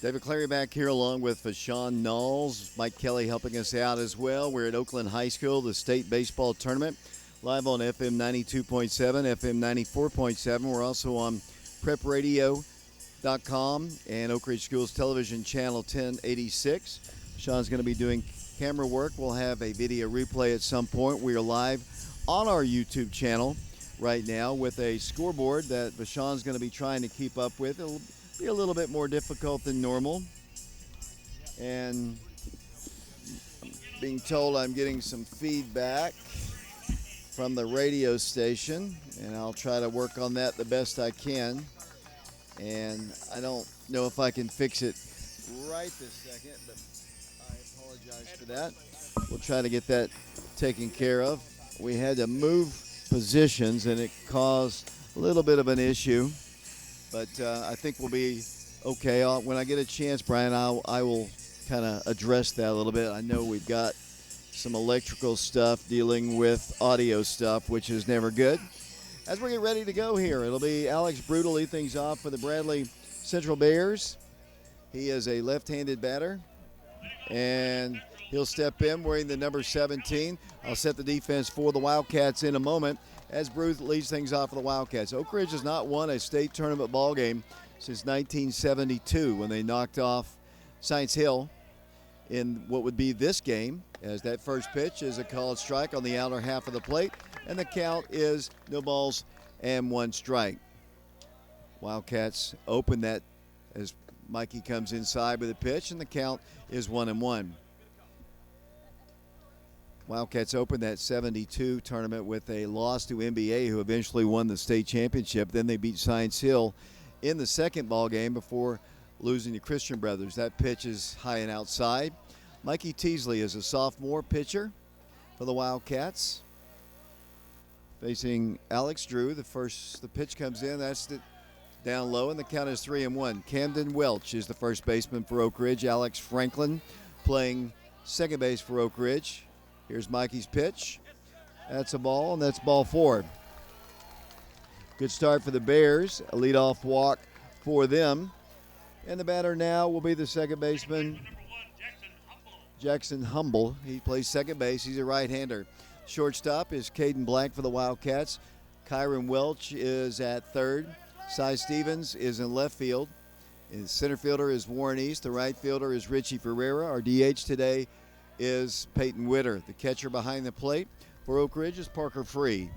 David Clary back here along with Fashawn Knowles. Mike Kelly helping us out as well. We're at Oakland High School, the state baseball tournament, live on FM 92.7, FM 94.7. We're also on prepradio.com and Oak Ridge Schools Television Channel 1086. Sean's going to be doing camera work. We'll have a video replay at some point. We are live on our YouTube channel right now with a scoreboard that Vashawn's going to be trying to keep up with. It'll be a little bit more difficult than normal. And being told I'm getting some feedback from the radio station, and I'll try to work on that the best I can. And I don't know if I can fix it right this second, but I apologize for that. We'll try to get that taken care of. We had to move positions, and it caused a little bit of an issue. But I think we'll be okay. When I get a chance, Brian, I will kind of address that a little bit. I know we've got some electrical stuff dealing with audio stuff, which is never good. As we get ready to go here, it'll be Alex Brutal lead things off for the Bradley Central Bears. He is a left-handed batter, and he'll step in wearing the number 17. I'll set the defense for the Wildcats in a moment as Bruce leads things off for the Wildcats. Oak Ridge has not won a state tournament ball game since 1972 when they knocked off Science Hill in what would be this game, as that first pitch is a called strike on the outer half of the plate, and the count is no balls and one strike. Wildcats open that as Mikee comes inside with a pitch, and the count is 1-1. Wildcats opened that 72 tournament with a loss to NBA, who eventually won the state championship. Then they beat Science Hill in the second ball game before losing to Christian Brothers. That pitch is high and outside. Mikee Teasley is a sophomore pitcher for the Wildcats, facing Alex Drew. The pitch comes in. That's down low, and the count is 3-1. Camden Welch is the first baseman for Oak Ridge. Alex Franklin playing second base for Oak Ridge. Here's Mikee's pitch. That's a ball, and that's ball 4. Good start for the Bears. A leadoff walk for them. And the batter now will be the second baseman, Jackson Humble. He plays second base. He's a right-hander. Shortstop is Caden Black for the Wildcats. Kyron Welch is at third. Cy Stevens is in left field. The center fielder is Warren East. The right fielder is Richie Ferreira. Our DH today is Peyton Witter. The catcher behind the plate for Oak Ridge is Parker Free.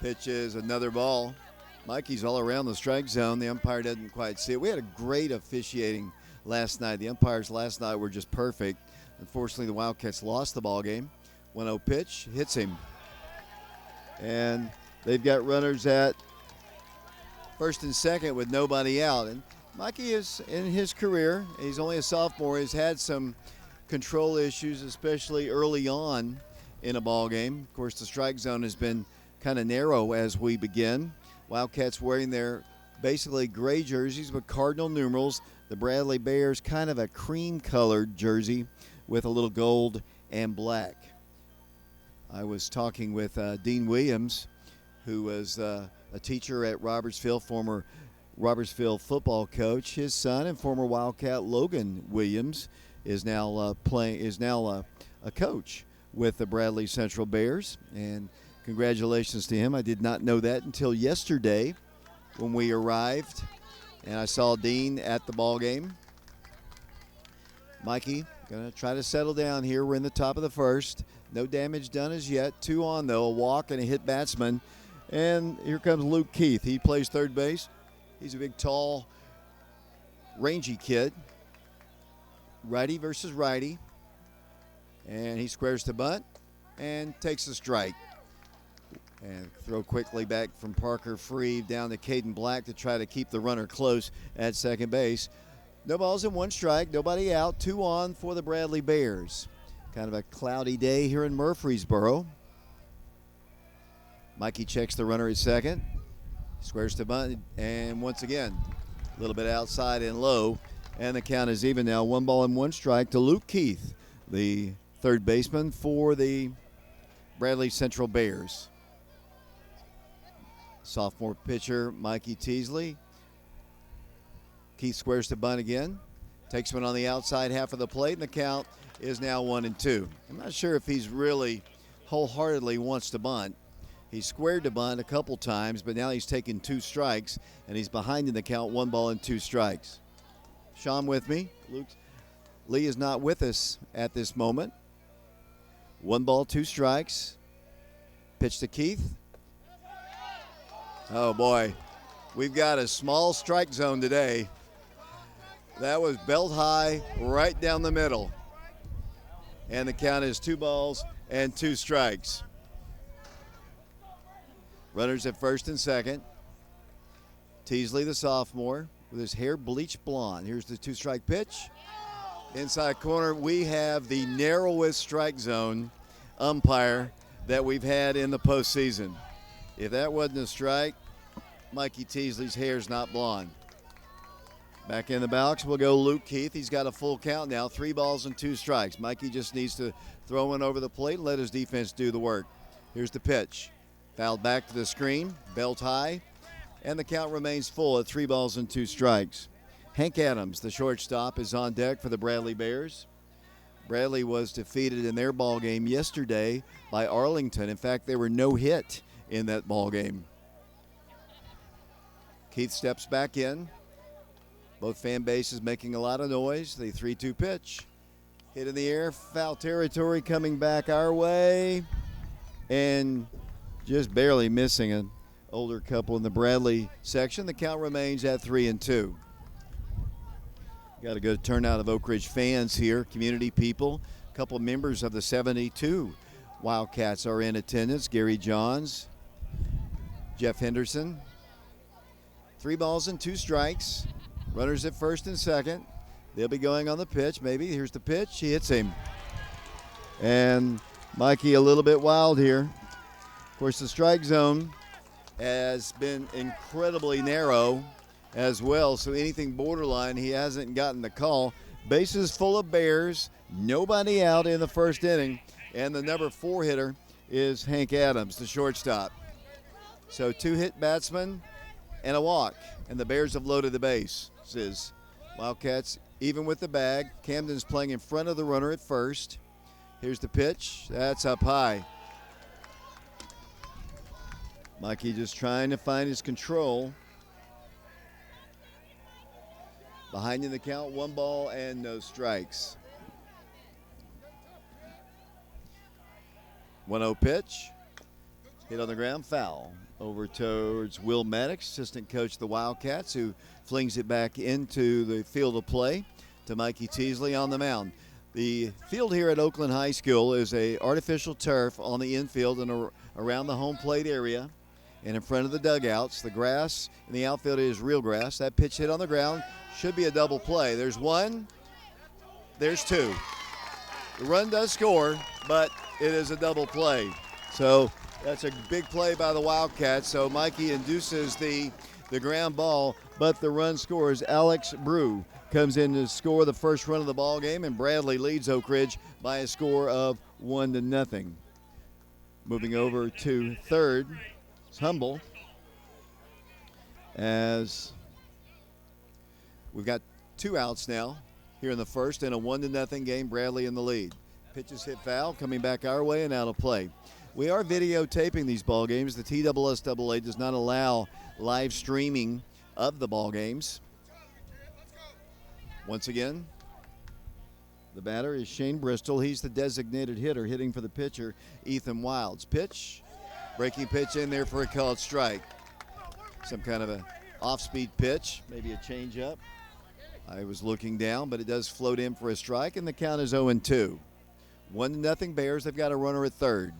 Pitch is another ball. Mikee's all around the strike zone. The umpire doesn't quite see it. We had a great officiating last night. The umpires last night were just perfect. Unfortunately, the Wildcats lost the ball game. 1-0 pitch, hits him. And they've got runners at first and second with nobody out. And Mikee is, in his career, he's only a sophomore, has had some control issues, especially early on in a ball game. Of course, the strike zone has been kind of narrow as we begin. Wildcats wearing their basically gray jerseys with cardinal numerals. The Bradley Bears kind of a cream-colored jersey with a little gold and black. I was talking with Dean Williams, who was a teacher at Robertsville, former Robertsville football coach. His son and former Wildcat Logan Williams is now a coach with the Bradley Central Bears, and congratulations to him. I did not know that until yesterday when we arrived, and I saw Dean at the ball game. Mikee going to try to settle down here. We're in the top of the first. No damage done as yet. 2 on, though, a walk and a hit batsman. And here comes Luke Keith. He plays third base. He's a big, tall, rangy kid. Righty versus righty. And he squares the bunt and takes a strike. And throw quickly back from Parker Free down to Caden Black to try to keep the runner close at second base. No balls and one strike, nobody out. 2 on for the Bradley Bears. Kind of a cloudy day here in Murfreesboro. Mikee checks the runner at second. Squares to bunt, and once again, a little bit outside and low. And the count is even now. 1 ball and 1 strike to Luke Keith, the third baseman for the Bradley Central Bears. Sophomore pitcher Mikee Teasley. Keith squares to bunt again. Takes one on the outside half of the plate, and the count is now 1-2. I'm not sure if he's really wholeheartedly wants to bunt. He squared to bunt a couple times, but now he's taken 2 strikes, and he's behind in the count, 1 ball and 2 strikes. Sean with me. Lee is not with us at this moment. 1 ball, 2 strikes. Pitch to Keith. Oh, boy. We've got a small strike zone today. That was belt high right down the middle. And the count is 2 balls and 2 strikes. Runners at first and second. Teasley, the sophomore, with his hair bleached blonde. Here's the 2-strike pitch. Inside corner, we have the narrowest strike zone umpire that we've had in the postseason. If that wasn't a strike, Mikee Teasley's hair's not blonde. Back in the box, we'll go Luke Keith. He's got a full count now, 3 balls and 2 strikes. Mikee just needs to throw one over the plate and let his defense do the work. Here's the pitch. Fouled back to the screen, belt high, and the count remains full at 3 balls and 2 strikes. Hank Adams, the shortstop, is on deck for the Bradley Bears. Bradley was defeated in their ball game yesterday by Arlington. In fact, they were no hit in that ball game. Keith steps back in. Both fan bases making a lot of noise. The 3-2 pitch. Hit in the air, foul territory coming back our way. And just barely missing an older couple in the Bradley section. The count remains at 3-2. Got a good turnout of Oak Ridge fans here, community people. A couple members of the 72 Wildcats are in attendance. Gary Johns, Jeff Henderson. 3 balls and 2 strikes. Runners at first and second. They'll be going on the pitch. Maybe here's the pitch. He hits him. And Mikee a little bit wild here. Of course, the strike zone has been incredibly narrow as well, so anything borderline, he hasn't gotten the call. Bases full of Bears, nobody out in the first inning, and the number 4 hitter is Hank Adams, the shortstop. So 2 hit batsmen and a walk, and the Bears have loaded the bases. Wildcats even with the bag. Camden's playing in front of the runner at first. Here's the pitch. That's up high. Mikee just trying to find his control. Behind in the count, 1 ball and no strikes. 1-0 pitch. Hit on the ground, foul. Over towards Will Maddox, assistant coach of the Wildcats, who flings it back into the field of play to Mikee Teasley on the mound. The field here at Oakland High School is a artificial turf on the infield and around the home plate area and in front of the dugouts. The grass in the outfield is real grass. That pitch hit on the ground should be a double play. There's 1, there's 2. The run does score, but it is a double play. So that's a big play by the Wildcats. So Mikee induces the ground ball, but the run scores. Alex Brew comes in to score the first run of the ball game, and Bradley leads Oak Ridge by a score of 1-0. Moving over to third, it's Humble, as we've got 2 outs now here in the first in a 1-0 game. Bradley in the lead. Pitches hit foul, coming back our way and out of play. We are videotaping these ball games. The TSSAA does not allow live streaming of the ball games. Once again, the batter is Shane Bristol. He's the designated hitter, hitting for the pitcher, Ethan Wilds. Pitch, breaking pitch in there for a called strike. Some kind of a off-speed pitch, maybe a changeup. I was looking down, but it does float in for a strike, and the count is 0-2. 1-0 Bears. They've got a runner at third.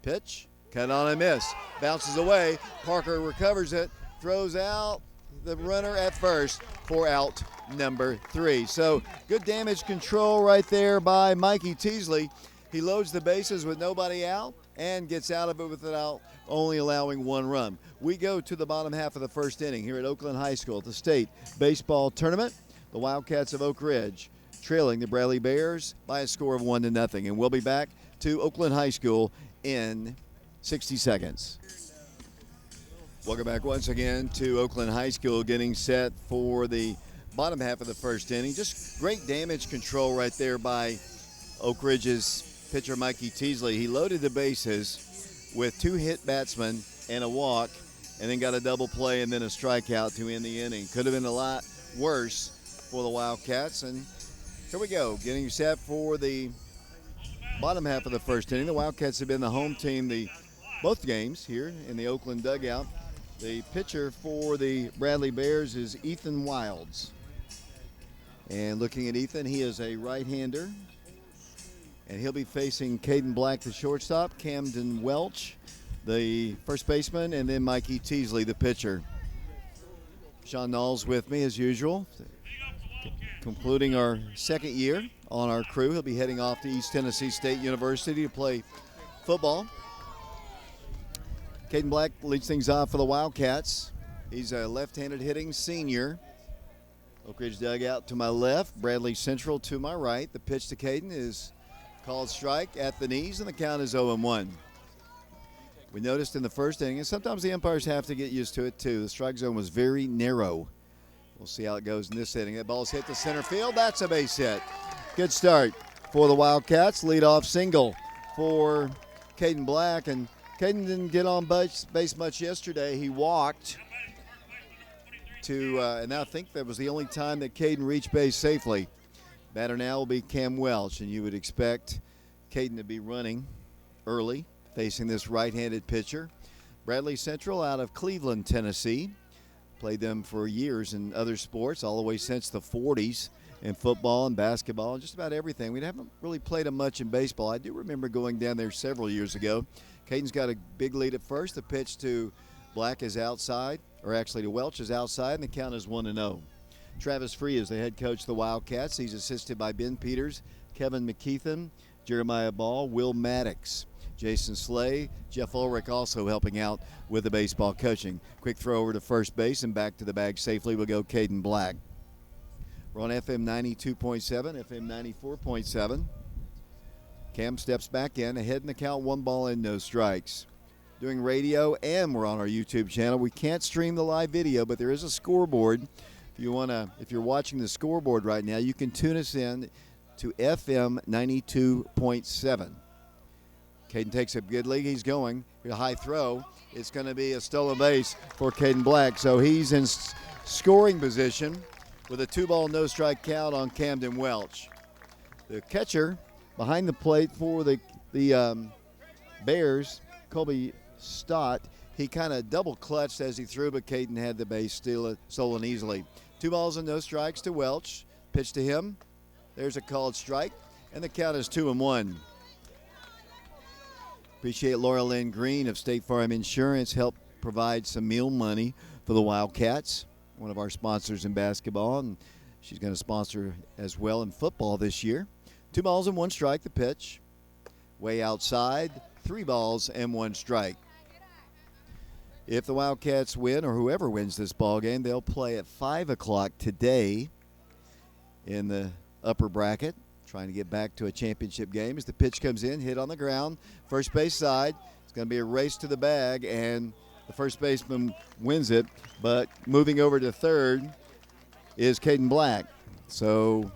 Pitch, cut on and miss. Bounces away. Parker recovers it, throws out the runner at first for out number 3. So good damage control right there by Mikee Teasley. He loads the bases with nobody out and gets out of it without only allowing 1 run. We go to the bottom half of the first inning here at Oakland High School at the state baseball tournament. The Wildcats of Oak Ridge trailing the Bradley Bears by a score of 1-0. And we'll be back to Oakland High School in 60 seconds. Welcome back once again to Oakland High School, getting set for the bottom half of the first inning. Just great damage control right there by Oak Ridge's pitcher Mikee Teasley. He loaded the bases with 2 hit batsmen and a walk, and then got a double play and then a strikeout to end the inning. Could have been a lot worse for the Wildcats. And here we go, getting set for the bottom half of the first inning. The Wildcats have been the home team both games here in the Oakland dugout. The pitcher for the Bradley Bears is Ethan Wilds. And looking at Ethan, he is a right-hander. And he'll be facing Caden Black, the shortstop, Camden Welch, the first baseman, and then Mikee Teasley, the pitcher. Sean Knowles with me as usual, concluding our second year on our crew. He'll be heading off to East Tennessee State University to play football. Caden Black leads things off for the Wildcats. He's a left-handed hitting senior. Oak Ridge dugout to my left, Bradley Central to my right. The pitch to Caden is called strike at the knees, and the count is 0-1. We noticed in the first inning, and sometimes the umpires have to get used to it too, the strike zone was very narrow. We'll see how it goes in this inning. That ball's hit to center field. That's a base hit. Good start for the Wildcats. Leadoff single for Caden Black, and Caden didn't get on base much yesterday. He walked and I think that was the only time that Caden reached base safely. Batter now will be Cam Welch, and you would expect Caden to be running early, facing this right-handed pitcher. Bradley Central out of Cleveland, Tennessee. Played them for years in other sports, all the way since the 40s in football and basketball and just about everything. We haven't really played them much in baseball. I do remember going down there several years ago. Caden's got a big lead at first. The pitch to Black is outside, or actually to Welch is outside, and the count is 1-0. Travis Free is the head coach of the Wildcats. He's assisted by Ben Peters, Kevin McKeithen, Jeremiah Ball, Will Maddox, Jason Slay, Jeff Ulrich also helping out with the baseball coaching. Quick throw over to first base and back to the bag safely will go Caden Black. We're on FM 92.7, FM 94.7. Cam steps back in, ahead in the count, 1 ball and no strikes. Doing radio, and we're on our YouTube channel. We can't stream the live video, but there is a scoreboard. If you're watching the scoreboard right now, you can tune us in to FM 92.7. Caden takes a good lead. He's going. A high throw. It's going to be a stolen base for Caden Black. So he's in scoring position with a 2-ball, no-strike count on Camden Welch. The catcher behind the plate for the Bears, Colby Stott, he kind of double-clutched as he threw, but Caden had the base stolen easily. 2 balls and no strikes to Welch. Pitch to him. There's a called strike, and the count is 2-1. Appreciate Laura Lynn Green of State Farm Insurance helped provide some meal money for the Wildcats, one of our sponsors in basketball, and she's going to sponsor as well in football this year. 2 balls and 1 strike, the pitch. Way outside, 3 balls and 1 strike. If the Wildcats win, or whoever wins this ball game, they'll play at 5 o'clock today in the upper bracket, trying to get back to a championship game. As the pitch comes in, hit on the ground, first base side. It's going to be a race to the bag, and the first baseman wins it. But moving over to third is Caden Black. So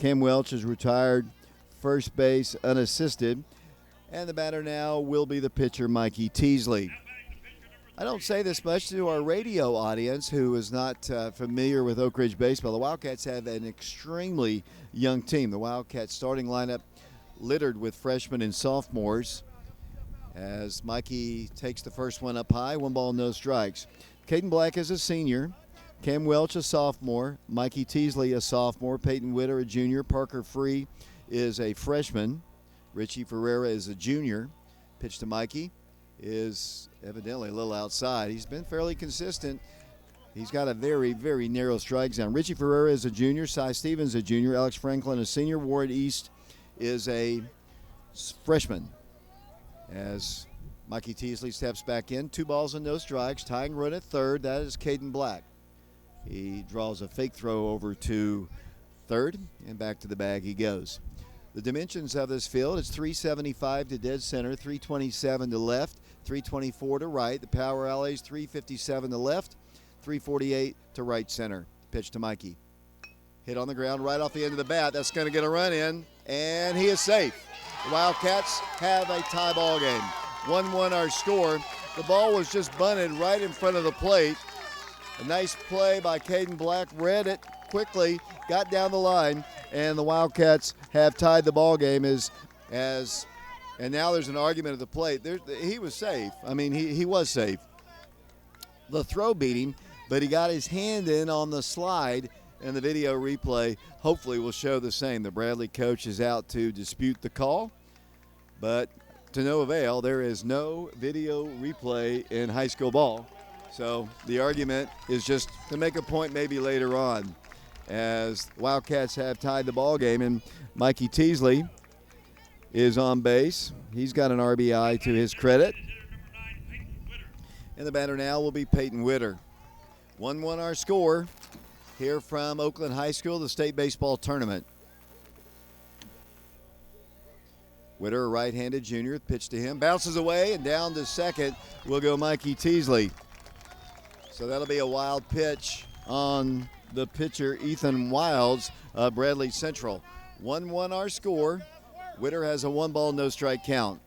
Cam Welch is retired first base unassisted, and the batter now will be the pitcher, Mikee Teasley. I don't say this much to our radio audience who is not familiar with Oak Ridge baseball. The Wildcats have an extremely young team. The Wildcats starting lineup littered with freshmen and sophomores as Mikee takes the first one up high, 1 ball, no strikes. Caden Black is a senior. Cam Welch, a sophomore. Mikee Teasley, a sophomore. Peyton Witter, a junior. Parker Free is a freshman. Richie Ferreira is a junior. Pitch to Mikee is evidently a little outside. He's been fairly consistent. He's got a very, very narrow strike zone. Richie Ferreira is a junior. Cy Stevens a junior. Alex Franklin a senior. Warren East is a freshman. As Mikee Teasley steps back in, 2 balls and no strikes. Tying run at third. That is Caden Black. He draws a fake throw over to third, and back to the bag he goes. The dimensions of this field, it's 375 to dead center, 327 to left, 324 to right. The power alleys, 357 to left, 348 to right center. Pitch to Mikee. Hit on the ground right off the end of the bat. That's going to get a run in, and he is safe. The Wildcats have a tie ball game. 1-1 our score. The ball was just bunted right in front of the plate. A nice play by Caden Black, read it quickly, got down the line, and the Wildcats have tied the ball game and now there's an argument at the plate. He was safe. I mean, he was safe. The throw beat him, but he got his hand in on the slide, and the video replay hopefully will show the same. The Bradley coach is out to dispute the call, but to no avail. There is no video replay in high school ball. So the argument is just to make a point maybe later on, as Wildcats have tied the ball game, and Mikee Teasley is on base. He's got an RBI to his credit. And the batter now will be Peyton Witter. 1-1 our score here from Oakland High School, the state baseball tournament. Witter, a right-handed junior, pitch to him, bounces away, and down to second will go Mikee Teasley. So that'll be a wild pitch on the pitcher, Ethan Wilds of Bradley Central. 1-1 our score. Witter has a 1-ball, no-strike count.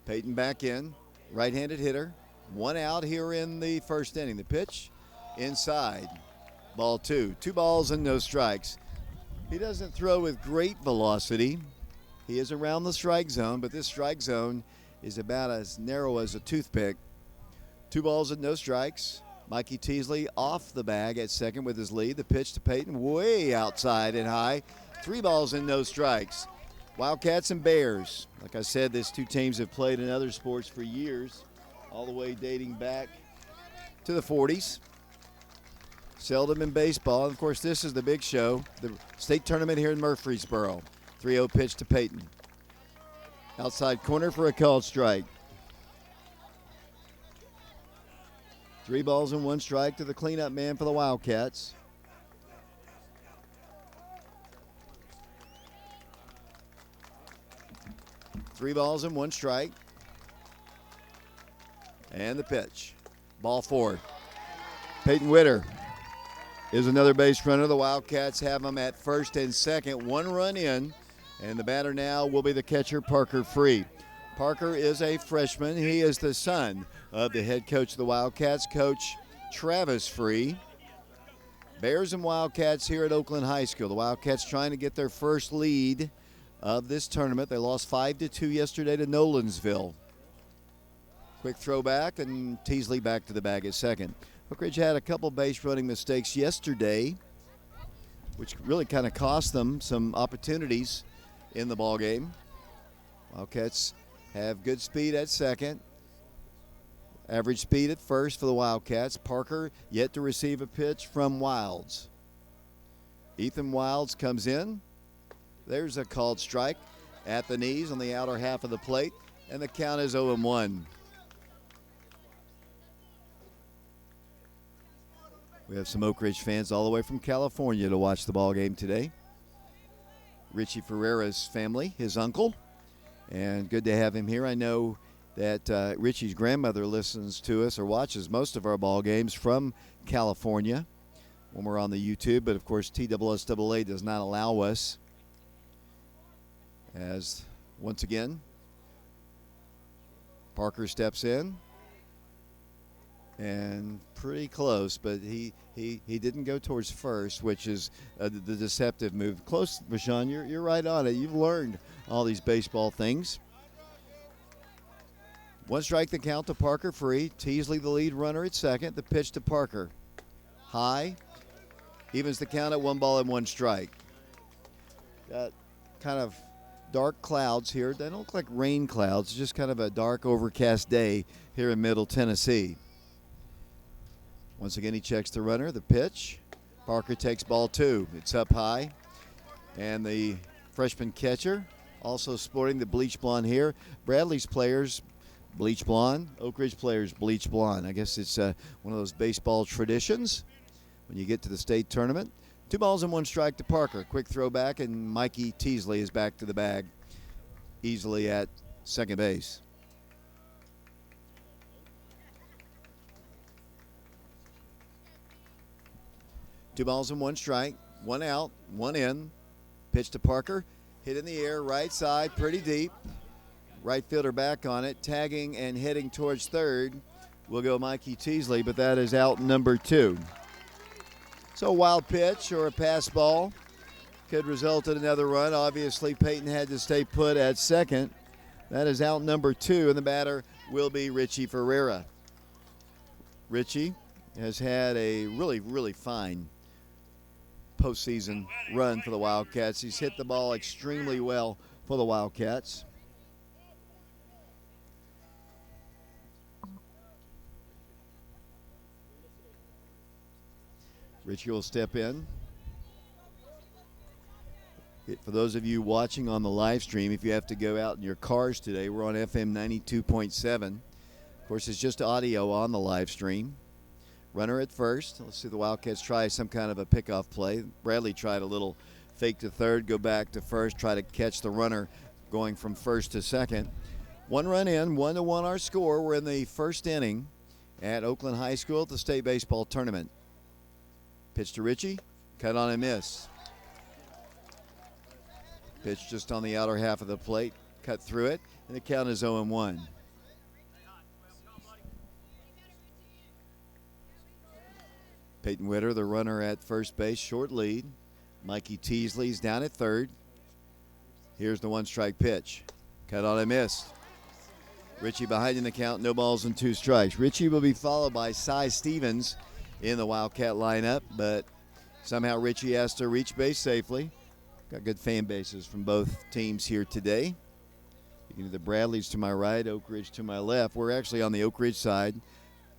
Peyton back in, right-handed hitter. 1 out here in the first inning. The pitch inside. Ball 2. 2 balls and no strikes. He doesn't throw with great velocity. He is around the strike zone, but this strike zone is about as narrow as a toothpick. 2 balls and no strikes. Mikee Teasley off the bag at second with his lead. The pitch to Peyton way outside and high. 3 balls and no strikes. Wildcats and Bears. Like I said, these two teams have played in other sports for years, all the way dating back to the 40s. Seldom in baseball. And of course, this is the big show, the state tournament here in Murfreesboro. 3-0 pitch to Peyton. Outside corner for a called strike. 3 balls and 1 strike to the cleanup man for the Wildcats. Three balls and 1 strike. And the pitch. Ball 4. Peyton Witter is another base runner. The Wildcats have him at first and second. 1 run in, and the batter now will be the catcher, Parker Free. Parker is a freshman. He is the son of the head coach of the Wildcats, Coach Travis Free. Bears and Wildcats here at Oakland High School. The Wildcats trying to get their first lead of this tournament. They lost 5-2 yesterday to Nolensville. Quick throwback, and Teasley back to the bag at second. Oak Ridge had a couple base running mistakes yesterday, which really kind of cost them some opportunities in the ball game. Wildcats have good speed at second. Average speed at first for the Wildcats. Parker yet to receive a pitch from Wilds. Ethan Wilds comes in. There's a called strike at the knees on the outer half of the plate, and the count is 0-1. We have some Oak Ridge fans all the way from California to watch the ball game today. Richie Ferreira's family, his uncle, and good to have him here. I know that Richie's grandmother listens to us or watches most of our ball games from California when we're on the YouTube, but of course TSSAA does not allow us. As once again, Parker steps in, and pretty close, but he didn't go towards first, which is the deceptive move. Close, Vashon, you're right on it. You've learned all these baseball things. 1 strike the count to Parker Free. Teasley the lead runner at second. The pitch to Parker. High. Evens the count at 1 ball and 1 strike. Got kind of dark clouds here. They don't look like rain clouds, just kind of a dark, overcast day here in Middle Tennessee. Once again, he checks the runner. The pitch. Parker takes ball 2. It's up high. And the freshman catcher, also sporting the bleach blonde hair. Bradley's players Bleach blonde. Oak Ridge players bleach blonde. I guess it's one of those baseball traditions when you get to the state tournament. 2 balls and 1 strike to Parker. Quick throw back, and Mikee Teasley is back to the bag easily at second base. Two balls and 1 strike. 1 out, 1 in. Pitch to Parker. Hit in the air, right side, pretty deep. Right fielder back on it, tagging and heading towards third. Will go Mikee Teasley, but that is out number 2. So a wild pitch or a pass ball could result in another run. Obviously, Peyton had to stay put at second. That is out number 2, and the batter will be Richie Ferreira. Richie has had a really, really fine postseason run for the Wildcats. He's hit the ball extremely well for the Wildcats. Richie will step in. For those of you watching on the live stream, if you have to go out in your cars today, we're on FM 92.7. Of course, it's just audio on the live stream. Runner at first. Let's see the Wildcats try some kind of a pickoff play. Bradley tried a little fake to third, go back to first, try to catch the runner going from first to second. 1 run in, 1-1 our score. We're in the first inning at Oakland High School at the state baseball tournament. Pitch to Richie, cut on and miss. Pitch just on the outer half of the plate, cut through it, and the count is 0-1. Peyton Witter, the runner at first base, short lead. Mikee Teasley's down at third. Here's the 1-strike pitch. Cut on and miss. Richie behind in the count, no balls and 2 strikes. Richie will be followed by Cy Stevens in the Wildcat lineup, but somehow Richie has to reach base safely. Got good fan bases from both teams here today. You can do the Bradleys to my right, Oak Ridge to my left. We're actually on the Oak Ridge side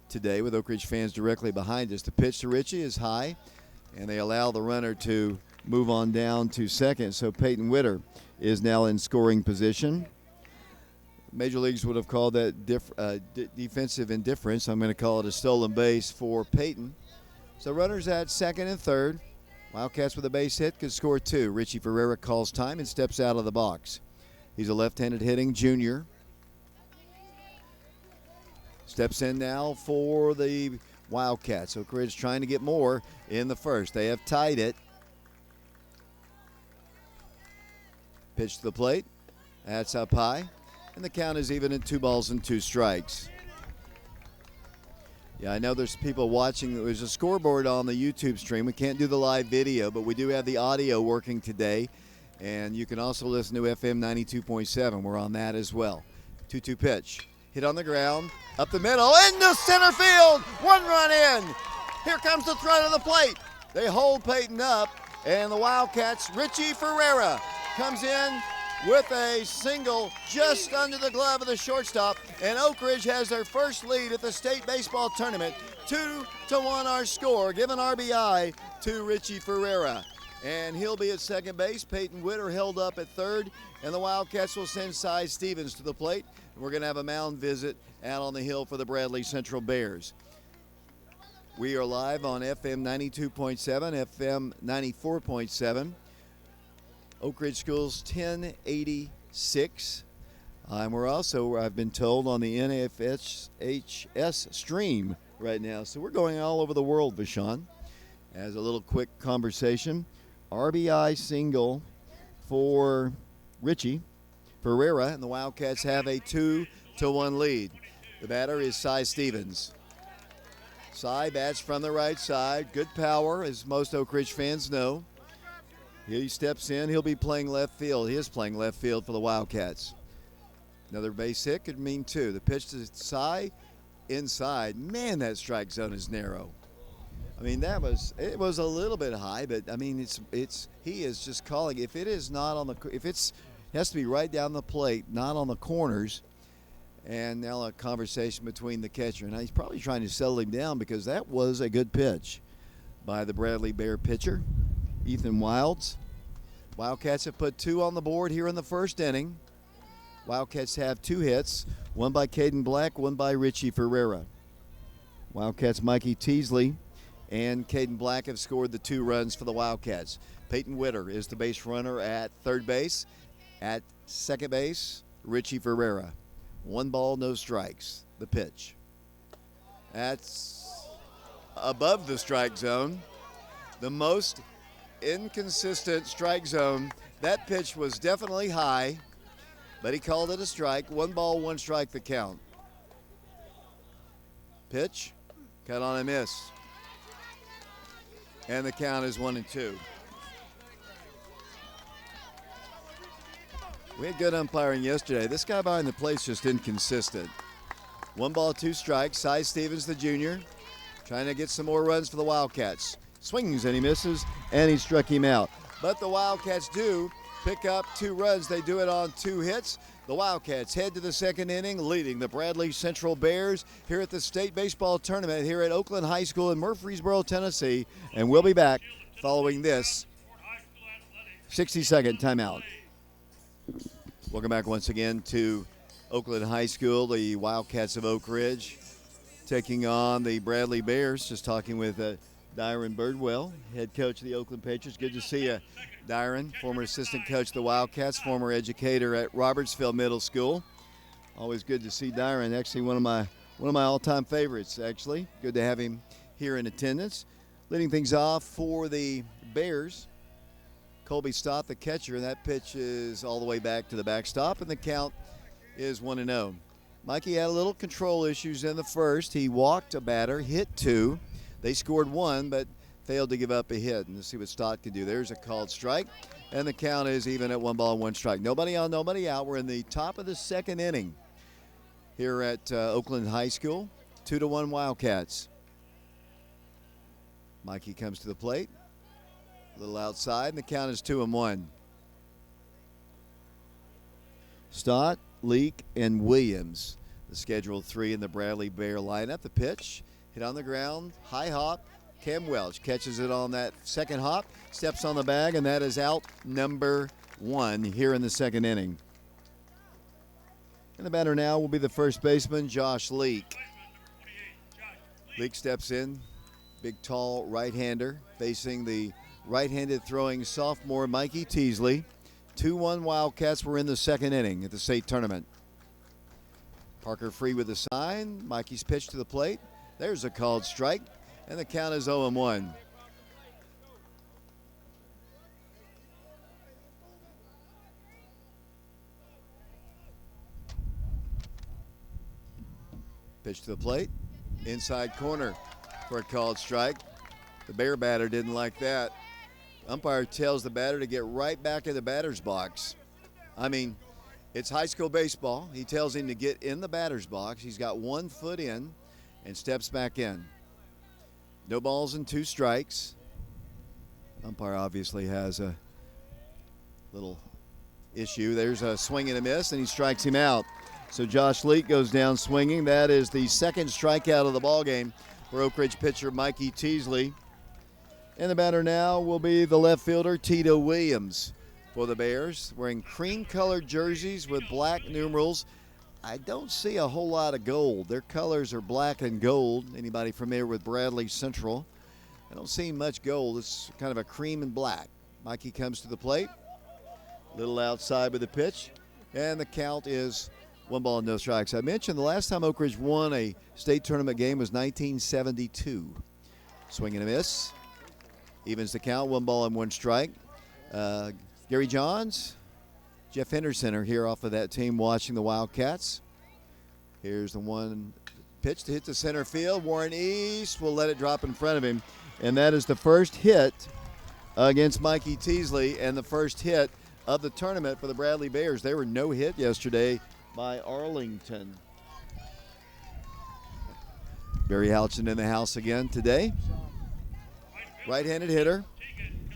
today with Oak Ridge fans directly behind us. The pitch to Richie is high, and they allow the runner to move on down to second. So Peyton Witter is now in scoring position. Major Leagues would have called that defensive indifference. I'm going to call it a stolen base for Peyton. So runners at second and third. Wildcats with a base hit could score 2. Richie Ferreira calls time and steps out of the box. He's a left-handed hitting junior. Steps in now for the Wildcats. Oak Ridge trying to get more in the first. They have tied it. Pitch to the plate. That's up high. And the count is even at 2 balls and 2 strikes. Yeah, I know there's people watching. There's a scoreboard on the YouTube stream. We can't do the live video, but we do have the audio working today. And you can also listen to FM 92.7. We're on that as well. 2-2 pitch. Hit on the ground. Up the middle. Into center field. 1 run in. Here comes the threat of the plate. They hold Peyton up. And the Wildcats, Richie Ferreira, comes in with a single just under the glove of the shortstop, and Oak Ridge has their first lead at the state baseball tournament. 2-1 our score, giving RBI to Richie Ferreira. And he'll be at second base. Peyton Witter held up at third, and the Wildcats will send Cy Stevens to the plate. And we're going to have a mound visit out on the hill for the Bradley Central Bears. We are live on FM 92.7, FM 94.7. Oak Ridge Schools 1086. And we're also, I've been told, on the NFHS stream right now. So we're going all over the world, Vashon. As a little quick conversation, RBI single for Richie Ferreira, and the Wildcats have a 2-1 lead. The batter is Cy Stevens. Cy bats from the right side. Good power, as most Oak Ridge fans know. He steps in. He'll be playing left field. He is playing left field for the Wildcats. Another base hit could mean 2. The pitch to Cy inside. Man, that strike zone is narrow. I mean, it was a little bit high, but I mean, he is just calling. If it is not on it has to be right down the plate, not on the corners. And now a conversation between the catcher, and he's probably trying to settle him down because that was a good pitch by the Bradley Bear pitcher, Ethan Wilds. Wildcats have put 2 on the board here in the first inning. Wildcats have 2 hits, one by Caden Black, one by Richie Ferreira. Wildcats' Mikee Teasley and Caden Black have scored the 2 runs for the Wildcats. Peyton Witter is the base runner at third base. At second base, Richie Ferreira. 1 ball, no strikes. The pitch. That's above the strike zone. The most inconsistent strike zone. That pitch was definitely high, but he called it a strike. 1 ball, 1 strike, the count. Pitch, cut on a miss. And the count is 1-2. We had good umpiring yesterday. This guy behind the plate's just inconsistent. 1 ball, 2 strikes. Cy Stevens, the junior, trying to get some more runs for the Wildcats. Swings and he misses, and he struck him out. But the Wildcats do pick up 2 runs. They do it on 2 hits. The Wildcats head to the second inning, leading the Bradley Central Bears here at the state baseball tournament here at Oakland High School in Murfreesboro, Tennessee. And we'll be back following this 60-second timeout. Welcome back once again to Oakland High School. The Wildcats of Oak Ridge taking on the Bradley Bears. Just talking with Dyron Birdwell, head coach of the Oakland Patriots. Good to see you, Dyron, former assistant coach of the Wildcats, former educator at Robertsville Middle School. Always good to see Dyron. Actually, one of my all-time favorites. Actually, good to have him here in attendance. Leading things off for the Bears, Colby Stott, the catcher, and that pitch is all the way back to the backstop, and the count is 1-0. Mikey had a little control issues in the first. He walked a batter, hit 2. They scored 1, but failed to give up a hit. And let's see what Stott can do. There's a called strike, and the count is even at 1 ball, 1 strike. Nobody on, nobody out. We're in the top of the second inning here at Oakland High School. 2-1 Wildcats. Mikey comes to the plate. A little outside, and the count is 2-1. Stott, Leak, and Williams, the scheduled 3 in the Bradley Bear lineup. The pitch, hit on the ground, high hop. Cam Welch catches it on that second hop, steps on the bag, and that is out number 1 here in the second inning. And the batter now will be the first baseman, Josh Leak. Leak steps in, big, tall right-hander, facing the right-handed throwing sophomore Mikee Teasley. 2-1 Wildcats. Were in the second inning at the state tournament. Parker free with the sign. Mikey's pitch to the plate. There's a called strike, and the count is 0-1. Pitch to the plate. Inside corner for a called strike. The Bear batter didn't like that. Umpire tells the batter to get right back in the batter's box. I mean, it's high school baseball. He tells him to get in the batter's box. He's got 1 foot in and steps back in. No balls and 2 strikes. Umpire obviously has a little issue. There's a swing and a miss, and he strikes him out. So Josh Leak goes down swinging. That is the second strikeout of the ballgame for Oak Ridge pitcher Mikee Teasley. And the batter now will be the left fielder, Tito Williams, for the Bears, wearing cream-colored jerseys with black numerals. I don't see a whole lot of gold. Their colors are black and gold. Anybody familiar with Bradley Central? I don't see much gold. It's kind of a cream and black. Mikey comes to the plate. Little outside with the pitch. And the count is 1 ball, no strikes. I mentioned the last time Oak Ridge won a state tournament game was 1972. Swing and a miss. Evens the count, 1 ball and 1 strike. Gary Johns, Jeff Henderson are here off of that team watching the Wildcats. Here's the one pitch to hit the center field. Warren East will let it drop in front of him. And that is the first hit against Mikee Teasley and the first hit of the tournament for the Bradley Bears. They were no hit yesterday by Arlington. Barry Houchin in the house again today. Right-handed hitter,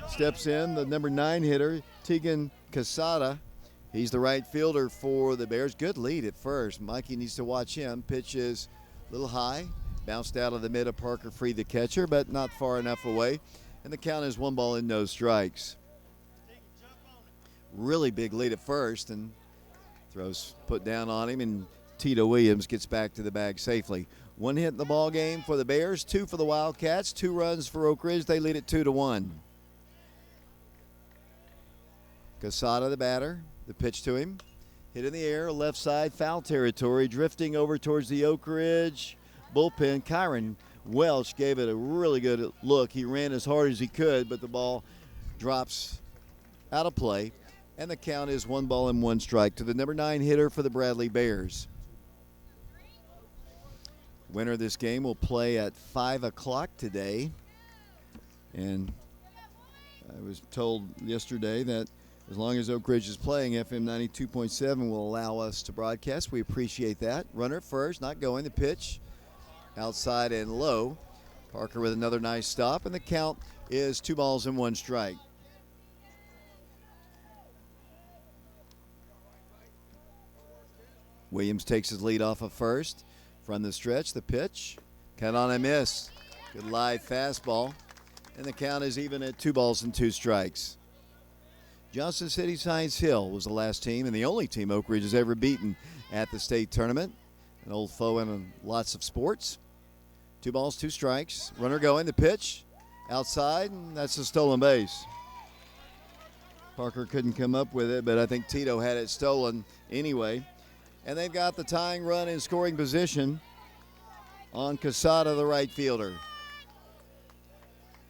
steps in, the number 9 hitter, Tegan Casada. He's the right fielder for the Bears. Good lead at first. Mikey needs to watch him. Pitch is a little high, bounced out of the mid of Parker Free, the catcher, but not far enough away. And the count is 1 ball and no strikes. Really big lead at first, and Throws put down on him, and Tito Williams gets back to the bag safely. 1 hit in the ball game for the Bears, 2 for the Wildcats, 2 runs for Oak Ridge. They lead it 2-1. Casada, the batter, the pitch to him. Hit in the air, left side, foul territory, drifting over towards the Oak Ridge bullpen. Kyron Welch gave it a really good look. He ran as hard as he could, but the ball drops out of play, and the count is 1-1 strike to the number 9 hitter for the Bradley Bears. Winner of this game will play at 5 o'clock today, and I was told yesterday that as long as Oak Ridge is playing, FM 92.7 will allow us to broadcast. We appreciate that. Runner at first, not going. The pitch outside and low. Parker with another nice stop, and the count is 2-1 strike. Williams takes his lead off of first. From the stretch, the pitch. Count on a miss. Good live fastball. And the count is even at 2-2 strikes. Johnson City Science Hill was the last team and the only team Oak Ridge has ever beaten at the state tournament. An old foe in lots of sports. 2 strikes. Runner going, the pitch. Outside, and that's a stolen base. Parker couldn't come up with it, but I think Tito had it stolen anyway. And they've got the tying run in scoring position on Casada, the right fielder.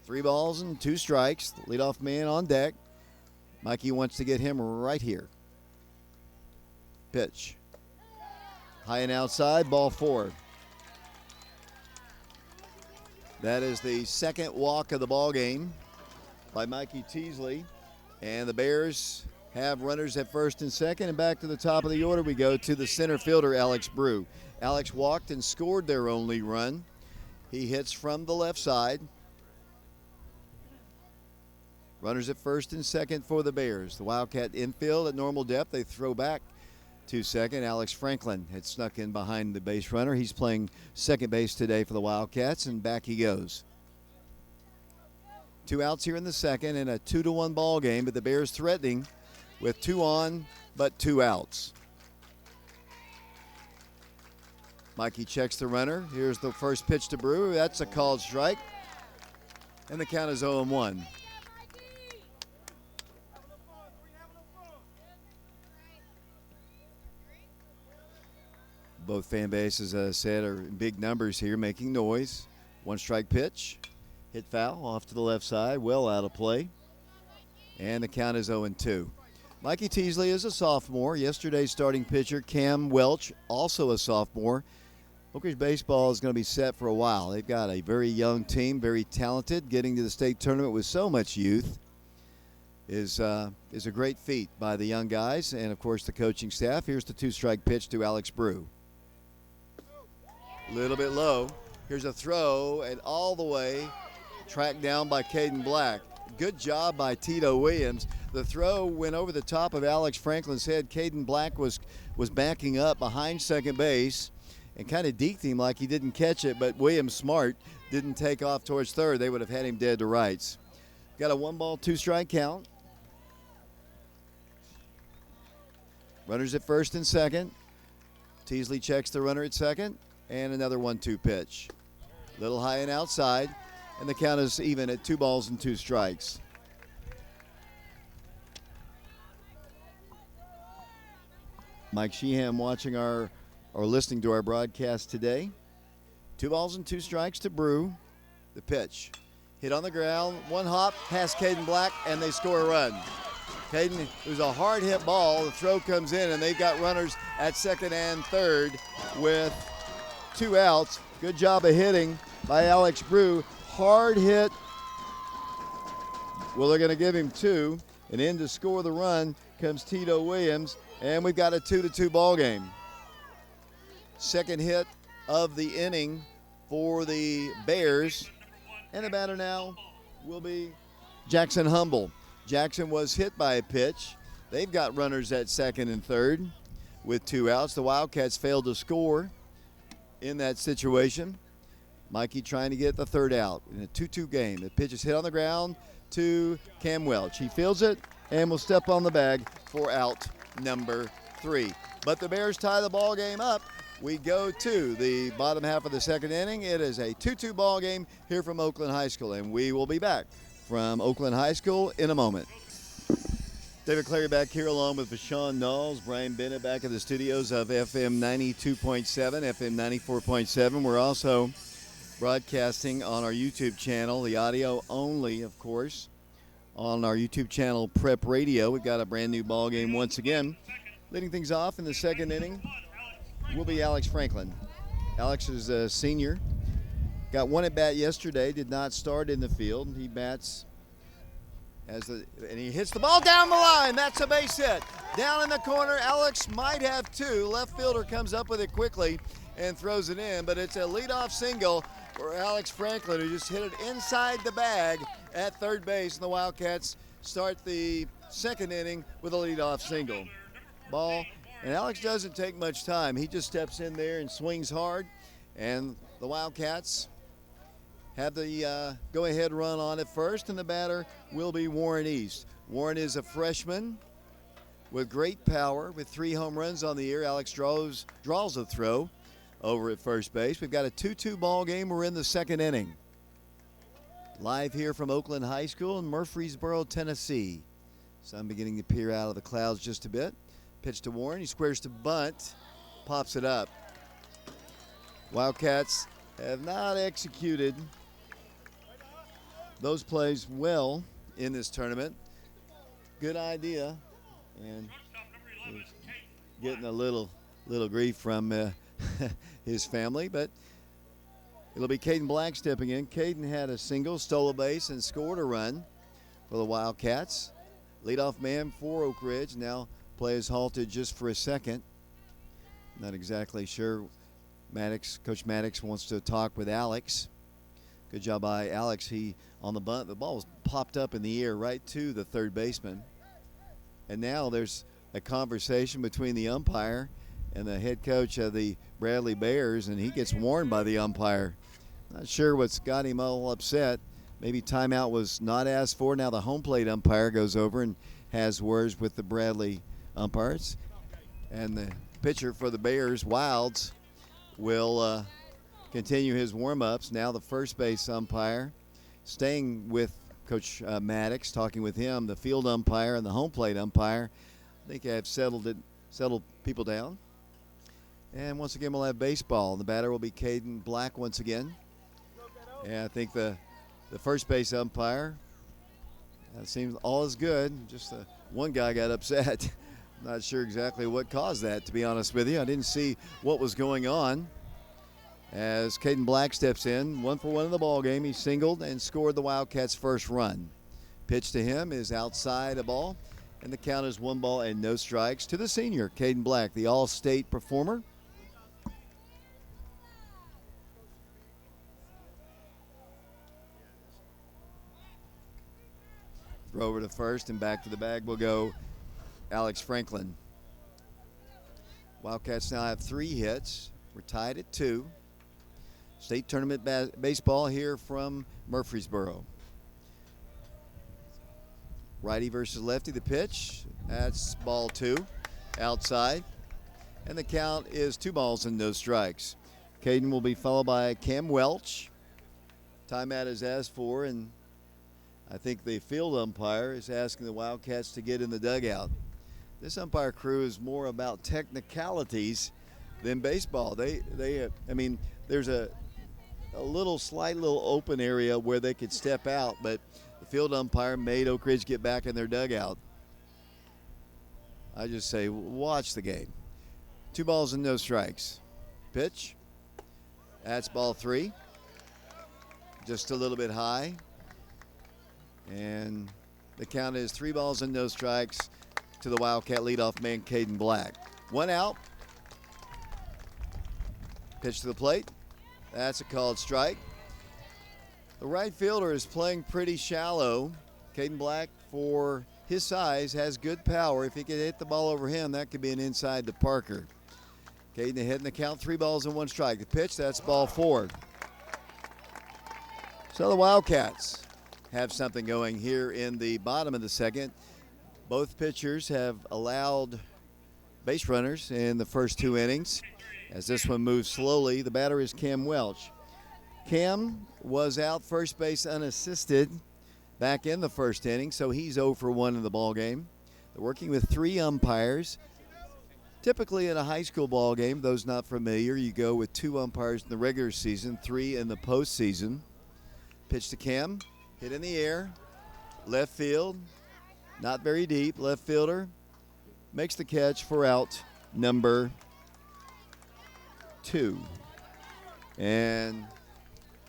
3 strikes. The leadoff man on deck. Mikey wants to get him right here. Pitch. High and outside, ball 4. That is the second walk of the ball game by Mikee Teasley. And the Bears have runners at first and second, and back to the top of the order we go to the center fielder, Alex Brew. Alex walked and scored their only run. He hits from the left side. Runners at first and second for the Bears. The Wildcat infield at normal depth. They throw back to second. Alex Franklin had snuck in behind the base runner. He's playing second base today for the Wildcats, and back he goes. 2 outs here in the second, and a 2-1 ball game, but the Bears threatening with 2 on, but 2 outs. Mikey checks the runner. Here's the first pitch to Brew. That's a called strike. And the count is 0-1. Both fan bases, as I said, are in big numbers here, making noise. 1 strike pitch. Hit foul off to the left side, well out of play. And the count is 0-2. Mikee Teasley is a sophomore. Yesterday's starting pitcher, Cam Welch, also a sophomore. Oak Ridge baseball is going to be set for a while. They've got a very young team, very talented. Getting to the state tournament with so much youth is a great feat by the young guys and, of course, the coaching staff. Here's the 2-strike pitch to Alex Brew. A little bit low. Here's a throw, and all the way tracked down by Caden Black. Good job by Tito Williams. The throw went over the top of Alex Franklin's head. Caden Black was backing up behind second base and kind of deked him like he didn't catch it, but Williams, smart, didn't take off towards third. They would have had him dead to rights. Got a 1-ball, 2-strike count. Runners at first and second. Teasley checks the runner at second, and another 1-2 pitch. Little high and outside, and the count is even at 2 balls and 2 strikes. Mike Sheehan watching or listening to our broadcast today. 2 balls and 2 strikes to Brew. The pitch. Hit on the ground, 1 hop past Caden Black, and they score a run. Caden, it was a hard hit ball. The throw comes in, and they've got runners at second and third with 2 outs. Good job of hitting by Alex Brew. Hard hit. Well, they're going to give him 2. And in to score the run comes Tito Williams, and we've got a 2-2 ball game. Second hit of the inning for the Bears. And the batter now will be Jackson Humble. Jackson was hit by a pitch. They've got runners at second and third with 2 outs. The Wildcats failed to score in that situation. Mikey trying to get the 3rd out in a 2-2 game. The pitch is hit on the ground to Cam Welch. He fields it and will step on the bag for out number 3. but the Bears tie the ball game up. We go to the bottom half of the second inning. It is a 2-2 ball game here from Oakland High School, and we will be back from Oakland High School in a moment. David Clary back here along with Vashon Knowles, Brian Bennett back in the studios of FM 92.7, FM 94.7. We're also broadcasting on our YouTube channel, the audio only, of course, on our YouTube channel Prep Radio. We've got a brand new ball game once again. Leading things off in the second inning will be Alex Franklin. Alex is a senior. Got one at bat yesterday, did not start in the field. He bats and he hits the ball down the line. That's a base hit. Down in the corner, Alex might have two. Left fielder comes up with it quickly and throws it in, but it's a leadoff single for Alex Franklin, who just hit it inside the bag at third base, and the Wildcats start the second inning with a leadoff single. Ball, and Alex doesn't take much time. He just steps in there and swings hard, and the Wildcats have the go-ahead run on at first, and the batter will be Warren East. Warren is a freshman with great power, with 3 home runs on the year. Alex draws a throw over at first base. We've got a 2-2 ball game. We're in the second inning. Live here from Oakland High School in Murfreesboro, Tennessee. Sun beginning to peer out of the clouds just a bit. Pitch to Warren. He squares to bunt, pops it up. Wildcats have not executed those plays well in this tournament. Good idea, and he's getting a little grief from his family, but it'll be Caden Black stepping in. Caden had a single, stole a base, and scored a run for the Wildcats. Leadoff man for Oak Ridge. Now play is halted just for a second. Not exactly sure. Coach Maddox wants to talk with Alex. Good job by Alex. He on the bunt. The ball was popped up in the air right to the third baseman. And now there's a conversation between the umpire and the head coach of the Bradley Bears, and he gets warned by the umpire. Not sure what's got him all upset. Maybe timeout was not asked for. Now the home plate umpire goes over and has words with the Bradley umpires. And the pitcher for the Bears, Wilds, will continue his warm-ups. Now the first base umpire staying with Coach Maddox, talking with him. The field umpire and the home plate umpire, I think I've settled people down. And once again, we'll have baseball. The batter will be Caden Black once again. And I think the first base umpire, it seems all is good. Just one guy got upset. Not sure exactly what caused that, to be honest with you. I didn't see what was going on. As Caden Black steps in, 1 for 1 in the ball game. He singled and scored the Wildcats' first run. Pitch to him is outside a ball, and the count is 1 ball and no strikes to the senior, Caden Black, the all-state performer. Throw over to first, and back to the bag will go Alex Franklin. Wildcats now have 3 hits. We're tied at 2. State tournament baseball here from Murfreesboro. Righty versus lefty, the pitch. That's ball 2, outside. And the count is 2 balls and no strikes. Caden will be followed by Cam Welch. Timeout is asked for, and I think the field umpire is asking the Wildcats to get in the dugout. This umpire crew is more about technicalities than baseball. I mean, there's a slight little open area where they could step out, but the field umpire made Oak Ridge get back in their dugout. I just say, watch the game. 2 balls and no strikes. Pitch. That's ball 3. Just a little bit high. And the count is 3 balls and no strikes to the Wildcat leadoff man, Caden Black. 1 out. Pitch to the plate. That's a called strike. The right fielder is playing pretty shallow. Caden Black, for his size, has good power. If he could hit the ball over him, that could be an inside to Parker. Caden ahead in the count, 3 balls and 1 strike. The pitch, that's ball 4. So the Wildcats have something going here in the bottom of the second. Both pitchers have allowed base runners in the first 2 innings. As this one moves slowly, the batter is Cam Welch. Cam was out first base unassisted back in the first inning, so he's 0 for 1 in the ball game. They're working with 3 umpires. Typically in a high school ball game, those not familiar, you go with 2 umpires in the regular season, 3 in the postseason. Pitch to Cam, hit in the air, left field, not very deep. Left fielder makes the catch for out number 2. And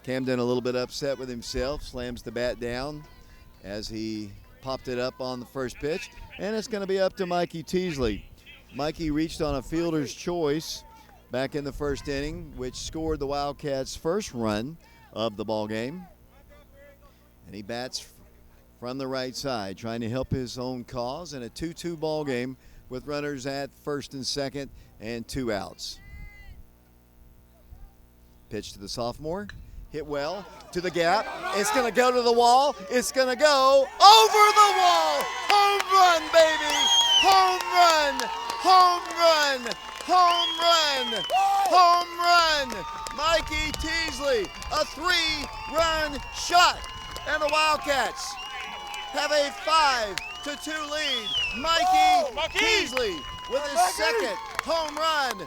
Camden a little bit upset with himself, slams the bat down as he popped it up on the first pitch. And it's going to be up to Mikee Teasley. Mikee reached on a fielder's choice back in the first inning, which scored the Wildcats' first run of the ball game. And he bats from the right side, trying to help his own cause in a 2-2 ball game with runners at first and second and 2 outs. Pitch to the sophomore. Hit well to the gap. It's going to go to the wall. It's going to go over the wall. Home run, baby. Home run. Home run. Home run. Home run. Mikee Teasley, a 3-run shot. And the Wildcats have a 5-2 lead. Mikee Teasley with his second home run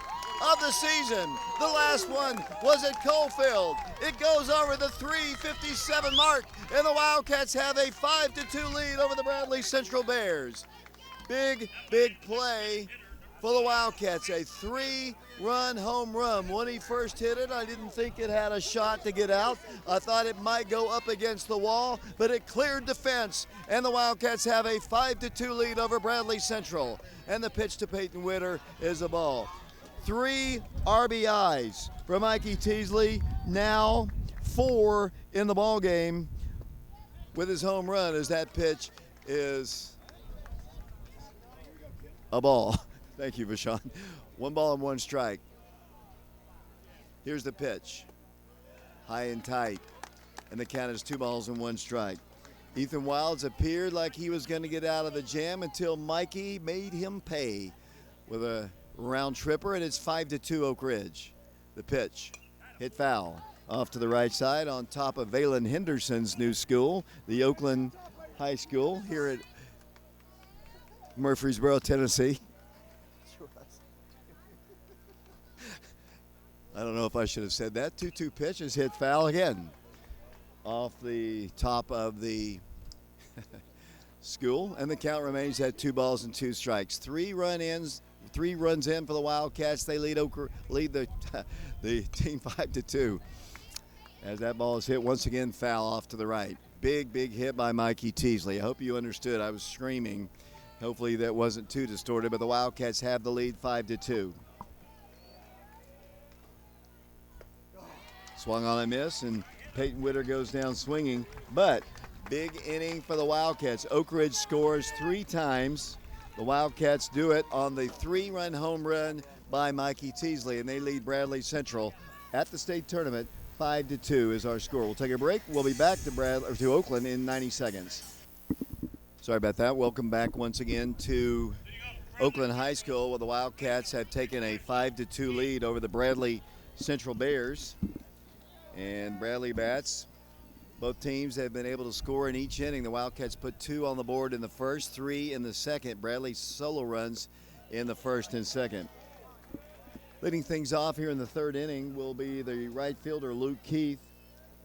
of the season. The last one was at Coalfield. It goes over the 3:57 mark, and the Wildcats have a 5-2 lead over the Bradley Central Bears. Big play for the Wildcats. A 3-run home run. When he first hit it, I didn't think it had a shot to get out. I thought it might go up against the wall, but it cleared the fence, and the Wildcats have a 5-2 lead over Bradley Central. And the pitch to Peyton Witter is a ball. 3 RBIs for Mikee Teasley, now 4 in the ball game with his home run, as that pitch is a ball. Thank you, Vashon. 1 ball and 1 strike. Here's the pitch. High and tight. And the count is 2 balls and 1 strike. Ethan Wilds appeared like he was going to get out of the jam until Mikee made him pay with a round tripper, and it's 5-2 Oak Ridge. The pitch. Hit foul. Off to the right side on top of Valen Henderson's new school, the Oakland High School here at Murfreesboro, Tennessee. I don't know if I should have said that. 2-2 pitch is hit foul again. Off the top of the school, and the count remains at 2 balls and 2 strikes. 3 runs in for the Wildcats. They lead the team 5-2. As that ball is hit once again, foul off to the right. Big hit by Mikee Teasley. I hope you understood. I was screaming. Hopefully that wasn't too distorted, but the Wildcats have the lead 5-2. Swung on a miss, and Peyton Witter goes down swinging, but big inning for the Wildcats. Oak Ridge scores 3 times. The Wildcats do it on the 3-run home run by Mikee Teasley, and they lead Bradley Central at the state tournament. 5-2 is our score. We'll take a break. We'll be back to Oakland in 90 seconds. Sorry about that. Welcome back once again to Oakland High School, where the Wildcats have taken a 5-2 lead over the Bradley Central Bears. And Bradley bats. Both teams have been able to score in each inning. The Wildcats put 2 on the board in the first, 3 in the second. Bradley solo runs in the first and second. Leading things off here in the 3rd inning will be the right fielder, Luke Keith.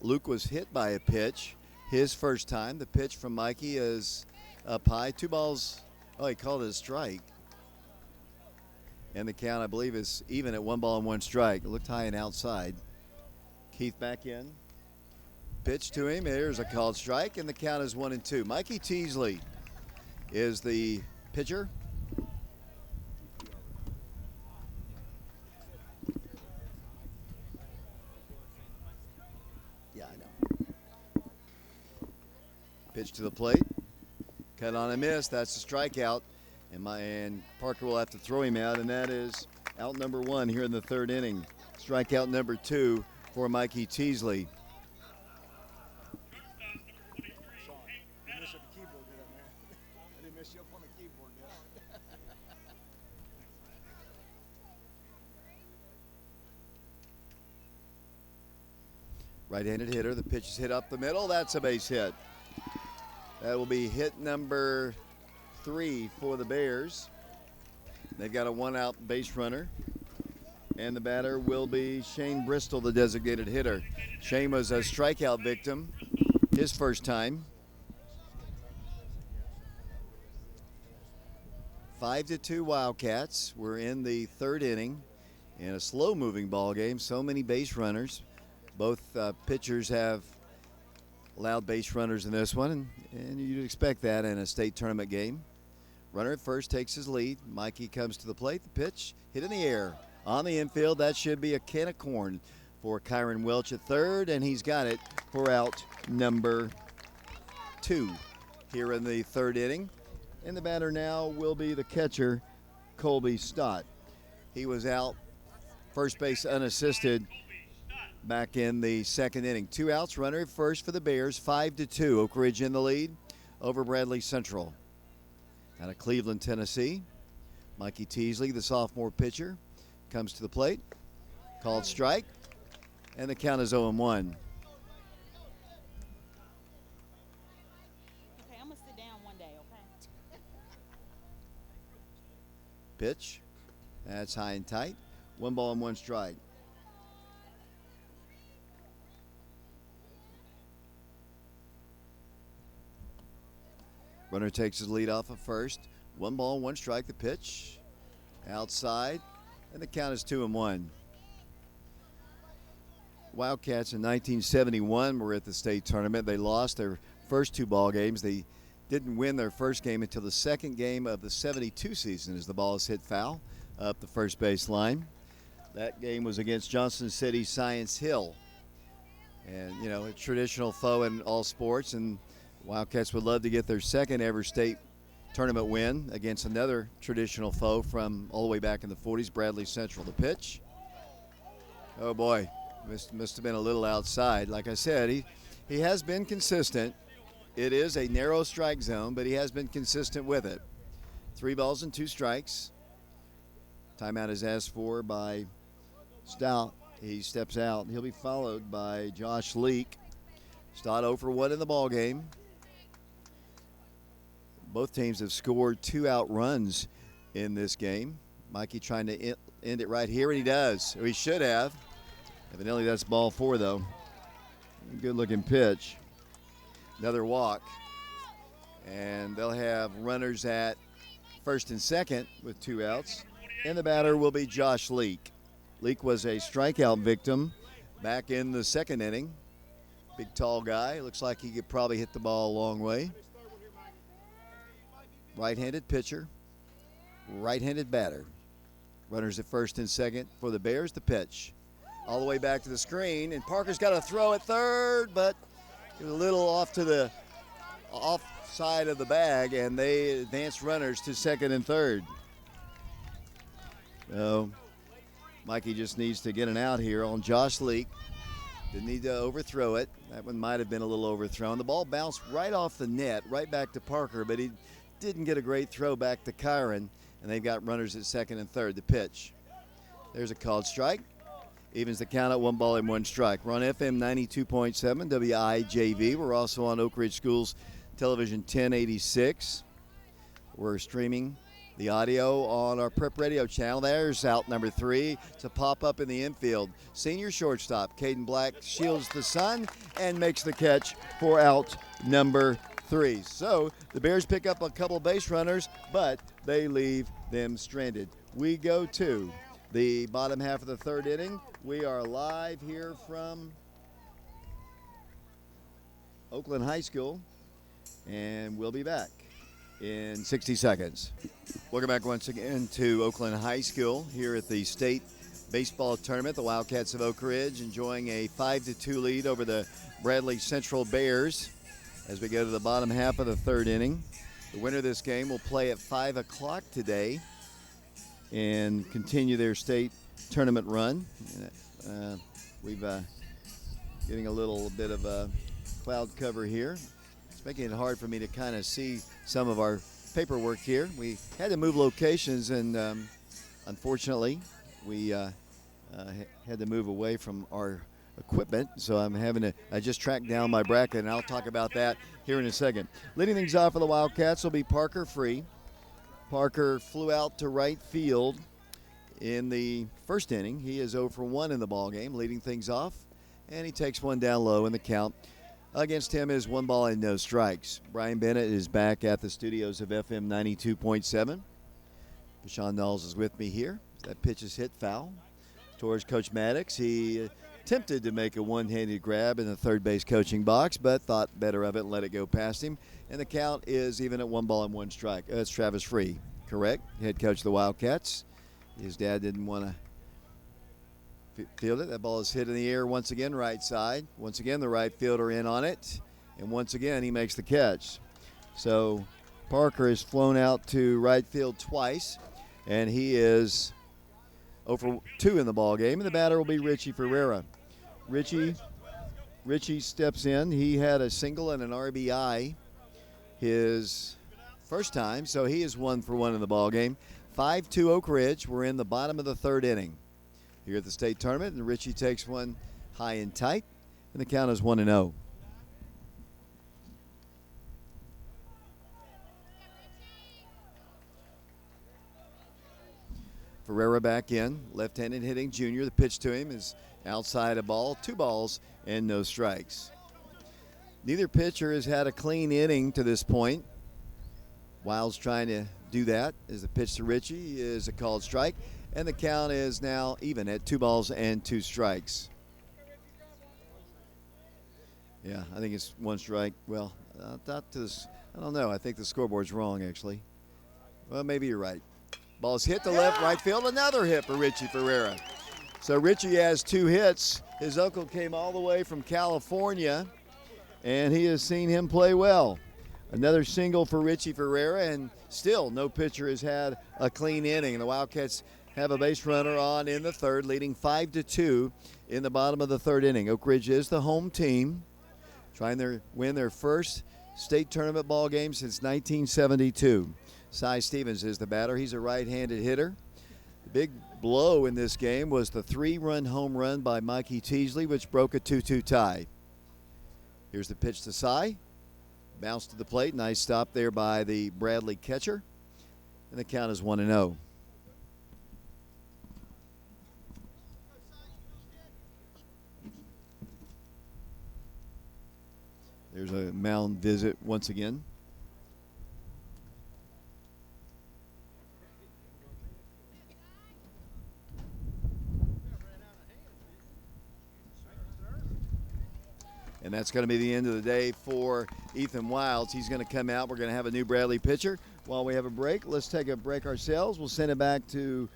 Luke was hit by a pitch his first time. The pitch from Mikee is up high. 2 balls. Oh, he called it a strike. And the count, I believe, is even at 1 ball and 1 strike. It looked high and outside. Keith back in. Pitch to him. Here's a called strike, and the count is 1-2. Mikee Teasley is the pitcher. Yeah, I know. Pitch to the plate. Cut on a miss. That's a strikeout. And Parker will have to throw him out, and that is out number 1 here in the 3rd inning. Strikeout number 2 for Mikee Teasley. Right-handed hitter. The pitch is hit up the middle. That's a base hit. That will be hit number 3 for the Bears. They've got a one-out base runner. And the batter will be Shane Bristol, the designated hitter. Shane was a strikeout victim his first time. 5-2 Wildcats. We're in the third inning in a slow-moving ball game. So many base runners. Both pitchers have allowed base runners in this one, and you'd expect that in a state tournament game. Runner at first takes his lead. Mikee comes to the plate. The pitch hit in the air. On the infield, that should be a can of corn for Kyron Welch at third, and he's got it for out number 2 here in the third inning. And the batter now will be the catcher, Colby Stott. He was out first base unassisted back in the second inning. 2 outs, runner at first for the Bears, 5-2. Oak Ridge in the lead over Bradley Central. Out of Cleveland, Tennessee, Mikee Teasley, the sophomore pitcher, comes to the plate, called strike, and the count is 0-1. Okay, I'm gonna sit down one day, okay? Pitch, that's high and tight. 1 ball and 1 strike. Runner takes his lead off of first. 1 ball, 1 strike. The pitch outside, and the count is 2-1. Wildcats in 1971 were at the state tournament. They lost their first 2 ball games. They didn't win their first game until the second game of the 72 season as the ball is hit foul up the first base line. That game was against Johnson City Science Hill. And, you know, a traditional foe in all sports, and Wildcats would love to get their second ever state tournament win against another traditional foe from all the way back in the 40s, Bradley Central. The pitch. Oh boy, must have been a little outside. Like I said, he has been consistent. It is a narrow strike zone, but he has been consistent with it. 3 balls and 2 strikes. Timeout is asked for by Stout. He steps out. He'll be followed by Josh Leak. Stott 0 for 1 in the ball game. Both teams have scored 2 out runs in this game. Mikee trying to end it right here, and he does. Or he should have. Evidently that's ball 4, though. Good looking pitch. Another walk. And they'll have runners at first and second with 2 outs. And the batter will be Josh Leak. Leak was a strikeout victim back in the second inning. Big, tall guy. Looks like he could probably hit the ball a long way. Right-handed pitcher, right-handed batter. Runners at first and second for the Bears. The pitch all the way back to the screen, and Parker's got to throw at third, but a little off to the off side of the bag, and they advance runners to second and third. So Mikee just needs to get an out here on Josh Leak. Didn't need to overthrow it. That one might have been a little overthrown. The ball bounced right off the net, right back to Parker, but he didn't get a great throw back to Kyron, and they've got runners at second and third. The pitch. There's a called strike. Evens the count at 1 ball and 1 strike. We're on FM 92.7 WIJV. We're also on Oak Ridge Schools Television 1086. We're streaming the audio on our Prep Radio channel. There's out number 3 to pop up in the infield. Senior shortstop Caden Black shields the sun and makes the catch for out number 3. So the Bears pick up a couple base runners, but they leave them stranded. We go to the bottom half of the third inning. We are live here from Oakland High School, and we'll be back in 60 seconds. Welcome back once again to Oakland High School here at the state baseball tournament. The Wildcats of Oak Ridge enjoying a 5-2 lead over the Bradley Central Bears as we go to the bottom half of the third inning. The winner of this game will play at 5 o'clock today and continue their state tournament run. We've getting a little bit of a cloud cover here. It's making it hard for me to kind of see some of our paperwork here. We had to move locations, and unfortunately, we had to move away from our equipment, so I just tracked down my bracket, and I'll talk about that here in a second. Leading things off for the Wildcats will be Parker Free. Parker flew out to right field in the first inning. He is 0 for 1 in the ball game, leading things off, and he takes one down low in the count. Against him is 1 ball and no strikes. Brian Bennett is back at the studios of FM 92.7. Bashan Knowles is with me here. That pitch is hit foul towards Coach Maddox. He attempted to make a one-handed grab in the third base coaching box, but thought better of it and let it go past him. And the count is even at 1 ball and 1 strike. That's Travis Free, correct? Head coach of the Wildcats. His dad didn't want to field it. That ball is hit in the air once again, right side. Once again, the right fielder in on it. And once again, he makes the catch. So Parker has flown out to right field twice, and he is 0 for 2 in the ball game, and the batter will be Richie Ferreira. Richie steps in. He had a single and an RBI his first time, so he is 1 for 1 in the ball game. 5-2 Oak Ridge. We're in the bottom of the third inning here at the state tournament, and Richie takes one high and tight, and the count is 1-0. Ferreira back in, left-handed hitting junior. The pitch to him is outside a ball, 2 balls and no strikes. Neither pitcher has had a clean inning to this point. Wild's trying to do that as the pitch to Richie is a called strike, and the count is now even at 2 balls and 2 strikes. Yeah, I think it's 1 strike. Well, I don't know. I think the scoreboard's wrong, actually. Well, maybe you're right. Ball's hit to left, right field. Another hit for Richie Ferreira. So Richie has 2 hits. His uncle came all the way from California, and he has seen him play well. Another single for Richie Ferreira, and still no pitcher has had a clean inning. The Wildcats have a base runner on in the third, leading 5-2 in the bottom of the third inning. Oak Ridge is the home team, trying to win their first state tournament ball game since 1972. Cy Stevens is the batter. He's a right-handed hitter. The big blow in this game was the 3-run home run by Mikee Teasley, which broke a 2-2 tie. Here's the pitch to Cy. Bounce to the plate. Nice stop there by the Bradley catcher. And the count is 1-0. There's a mound visit once again. And that's going to be the end of the day for Ethan Wilds. He's going to come out. We're going to have a new Bradley pitcher. While we have a break, let's take a break ourselves. We'll send it back to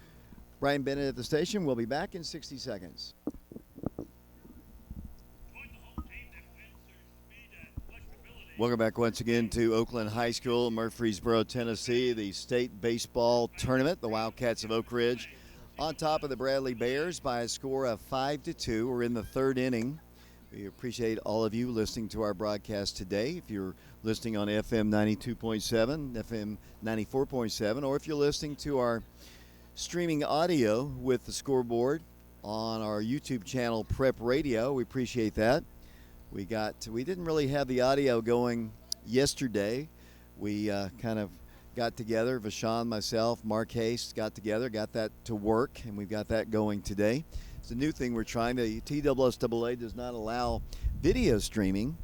Brian Bennett at the station. We'll be back in 60 seconds. Welcome back once again to Oakland High School, Murfreesboro, Tennessee, the state baseball tournament. The Wildcats of Oak Ridge on top of the Bradley Bears by a score of 5-2. We're in the third inning. We appreciate all of you listening to our broadcast today. If you're listening on FM 92.7, FM 94.7, or if you're listening to our streaming audio with the scoreboard on our YouTube channel, Prep Radio, we appreciate that. We didn't really have the audio going yesterday. We kind of got together, Vashon, myself, Mark Hayes got together, got that to work, and we've got that going today. It's a new thing we're trying. The TSSAA does not allow video streaming,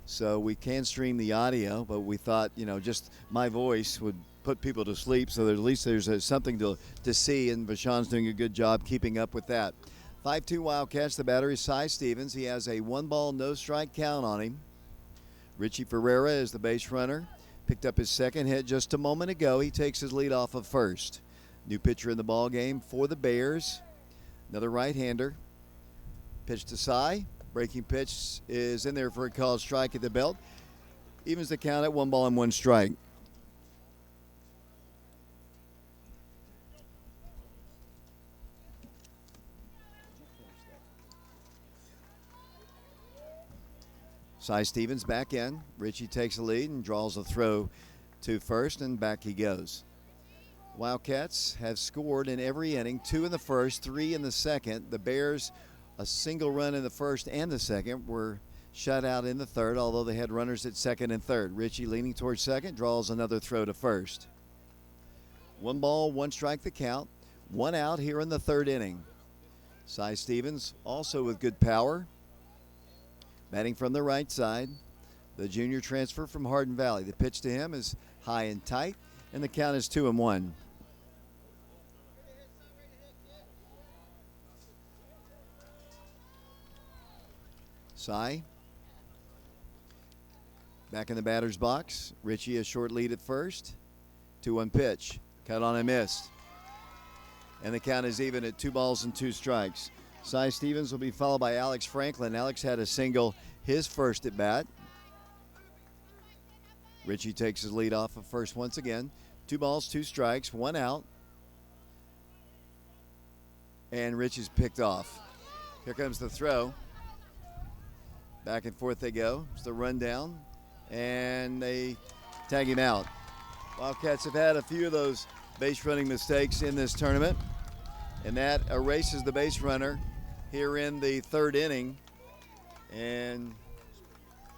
so we can stream the audio, but we thought, just my voice would put people to sleep, so that at least there's something to see, and Vashon's doing a good job keeping up with that. 5-2 Wildcats. The batter is Cy Stevens. He has a 1-ball, no-strike count on him. Richie Ferreira is the base runner. Picked up his second hit just a moment ago. He takes his lead off of first. New pitcher in the ball game for the Bears. Another right-hander. Pitch to Cy. Breaking pitch is in there for a called strike at the belt. Evens the count at 1 ball and 1 strike. Cy Stevens back in. Richie takes the lead and draws a throw to first, and back he goes. Wildcats have scored in every inning, 2 in the first, 3 in the second. The Bears a single run in the first and the second, were shut out in the third, although they had runners at second and third. Richie leaning towards second, draws another throw to first. 1 ball, 1 strike the count. 1 out here in the third inning. Cy Stevens also with good power. Batting from the right side. The junior transfer from Hardin Valley. The pitch to him is high and tight, and the count is 2-1. Cy back in the batter's box. Richie a short lead at first. 2-1 pitch. Cut on and missed. And the count is even at 2 balls and 2 strikes. Cy Stevens will be followed by Alex Franklin. Alex had a single his first at bat. Richie takes his lead off of first once again. 2 balls, 2 strikes, 1 out. And Richie's picked off. Here comes the throw. Back and forth they go. It's the rundown. And they tag him out. Wildcats have had a few of those base running mistakes in this tournament, and that erases the base runner here in the third inning. And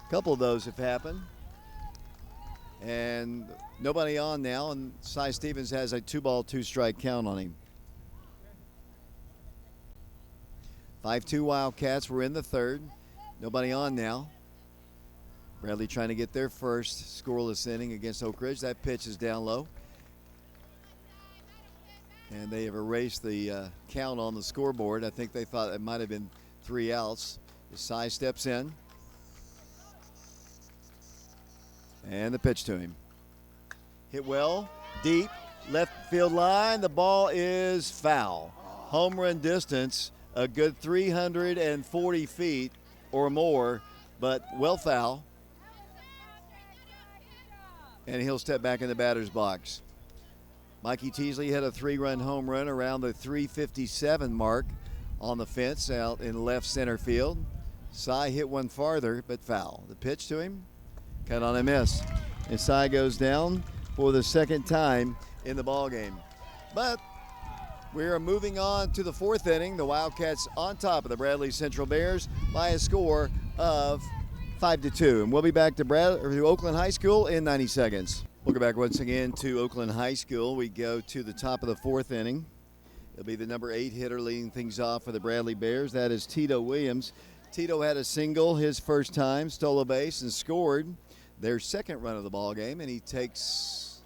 a couple of those have happened. And nobody on now, and Cy Stevens has a 2-ball, 2-strike count on him. 5-2 Wildcats. We're in the third. Nobody on now. Bradley trying to get their first scoreless inning against Oak Ridge. That pitch is down low. And they have erased the count on the scoreboard. I think they thought it might have been 3 outs. Cy steps in. And the pitch to him. Hit well, deep, left field line. The ball is foul. Home run distance, a good 340 feet or more, but well foul. And he'll step back in the batter's box. Mikee Teasley had a 3-run home run around the 357 mark on the fence out in left center field. Cy hit one farther, but foul. The pitch to him, cut on a miss. And Cy goes down for the second time in the ballgame. But we are moving on to the fourth inning. The Wildcats on top of the Bradley Central Bears by a score of 5-2. And we'll be back to Oakland High School in 90 seconds. Welcome back once again to Oakland High School. We go to the top of the fourth inning. It'll be the number 8 hitter leading things off for the Bradley Bears. That is Tito Williams. Tito had a single his first time, stole a base, and scored their second run of the ball game. And he takes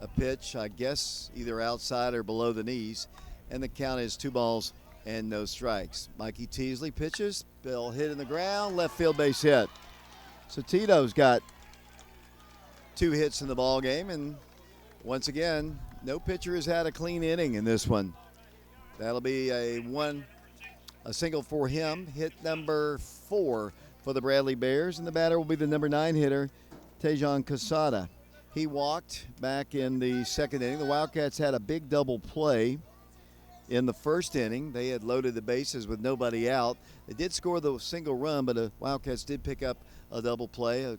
a pitch, I guess, either outside or below the knees. And the count is 2 balls and no strikes. Mikee Teasley pitches. Bill hit in the ground, left field base hit. So Tito's got 2 hits in the ball game, and once again, no pitcher has had a clean inning in this one. That'll be a single for him, hit number 4 for the Bradley Bears, and the batter will be the number 9 hitter, Tejan Casada. He walked back in the second inning. The Wildcats had a big double play in the first inning. They had loaded the bases with nobody out. They did score the single run, but the Wildcats did pick up a double play.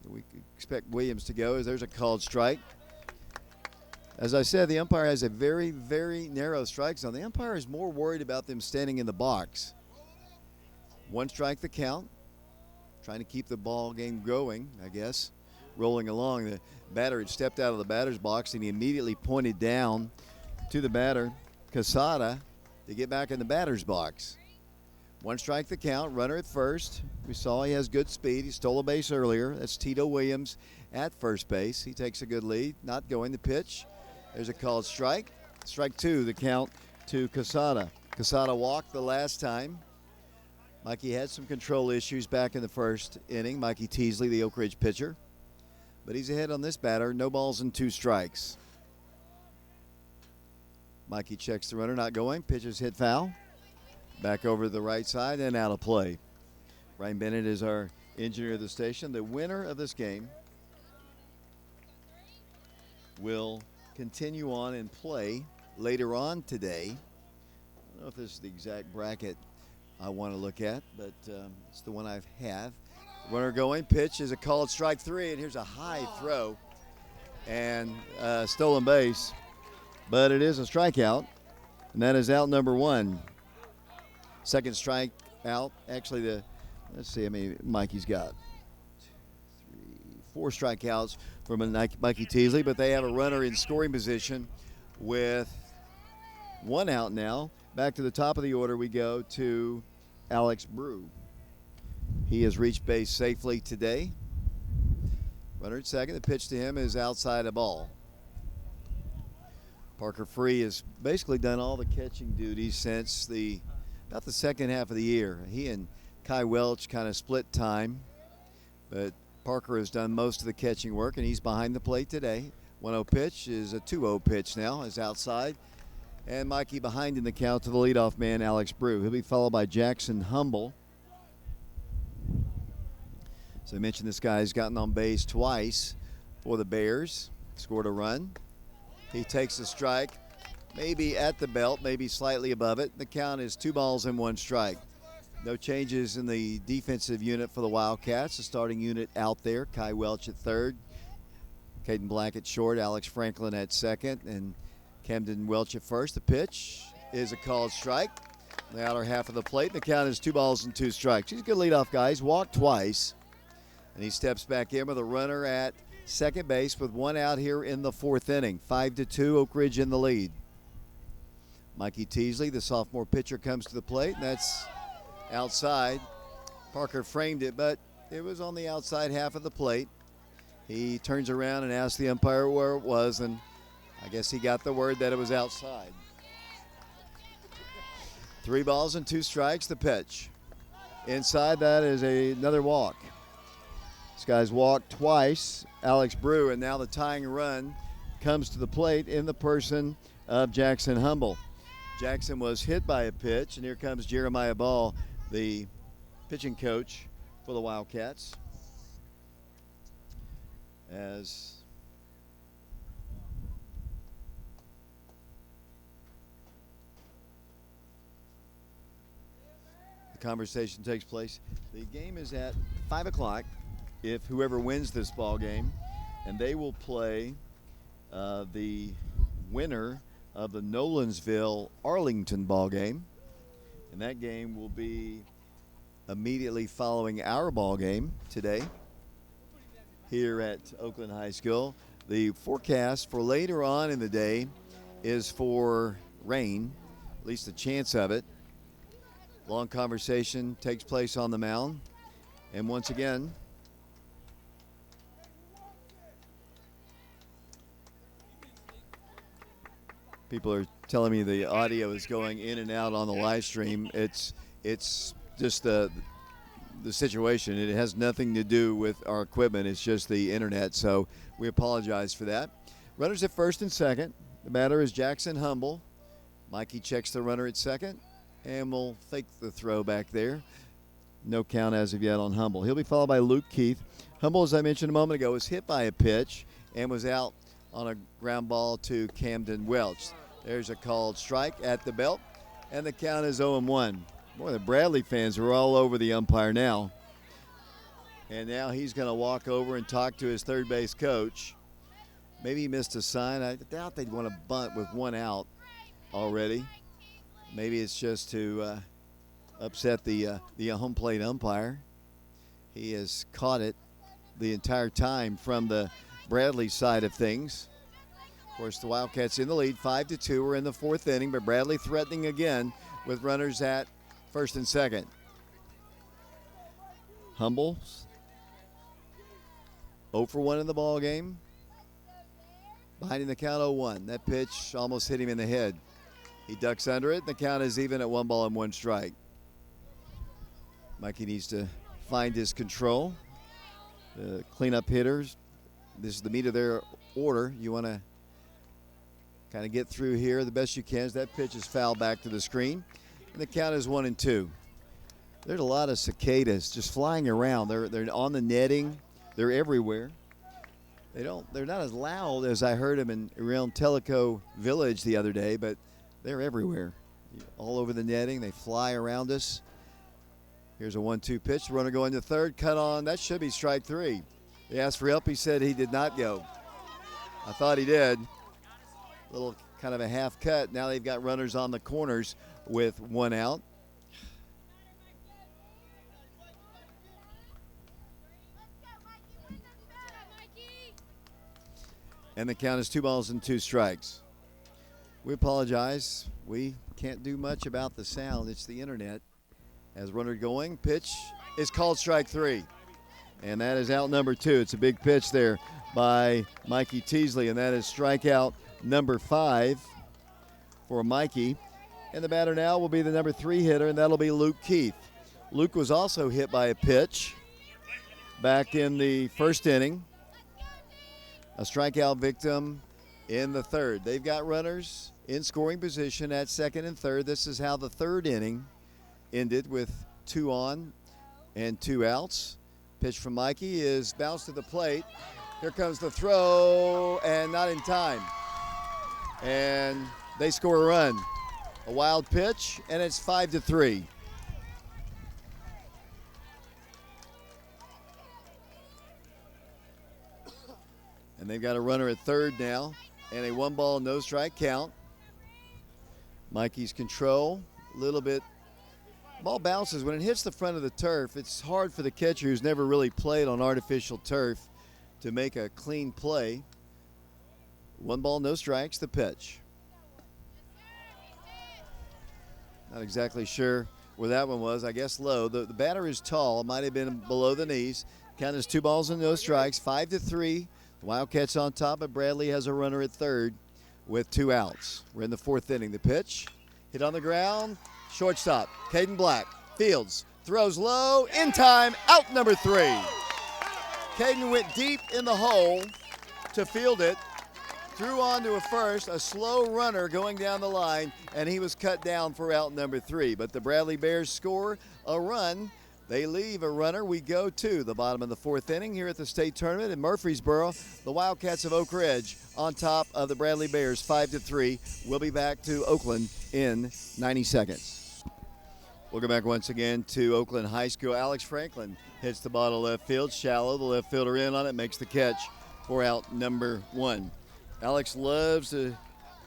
We expect Williams to go as there's a called strike. As I said, the umpire has a very, very narrow strike zone. The umpire is more worried about them standing in the box. 1 strike the count. Trying to keep the ball game going, I guess, rolling along. The batter had stepped out of the batter's box, and he immediately pointed down to the batter, Casada, to get back in the batter's box. 1 strike the count, runner at first. We saw he has good speed. He stole a base earlier. That's Tito Williams at first base. He takes a good lead, not going to pitch. There's a called strike. Strike 2, the count to Casada. Casada walked the last time. Mikee had some control issues back in the first inning. Mikee Teasley, the Oak Ridge pitcher. But he's ahead on this batter. No balls and 2 strikes. Mikee checks the runner, not going. Pitches hit foul. Back over to the right side and out of play. Ryan Bennett is our engineer of the station. The winner of this game will continue on and play later on today. I don't know if this is the exact bracket I want to look at, but it's the one I have. Runner going, pitch is a called strike 3, and here's a high throw and stolen base. But it is a strikeout, and that is out number 1. Second strike out. Actually, let's see how many Mikee's got. 4 strikeouts from Mikee Teasley, but they have a runner in scoring position with 1 out now. Back to the top of the order we go to Alex Brew. He has reached base safely today. Runner at second. The pitch to him is outside a ball. Parker Free has basically done all the catching duties since about the second half of the year. He and Kai Welch kind of split time, but Parker has done most of the catching work, and he's behind the plate today. 1-0 pitch is a 2-0 pitch now, is outside. And Mikee behind in the count to the leadoff man, Alex Brew. He'll be followed by Jackson Humble. So I mentioned this guy's gotten on base twice for the Bears, scored a run. He takes a strike, maybe at the belt, maybe slightly above it. The count is 2 balls and 1 strike. No changes in the defensive unit for the Wildcats. The starting unit out there, Kai Welch at third, Caden Black at short, Alex Franklin at second, and Camden Welch at first. The pitch is a called strike. The outer half of the plate. The count is 2 balls and 2 strikes. He's a good leadoff guy. He's walked twice, and he steps back in with a runner at second base with 1 out here in the 4th inning. 5-2, Oak Ridge in the lead. Mikee Teasley, the sophomore pitcher, comes to the plate, and that's outside. Parker framed it, but it was on the outside half of the plate. He turns around and asks the umpire where it was, and I guess he got the word that it was outside. 3 balls and 2 strikes, the pitch. Inside that is another walk. This guy's walked twice, Alex Brew, and now the tying run comes to the plate in the person of Jackson Humble. Jackson was hit by a pitch, and here comes Jeremiah Ball, the pitching coach for the Wildcats. As the conversation takes place, the game is at 5 o'clock. If whoever wins this ball game, and they will play the winner of the Nolensville-Arlington ball game, and that game will be immediately following our ball game today here at Oakland High School. The forecast for later on in the day is for rain, at least a chance of it. Long conversation takes place on the mound, and once again, people are telling me the audio is going in and out on the live stream. It's just the situation. It has nothing to do with our equipment. It's just the internet. So we apologize for that. Runners at first and second. The batter is Jackson Humble. Mikee checks the runner at second, and will fake the throw back there. No count as of yet on Humble. He'll be followed by Luke Keith. Humble, as I mentioned a moment ago, was hit by a pitch and was out on a ground ball to Camden Welch. There's a called strike at the belt, and the count is 0-1. Boy, the Bradley fans are all over the umpire now. And now he's going to walk over and talk to his third base coach. Maybe he missed a sign. I doubt they'd want to bunt with 1 out already. Maybe it's just to upset the home plate umpire. He has caught it the entire time from the Bradley side of things. Of course, the Wildcats in the lead, 5-2. We're in the 4th inning, but Bradley threatening again with runners at first and second. Humble, 0 for 1 in the ball game. Behind in the count, 0-1. That pitch almost hit him in the head. He ducks under it. The count is even at 1 ball and 1 strike. Mikee needs to find his control. The cleanup hitters, this is the meat of their order. You want to kind of get through here the best you can as that pitch is fouled back to the screen. And the count is 1-2. There's a lot of cicadas just flying around. They're on the netting. They're everywhere. They're not as loud as I heard them around Tellico Village the other day, but they're everywhere. All over the netting. They fly around us. Here's a 1-2 pitch. Runner going to third. Cut on. That should be strike 3. They asked for help. He said he did not go. I thought he did. Little kind of a half cut. Now they've got runners on the corners with 1 out. And the count is 2 balls and 2 strikes. We apologize. We can't do much about the sound. It's the internet. As runner going, pitch is called strike 3. And that is out number 2. It's a big pitch there by Mikee Teasley, and that is strikeout number 5 for Mikee. And the batter now will be the number 3 hitter, and that'll be Luke Keith. Luke was also hit by a pitch back in the first inning. A strikeout victim in the third. They've got runners in scoring position at second and third. This is how the third inning ended, with 2 on and 2 outs. Pitch from Mikee is bounced to the plate. Here comes the throw, and not in time. And they score a run. A wild pitch, and it's 5-3. And they've got a runner at third now, and a 1 ball, no strike count. Mikee's control, a little bit. Ball bounces. When it hits the front of the turf, it's hard for the catcher, who's never really played on artificial turf, to make a clean play. 1 ball, no strikes, the pitch. Not exactly sure where that one was. I guess low. The batter is tall. It might have been below the knees. Count is 2 balls and no strikes, 5-3. The Wildcats on top, but Bradley has a runner at third with 2 outs. We're in the 4th inning. The pitch, hit on the ground, shortstop, Caden Black, fields, throws low, in time, out number 3. Caden went deep in the hole to field it, threw on to a first, a slow runner going down the line, and he was cut down for out number 3. But the Bradley Bears score a run. They leave a runner. We go to the bottom of the 4th inning here at the state tournament in Murfreesboro. The Wildcats of Oak Ridge on top of the Bradley Bears, 5-3. We'll be back to Oakland in 90 seconds. We'll go back once again to Oakland High School. Alex Franklin hits the ball to left field, shallow. The left fielder in on it, makes the catch for out number 1. Alex loves to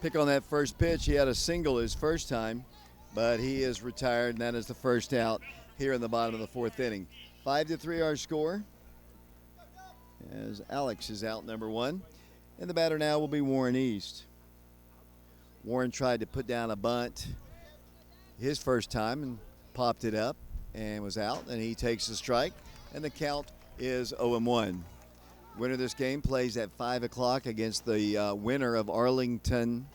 pick on that first pitch. He had a single his first time, but he is retired, and that is the first out here in the bottom of the 4th inning. 5-3 our score, as Alex is out number 1. And the batter now will be Warren East. Warren tried to put down a bunt his first time and popped it up and was out, and he takes the strike, and the count is 0-1. Winner of this game plays at 5 o'clock against the winner of Arlington.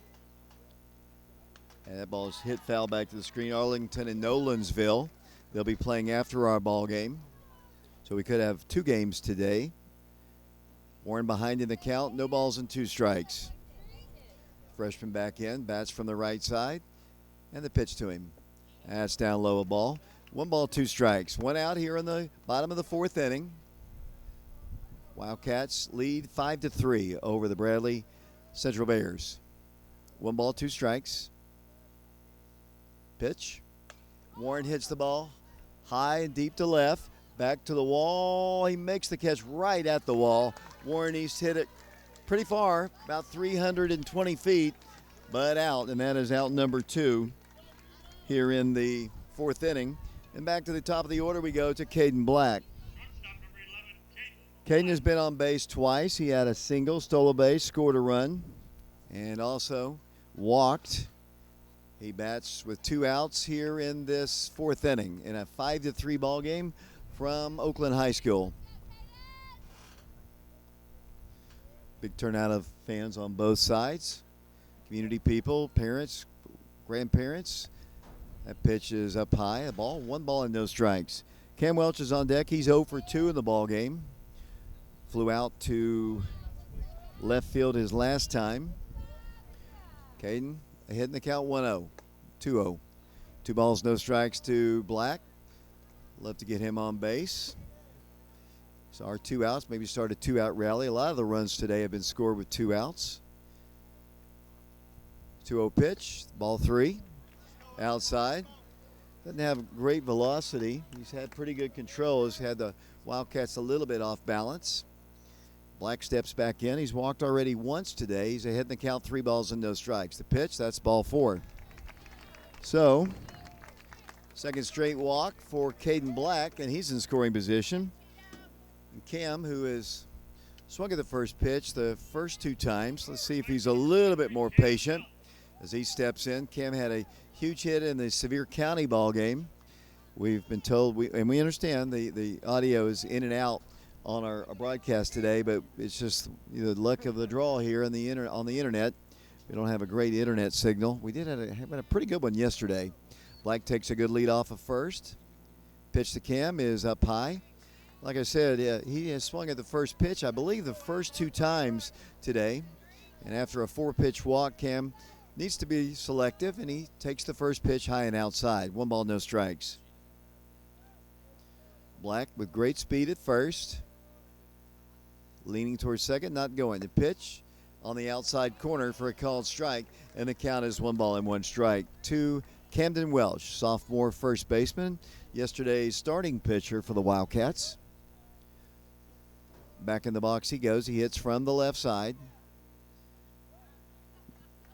And that ball's hit foul back to the screen. Arlington and Nolensville. They'll be playing after our ball game. So we could have 2 games today. Warren behind in the count. No balls and 2 strikes. Freshman back in. Bats from the right side. And the pitch to him. That's down low, a ball. 1 ball, 2 strikes. 1 out here in the bottom of the 4th inning. Wildcats lead 5-3 over the Bradley Central Bears. 1 ball, 2 strikes. Pitch. Warren hits the ball high and deep to left. Back to the wall. He makes the catch right at the wall. Warren East hit it pretty far, about 320 feet, but out, and that is out number 2 here in the 4th inning. And back to the top of the order we go to Caden Black. Caden has been on base twice. He had a single, stole a base, scored a run, and also walked. He bats with 2 outs here in this 4th inning in a 5-3 ball game from Oakland High School. Big turnout of fans on both sides. Community people, parents, grandparents. That pitch is up high. A ball, 1 ball and no strikes. Cam Welch is on deck. He's 0 for 2 in the ball game. Flew out to left field his last time. Caden ahead in the count, 1-0, 2-0. 2 balls, no strikes to Black. Love to get him on base. So our 2 outs, maybe start a 2-out rally. A lot of the runs today have been scored with 2 outs. 2-0 pitch, ball 3, outside. Doesn't have great velocity. He's had pretty good control. He's had the Wildcats a little bit off balance. Black steps back in. He's walked already once today. He's ahead in the count, 3 balls and no strikes. The pitch, that's ball 4. So, second straight walk for Caden Black, and he's in scoring position. And Cam, who is Swung at the first pitch the first 2 times. Let's see if he's a little bit more patient as he steps in. Cam had a huge hit in the Sevier County ball game. We've been told, and we understand the audio is in and out on our broadcast today, but it's just the luck of the draw here on the internet. We don't have a great internet signal. We did have a pretty good one yesterday. Black takes a good lead off of first. Pitch to Cam is up high. Like I said, he has swung at the first pitch, I believe, the first 2 times today. And after a 4-pitch walk, Cam needs to be selective, and he takes the first pitch high and outside. 1 ball, no strikes. Black with great speed at first. Leaning towards second, not going. The pitch on the outside corner for a called strike, and the count is 1 ball and 1 strike to Camden Welch, sophomore first baseman, yesterday's starting pitcher for the Wildcats. Back in the box he goes. He hits from the left side.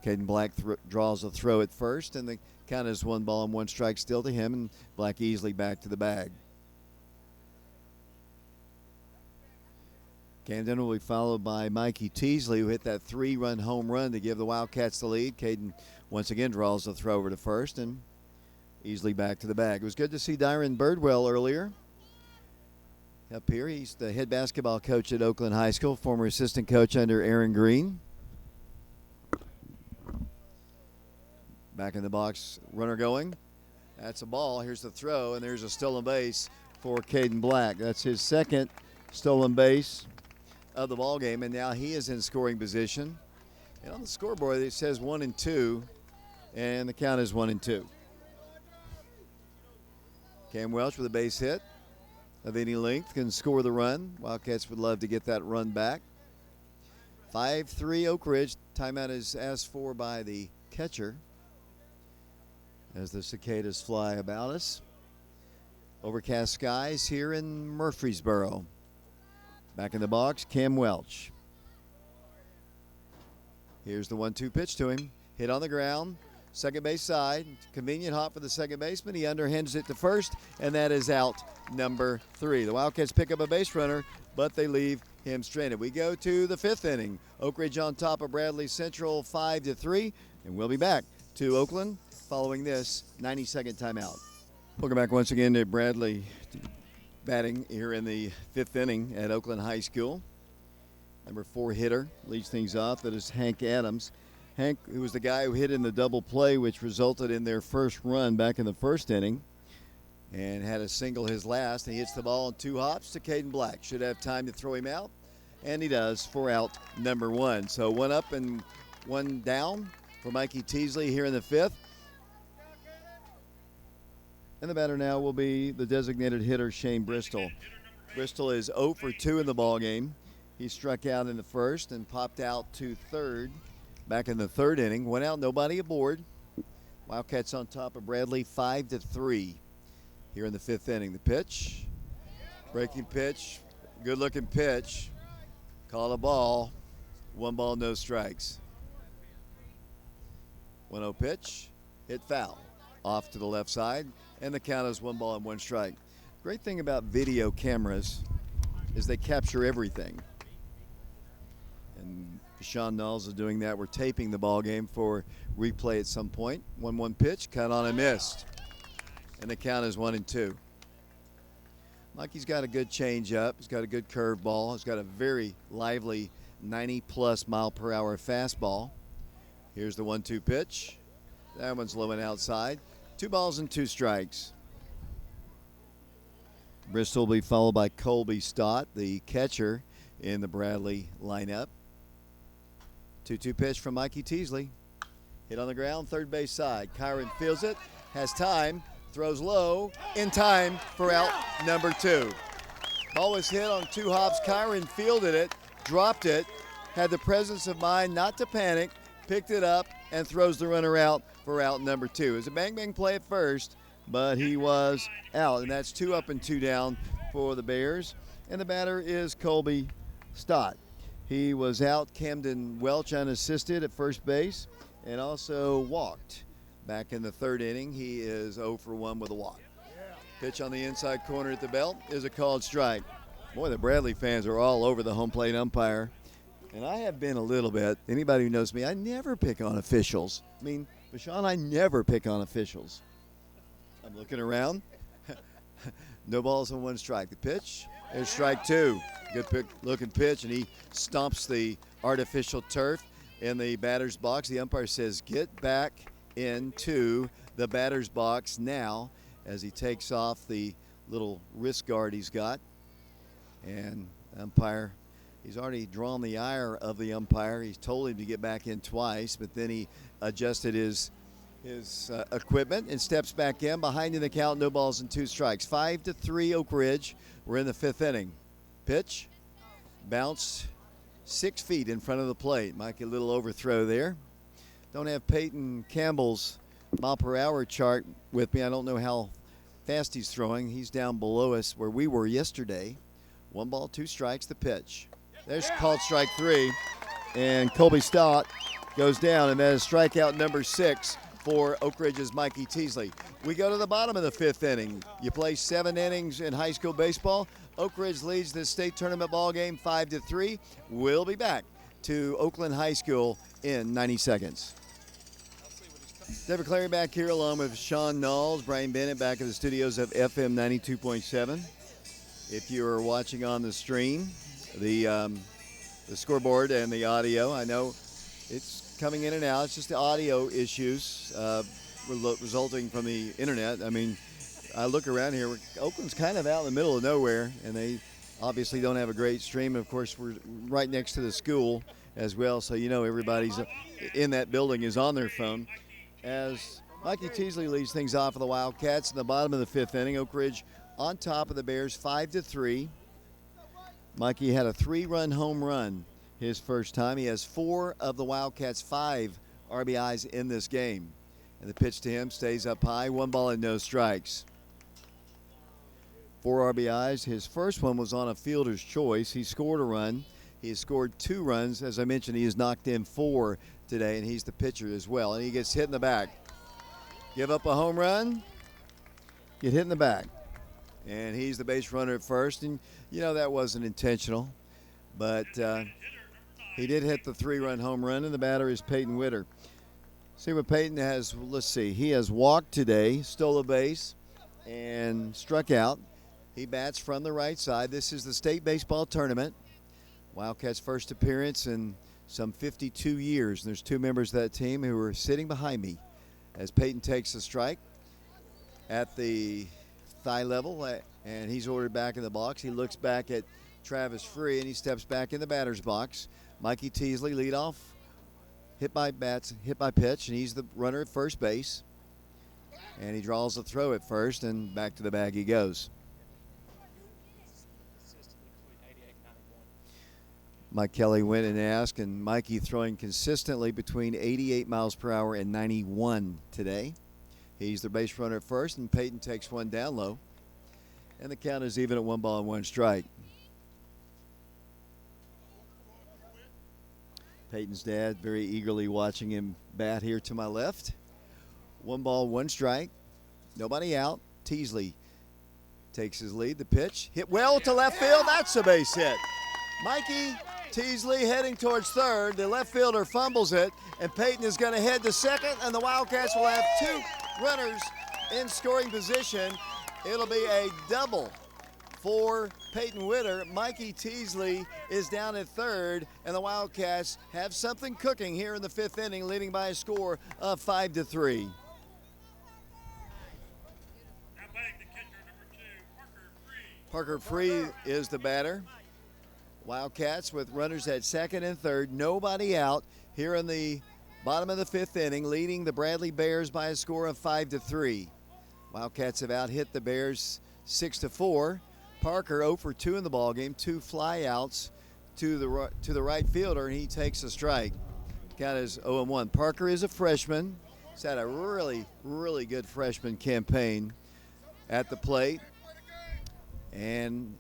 Caden Black draws a throw at first, and the count is 1 ball and 1 strike still to him, and Black easily back to the bag. Camden will be followed by Mikee Teasley, who hit that 3-run home run to give the Wildcats the lead. Caden once again draws the throw over to first and easily back to the bag. It was good to see Dyron Birdwell earlier. Up here, he's the head basketball coach at Oakland High School, former assistant coach under Aaron Green. Back in the box, runner going. That's a ball. Here's the throw, and there's a stolen base for Caden Black. That's his second stolen base of the ball game, and now he is in scoring position. And on the scoreboard it says 1 and 2, and the count is 1 and 2. Cam Welch with a base hit of any length can score the run. Wildcats would love to get that run back. 5-3 Oak Ridge. Timeout is asked for by the catcher as the cicadas fly about us. Overcast skies here in Murfreesboro. Back in the box, Cam Welch. Here's the 1-2 pitch to him. Hit on the ground, second base side. Convenient hop for the second baseman. He underhands it to first, and that is out number 3. The Wildcats pick up a base runner, but they leave him stranded. We go to the 5th inning. Oak Ridge on top of Bradley Central 5-3, and we'll be back to Oakland following this 90-second timeout. Welcome back once again to Bradley batting here in the 5th inning at Oakland High School. Number 4 hitter leads things off. That is Hank Adams. Hank, who was the guy who hit in the double play, which resulted in their first run back in the 1st inning, and had a single his last. He hits the ball in 2 hops to Caden Black. Should have time to throw him out, and he does for out number 1. So 1 up and 1 down for Mikee Teasley here in the 5th. And the batter now will be the designated hitter, Shane Bristol. Bristol is 0 for 2 in the ball game. He struck out in the 1st and popped out to 3rd back in the 3rd inning. Went out, nobody aboard. Wildcats on top of Bradley 5-3 here in the 5th inning. The pitch, breaking pitch, good-looking pitch. Call a ball. 1 ball, no strikes. 1-0 pitch, hit foul. Off to the left side, and the count is 1 ball and 1 strike. Great thing about video cameras is they capture everything. And Sean Knowles is doing that. We're taping the ball game for replay at some point. 1-1 pitch, cut on and missed. And the count is 1-2. Mikey's got a good changeup. He's got a good curveball. He's got a very lively 90-plus mile-per-hour fastball. Here's the 1-2 pitch. That one's low and outside. 2 balls and 2 strikes. Bristol will be followed by Colby Stott, the catcher in the Bradley lineup. 2-2 pitch from Mikee Teasley. Hit on the ground, 3rd base side. Kyron fields it, has time, throws low, in time for out number 2. Ball was hit on 2 hops. Kyron fielded it, dropped it, had the presence of mind not to panic, picked it up, and throws the runner out for out number 2. It was a bang-bang play at first, but he was out, and that's 2 up and 2 down for the Bears. And the batter is Colby Stott. He was out. Camden Welch unassisted at first base and also walked. Back in the 3rd inning, he is 0 for 1 with a walk. Pitch on the inside corner at the belt is a called strike. Boy, the Bradley fans are all over the home plate umpire. And I have been a little bit. Anybody who knows me, I never pick on officials. I mean, Bashan, I never pick on officials. I'm looking around. No balls and one strike. The pitch, there's strike two. Good looking pitch, and he stomps the artificial turf in the batter's box. The umpire says, get back into the batter's box now, as he takes off the little wrist guard he's got. And umpire, he's already drawn the ire of the umpire. He's told him to get back in twice, but then he adjusted his equipment and steps back in. Behind in the count, no balls and two strikes. 5-3 Oak Ridge. We're in the fifth inning. Pitch, bounce 6 feet in front of the plate. Might get a little overthrow there. Don't have Peyton Campbell's mile per hour chart with me. I don't know how fast he's throwing. He's down below us where we were yesterday. 1 ball, 2 strikes, the pitch. There's called strike 3, and Colby Stott goes down, and that is strikeout number 6 for Oak Ridge's Mikee Teasley. We go to the bottom of the fifth inning. You play 7 innings in high school baseball. Oak Ridge leads the state tournament ball game 5-3. We'll be back to Oakland High School in 90 seconds. David Clary back here along with Sean Knowles, Brian Bennett back at the studios of FM 92.7. If you're watching on the stream, the scoreboard and the audio, I know it's coming in and out. It's just the audio issues resulting from the internet. I mean, I look around here. Oakland's kind of out in the middle of nowhere, and they obviously don't have a great stream. Of course, we're right next to the school as well, so you know everybody's in that building is on their phone. As Mikee Teasley leads things off for the Wildcats in the bottom of the fifth inning, Oak Ridge on top of the Bears 5-3. Mikee had a 3-run home run his first time. He has 4 of the Wildcats' 5 RBIs in this game. And the pitch to him stays up high, 1 ball and no strikes. 4 RBIs. His first one was on a fielder's choice. He scored a run. He has scored 2 runs. As I mentioned, he has knocked in 4 today, and he's the pitcher as well. And he gets hit in the back. Give up a home run, get hit in the back. And he's the base runner at first. And, you know, that wasn't intentional. But he did hit the 3-run home run, and the batter is Peyton Witter. See what Peyton has. Let's see. He has walked today, stole a base, and struck out. He bats from the right side. This is the state baseball tournament. Wildcats' first appearance in some 52 years. And there's 2 members of that team who are sitting behind me as Peyton takes the strike at the thigh level, and he's ordered back in the box. He looks back at Travis Free, and he steps back in the batter's box. Mikee Teasley lead off, hit by pitch, and he's the runner at first base. And he draws a throw at first, and back to the bag he goes. Mike Kelly went and asked, and Mikee throwing consistently between 88 miles per hour and 91 today. He's the base runner at first, and Peyton takes one down low. And the count is even at 1 ball and 1 strike. Peyton's dad very eagerly watching him bat here to my left. 1 ball, 1 strike. Nobody out. Teasley takes his lead. The pitch hit well to left field. That's a base hit. Mikee Teasley heading towards third. The left fielder fumbles it, and Peyton is going to head to second, and the Wildcats will have 2 runners in scoring position. It'll be a double for Peyton Witter. Mikee Teasley is down at third, and the Wildcats have something cooking here in the fifth inning, leading by a score of 5-3. Parker Free is the batter. Wildcats with runners at second and third, nobody out here in the bottom of the fifth inning, leading the Bradley Bears by a score of 5-3. Wildcats have out-hit the Bears 6-4. Parker 0 for 2 in the ballgame, 2 flyouts to the right fielder, and he takes a strike. Count is 0-1. Parker is a freshman. He's had a really, really good freshman campaign at the plate and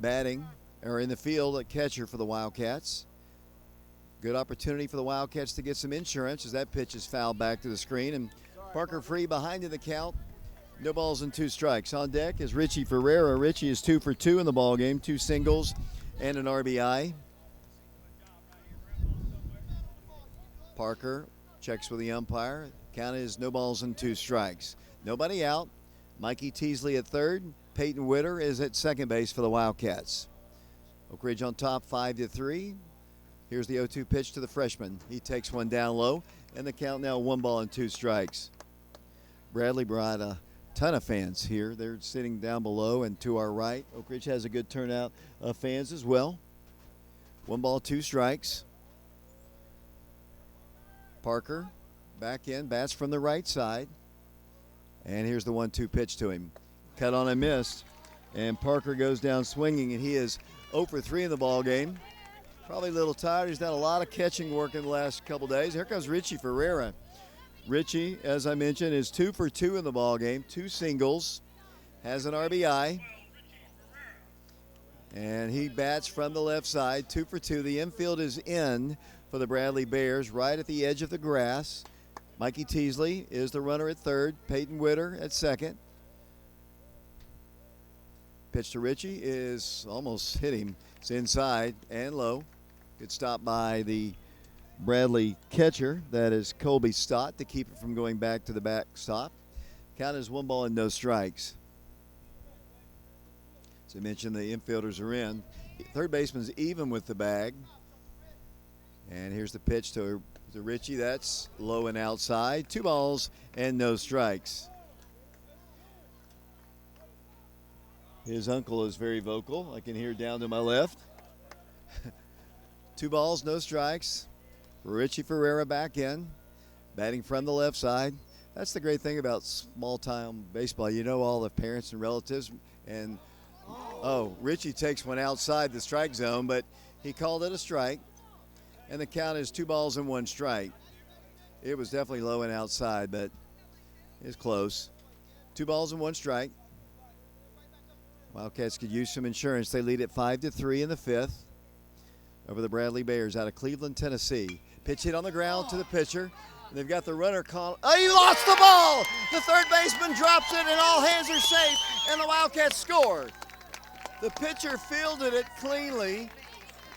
batting or in the field at catcher for the Wildcats. Good opportunity for the Wildcats to get some insurance as that pitch is fouled back to the screen. And Parker Free behind in the count, No balls and 2 strikes. On deck is Richie Ferreira. Richie is 2 for 2 in the ball game, 2 singles and an RBI. Parker checks with the umpire. Count is no balls and 2 strikes. Nobody out. Mikee Teasley at third. Peyton Witter is at second base for the Wildcats. Oak Ridge on top 5-3. Here's the 0-2 pitch to the freshman. He takes one down low, and the count now 1 ball and 2 strikes. Bradley brought a ton of fans here. They're sitting down below and to our right. Oak Ridge has a good turnout of fans as well. 1 ball, 2 strikes. Parker back in, bats from the right side. And here's the 1-2 pitch to him. Cut on and missed. And Parker goes down swinging, and he is 0 for 3 in the ball game. Probably a little tired. He's done a lot of catching work in the last couple days. Here comes Richie Ferreira. Richie, as I mentioned, is 2 for 2 in the ball game, 2 singles, has an RBI. And he bats from the left side, 2 for 2. The infield is in for the Bradley Bears, right at the edge of the grass. Mikee Teasley is the runner at third. Peyton Witter at second. Pitch to Richie is almost hit him. It's inside and low. Good stop by the Bradley catcher. That is Colby Stott to keep it from going back to the backstop. Count is 1 ball and no strikes. As I mentioned, the infielders are in. Third baseman's even with the bag. And here's the pitch to Richie. That's low and outside. 2 balls and no strikes. His uncle is very vocal. I can hear down to my left. 2 balls, no strikes. Richie Ferreira back in, batting from the left side. That's the great thing about small-time baseball. You know all the parents and relatives. And, Richie takes one outside the strike zone, but he called it a strike. And the count is 2 balls and 1 strike. It was definitely low and outside, but it's close. 2 balls and 1 strike. Wildcats could use some insurance. They lead at 5-3 in the 5th over the Bradley Bears out of Cleveland, Tennessee. Pitch hit on the ground to the pitcher. They've got the runner call. Oh, he lost the ball! The third baseman drops it, and all hands are safe, and the Wildcats score. The pitcher fielded it cleanly.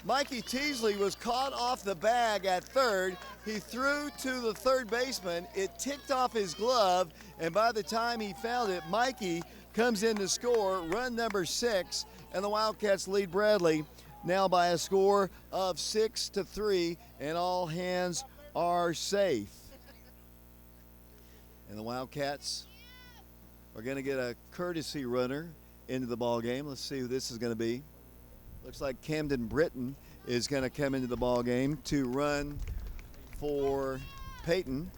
Mikee Teasley was caught off the bag at third. He threw to the third baseman. It ticked off his glove, and by the time he found it, Mikee comes in to score, run number 6, and the Wildcats lead Bradley now by a score of 6-3, and all hands are safe. And the Wildcats are going to get a courtesy runner into the ball game. Let's see who this is going to be. Looks like Camden Britton is going to come into the ball game to run for Peyton.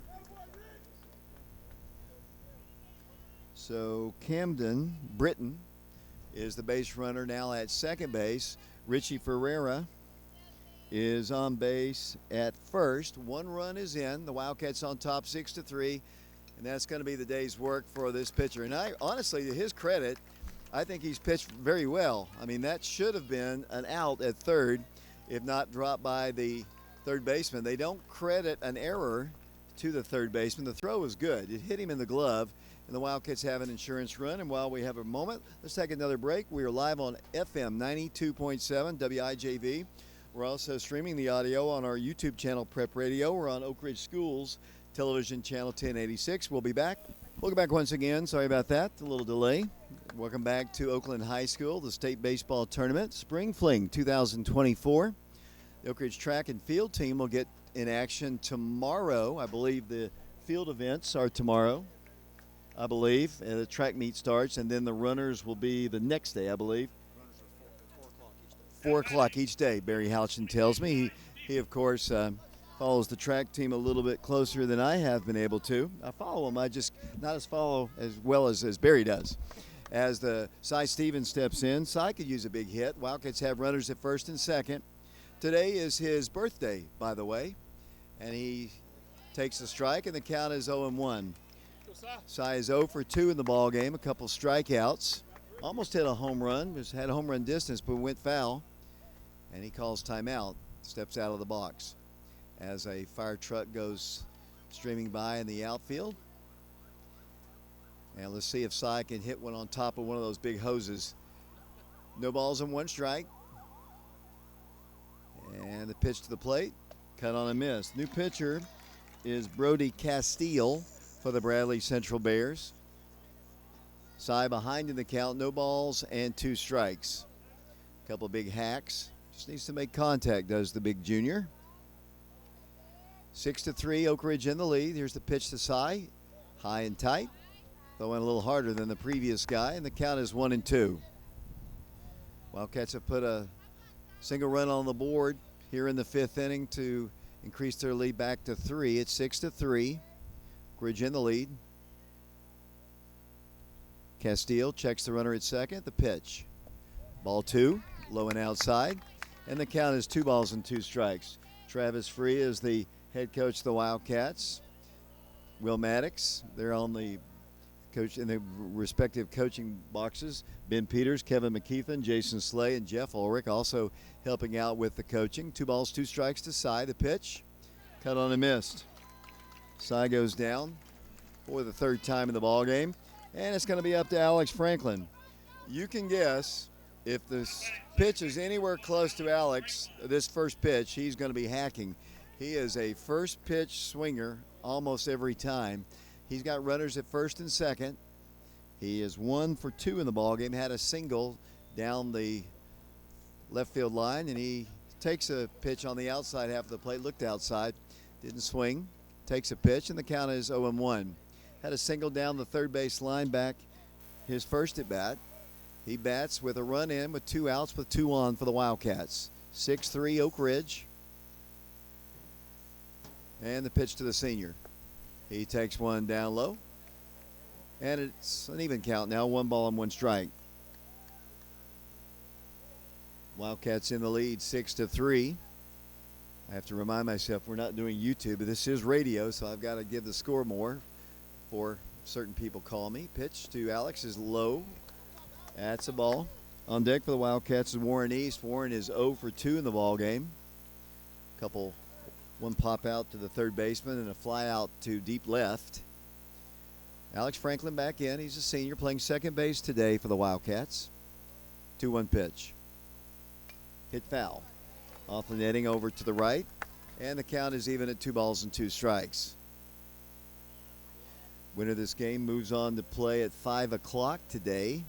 So Camden Britton is the base runner now at second base. Richie Ferreira is on base at first. 1 run is in. The Wildcats on top 6-3, and that's going to be the day's work for this pitcher. And I honestly, to his credit, I think he's pitched very well. I mean, that should have been an out at third, if not dropped by the third baseman. They don't credit an error to the third baseman. The throw was good. It hit him in the glove, and the Wildcats have an insurance run. And while we have a moment, let's take another break. We are live on FM 92.7 WIJV. We're also streaming the audio on our YouTube channel, Prep Radio. We're on Oak Ridge Schools Television Channel 1086. We'll be back. Welcome back once again. Sorry about that, a little delay. Welcome back to Oakland High School, the state baseball tournament, Spring Fling 2024. The Oak Ridge track and field team will get in action tomorrow. I believe the field events are tomorrow, I believe. And the track meet starts, and then the runners will be the next day, I believe. Runners are 4 o'clock each day. 4 o'clock each day, Barry Houchin tells me. He of course, follows the track team a little bit closer than I have been able to. I follow him. I just not as follow as well as Barry does. As the Cy Stevens steps in, Cy could use a big hit. Wildcats have runners at first and second. Today is his birthday, by the way, and he takes a strike, and the count is 0-1. Cy is 0 for 2 in the ball game. A couple strikeouts. Almost hit a home run. Just had a home run distance, but went foul, and he calls timeout. Steps out of the box as a fire truck goes streaming by in the outfield. And let's see if Cy can hit one on top of one of those big hoses. No balls and one strike. And the pitch to the plate, cut on a miss. New pitcher is Brody Castile for the Bradley Central Bears. Cy behind in the count, no balls and two strikes. A couple big hacks. Just needs to make contact, does the big junior. 6-3, Oak Ridge in the lead. Here's the pitch to Cy, high and tight. Throwing a little harder than the previous guy, and the count is 1-2. Wildcats have put a single run on the board here in the fifth inning to increase their lead back to 3. It's 6-3. Oak Ridge in the lead. Castile checks the runner at second. The pitch. Ball 2, low and outside. And the count is 2 balls and 2 strikes. Travis Free is the head coach of the Wildcats. Will Maddox, they're on the coach in the respective coaching boxes. Ben Peters, Kevin McKeithen, Jason Slay, and Jeff Ulrich also helping out with the coaching. 2 balls, 2 strikes to Cy. The pitch, cut on and missed. Cy goes down for the 3rd time in the ball game, and it's going to be up to Alex Franklin. You can guess if this pitch is anywhere close to Alex, this first pitch, he's going to be hacking. He is a first pitch swinger almost every time. He's got runners at first and second. He is 1 for 2 in the ballgame, had a single down the left field line, and he takes a pitch on the outside half of the plate, looked outside, didn't swing, takes a pitch, and the count is 0-1. Had a single down the third base line back his first at bat. He bats with a run in with 2 outs with 2 on for the Wildcats. 6-3 Oak Ridge. And the pitch to the senior. He takes one down low. And it's an even count now, 1 ball and 1 strike. Wildcats in the lead, 6-3. I have to remind myself we're not doing YouTube, but this is radio, so I've got to give the score more before certain people call me. Pitch to Alex is low. That's a ball. On deck for the Wildcats is Warren East. Warren is 0 for 2 in the ball game. One pop out to the third baseman and a fly out to deep left. Alex Franklin back in. He's a senior playing second base today for the Wildcats. 2-1 pitch. Hit foul. Off the netting over to the right. And the count is even at 2 balls and 2 strikes. Winner of this game moves on to play at 5 o'clock today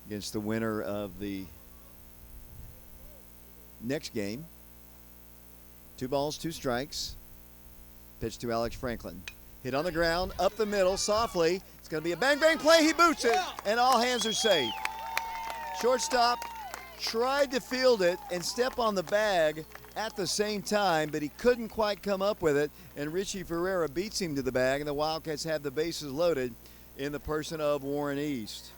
against the winner of the next game. 2 balls, 2 strikes. Pitch to Alex Franklin. Hit on the ground, up the middle, softly. It's going to be a bang-bang play. He boots it, and all hands are safe. Shortstop tried to field it and step on the bag at the same time, but he couldn't quite come up with it, and Richie Ferreira beats him to the bag, and the Wildcats have the bases loaded in the person of Warren East.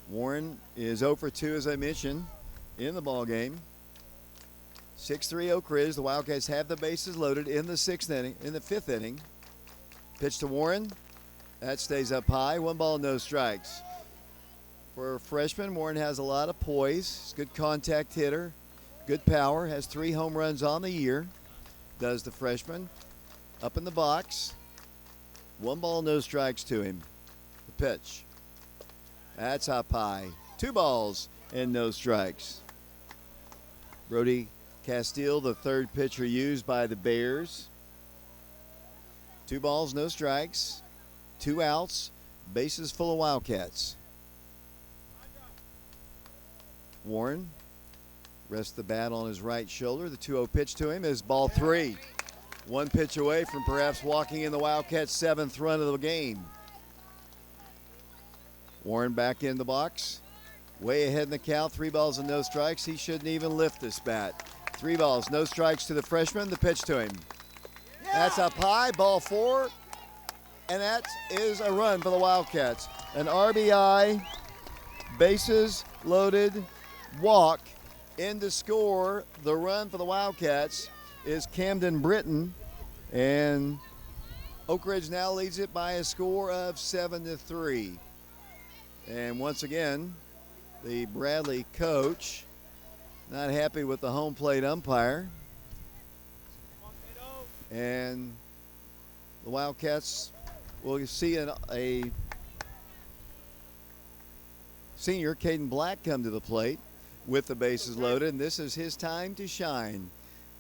Warren is 0 for 2, as I mentioned, in the ball game. 6-3 Oak Ridge. The Wildcats have the bases loaded in the 5th inning. Pitch to Warren. That stays up high. 1 ball, no strikes. For a freshman, Warren has a lot of poise. He's a good contact hitter, good power, has 3 home runs on the year, does the freshman. Up in the box. 1 ball, no strikes to him. The pitch. That's up high. 2 balls and no strikes. Brody Castile, the 3rd pitcher used by the Bears. 2 balls, no strikes. 2 outs. Bases full of Wildcats. Warren rests the bat on his right shoulder. The 2-0 pitch to him is ball 3. 1 pitch away from perhaps walking in the Wildcats' 7th run of the game. Warren back in the box. Way ahead in the count. 3 balls and no strikes. He shouldn't even lift this bat. 3 balls, no strikes to the freshman. The pitch to him. That's up high. Ball 4. And that is a run for the Wildcats. An RBI, bases loaded, walk. In to score the run for the Wildcats is Camden Britton. And Oak Ridge now leads it by a score of 7-3. And once again, the Bradley coach not happy with the home plate umpire. And the Wildcats will see a senior, Caden Black, come to the plate with the bases loaded, and this is his time to shine.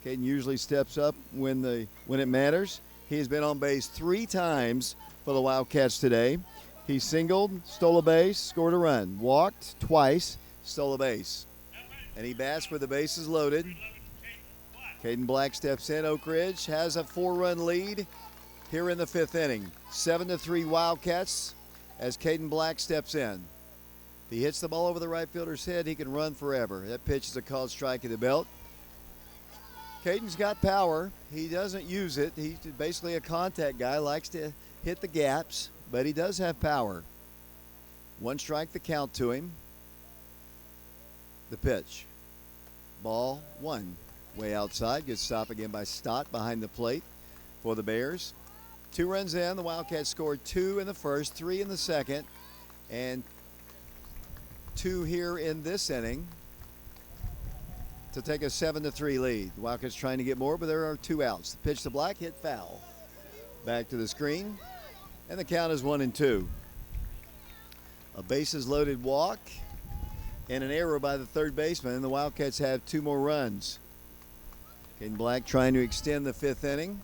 Caden usually steps up when it matters. He's been on base 3 times for the Wildcats today. He singled, stole a base, scored a run, walked twice, stole a base. And he bats with the bases loaded. Caden Black steps in. Oak Ridge has a 4-run lead here in the 5th inning. 7-3 Wildcats as Caden Black steps in. If he hits the ball over the right fielder's head, he can run forever. That pitch is a called strike at the belt. Caden's got power. He doesn't use it. He's basically a contact guy, likes to hit the gaps, but he does have power. 1 strike the count to him. The pitch. Ball 1. Way outside. Good stop again by Stott behind the plate for the Bears. 2 runs in. The Wildcats scored 2 in the first, 3 in the second, and 2 here in this inning to take a 7-3 lead. The Wildcats trying to get more, but there are 2 outs. The pitch to Black, hit foul. Back to the screen, and the count is 1-2. A bases loaded walk and an error by the third baseman, and the Wildcats have 2 more runs. Caden Black trying to extend the 5th inning.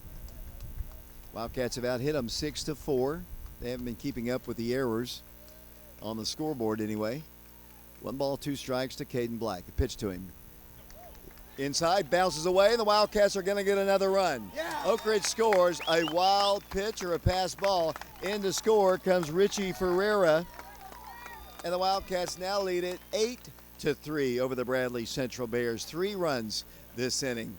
Wildcats have out-hit them 6-4. They haven't been keeping up with the errors on the scoreboard anyway. 1 ball, 2 strikes to Caden Black. The pitch to him. Inside, bounces away, and the Wildcats are going to get another run. Yeah. Oak Ridge scores a wild pitch or a pass ball. In to score comes Richie Ferreira. And the Wildcats now lead it 8-3 over the Bradley Central Bears. 3 runs this inning.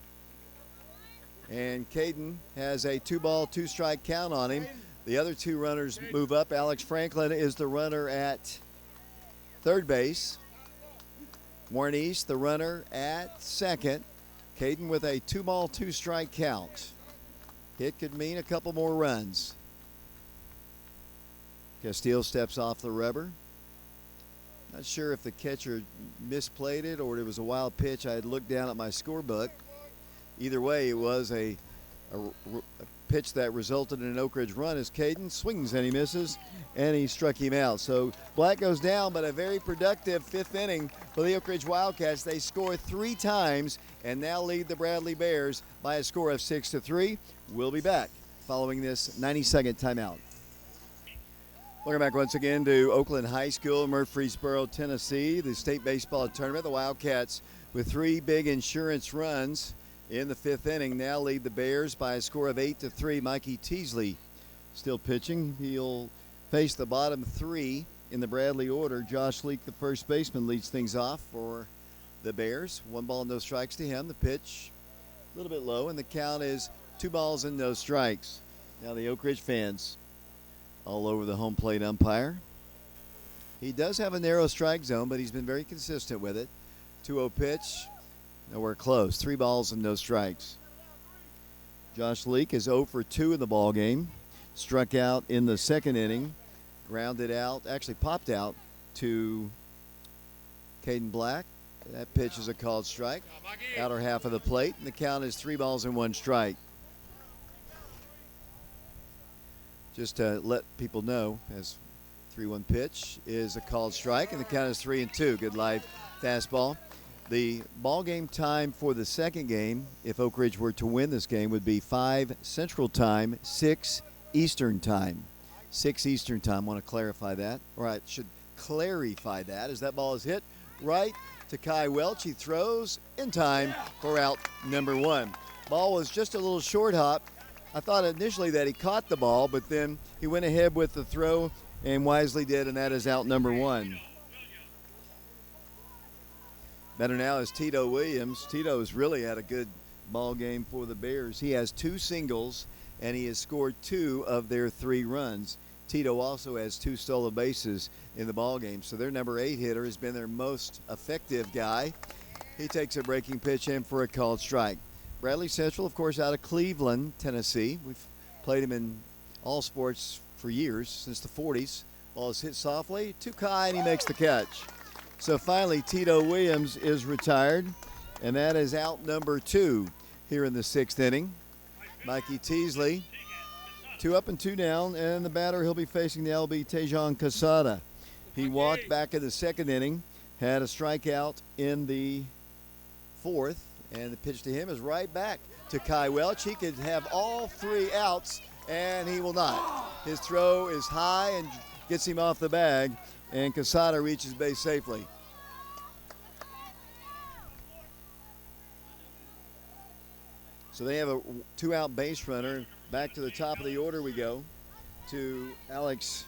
And Caden has a 2-ball, 2-strike count on him. The other 2 runners move up. Alex Franklin is the runner at third base. Warren East, the runner at second. Caden with a 2-ball, 2-strike count. It could mean a couple more runs. Castile steps off the rubber. Not sure if the catcher misplayed it or it was a wild pitch. I had looked down at my scorebook. Either way, it was a pitch that resulted in an Oak Ridge run as Caden swings and he misses, and he struck him out. So Black goes down, but a very productive 5th inning for the Oak Ridge Wildcats. They score 3 times and now lead the Bradley Bears by a score of 6-3. We'll be back following this 90-second timeout. Welcome back once again to Oakland High School, Murfreesboro, Tennessee, the state baseball tournament. The Wildcats with 3 big insurance runs in the 5th inning now lead the Bears by a score of 8-3. Mikee Teasley still pitching. He'll face the bottom 3 in the Bradley order. Josh Leake, the first baseman, leads things off for the Bears. 1 ball, no strikes to him. The pitch a little bit low, and the count is 2 balls and no strikes. Now the Oak Ridge fans all over the home plate umpire. He does have a narrow strike zone, but he's been very consistent with it. 2-0 pitch, nowhere close. 3 balls and no strikes. Josh Leake is 0 for 2 in the ball game. Struck out in the 2nd inning. Grounded out, actually popped out to Caden Black. That pitch is a called strike. Outer half of the plate, and the count is 3 balls and 1 strike. Just to let people know, as 3-1 pitch is a called strike, and the count is 3-2. Good live fastball. The ball game time for the 2nd game, if Oak Ridge were to win this game, would be 5 Central Time, 6 Eastern Time. 6 Eastern Time. I want to clarify that. Or I should clarify that as that ball is hit right to Kai Welch. He throws in time for out number 1. Ball was just a little short hop. I thought initially that he caught the ball, but then he went ahead with the throw and wisely did, and that is out number 1. Better now is Tito Williams. Tito's really had a good ball game for the Bears. He has 2 singles, and he has scored 2 of their 3 runs. Tito also has 2 stolen bases in the ball game, so their number 8 hitter has been their most effective guy. He takes a breaking pitch in for a called strike. Bradley Central, of course, out of Cleveland, Tennessee. We've played him in all sports for years, since the 40s. Ball is hit softly to Kai, and he makes the catch. So finally, Tito Williams is retired, and that is out number 2 here in the 6th inning. Mikee Teasley. 2 up and 2 down, and the batter he'll be facing the LB Tejan Casada. He walked back in the second inning, had a strikeout in the fourth, and the pitch to him is right back to Kai Welch. He could have all 3 outs, and he will not. His throw is high and gets him off the bag, and Casada reaches base safely. So they have a 2-out base runner. Back to the top of the order we go to Alex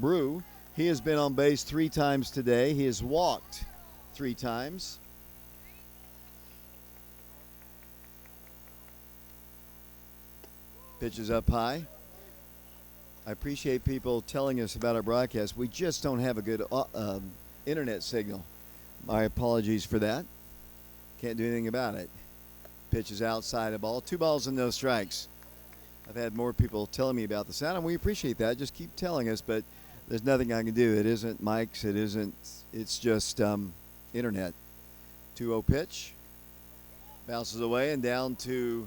Brew. He has been on base 3 times today. He has walked 3 times. Pitches up high. I appreciate people telling us about our broadcast. We just don't have a good internet signal. My apologies for that. Can't do anything about it. Pitch is outside the ball. 2 balls and no strikes. I've had more people telling me about the sound, and we appreciate that. Just keep telling us, but there's nothing I can do. It isn't mics. It isn't. It's just internet. 2-0 pitch. Bounces away, and down to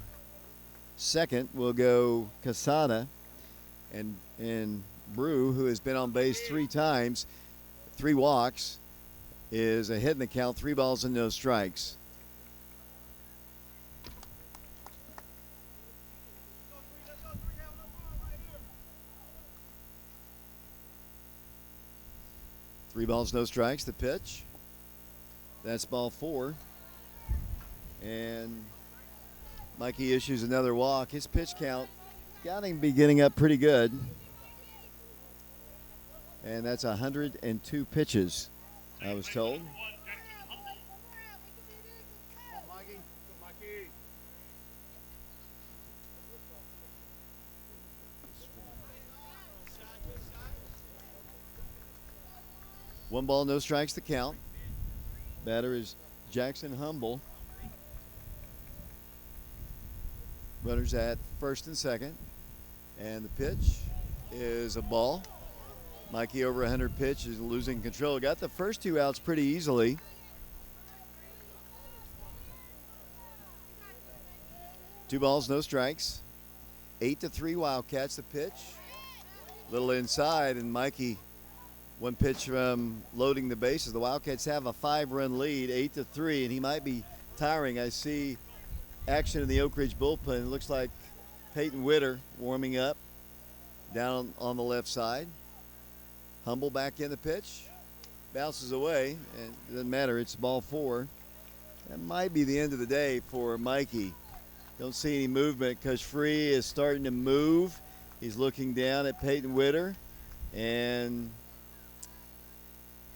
second will go Casada, and Brew, who has been on base 3 times, 3 walks, is ahead in the count. 3 balls and no strikes. Three balls, no strikes. The pitch. That's ball 4. And Mikey issues another walk. His pitch count got him be getting up pretty good. And that's 102 pitches, I was told. One ball, no strikes to count. Batter is Jackson Humble. Runners at first and second. And the pitch is a ball. Mikey over 100 pitch is losing control. Got the first 2 outs pretty easily. Two balls, no strikes. 8-3 Wildcats. The pitch. Little inside, and Mikey, one pitch from loading the bases. The Wildcats have a 5-run lead, 8-3, and he might be tiring. I see action in the Oak Ridge bullpen. It looks like Peyton Witter warming up down on the left side. Humble back in the pitch. Bounces away, and it doesn't matter. It's ball 4. That might be the end of the day for Mikey. Don't see any movement because Free is starting to move. He's looking down at Peyton Witter, and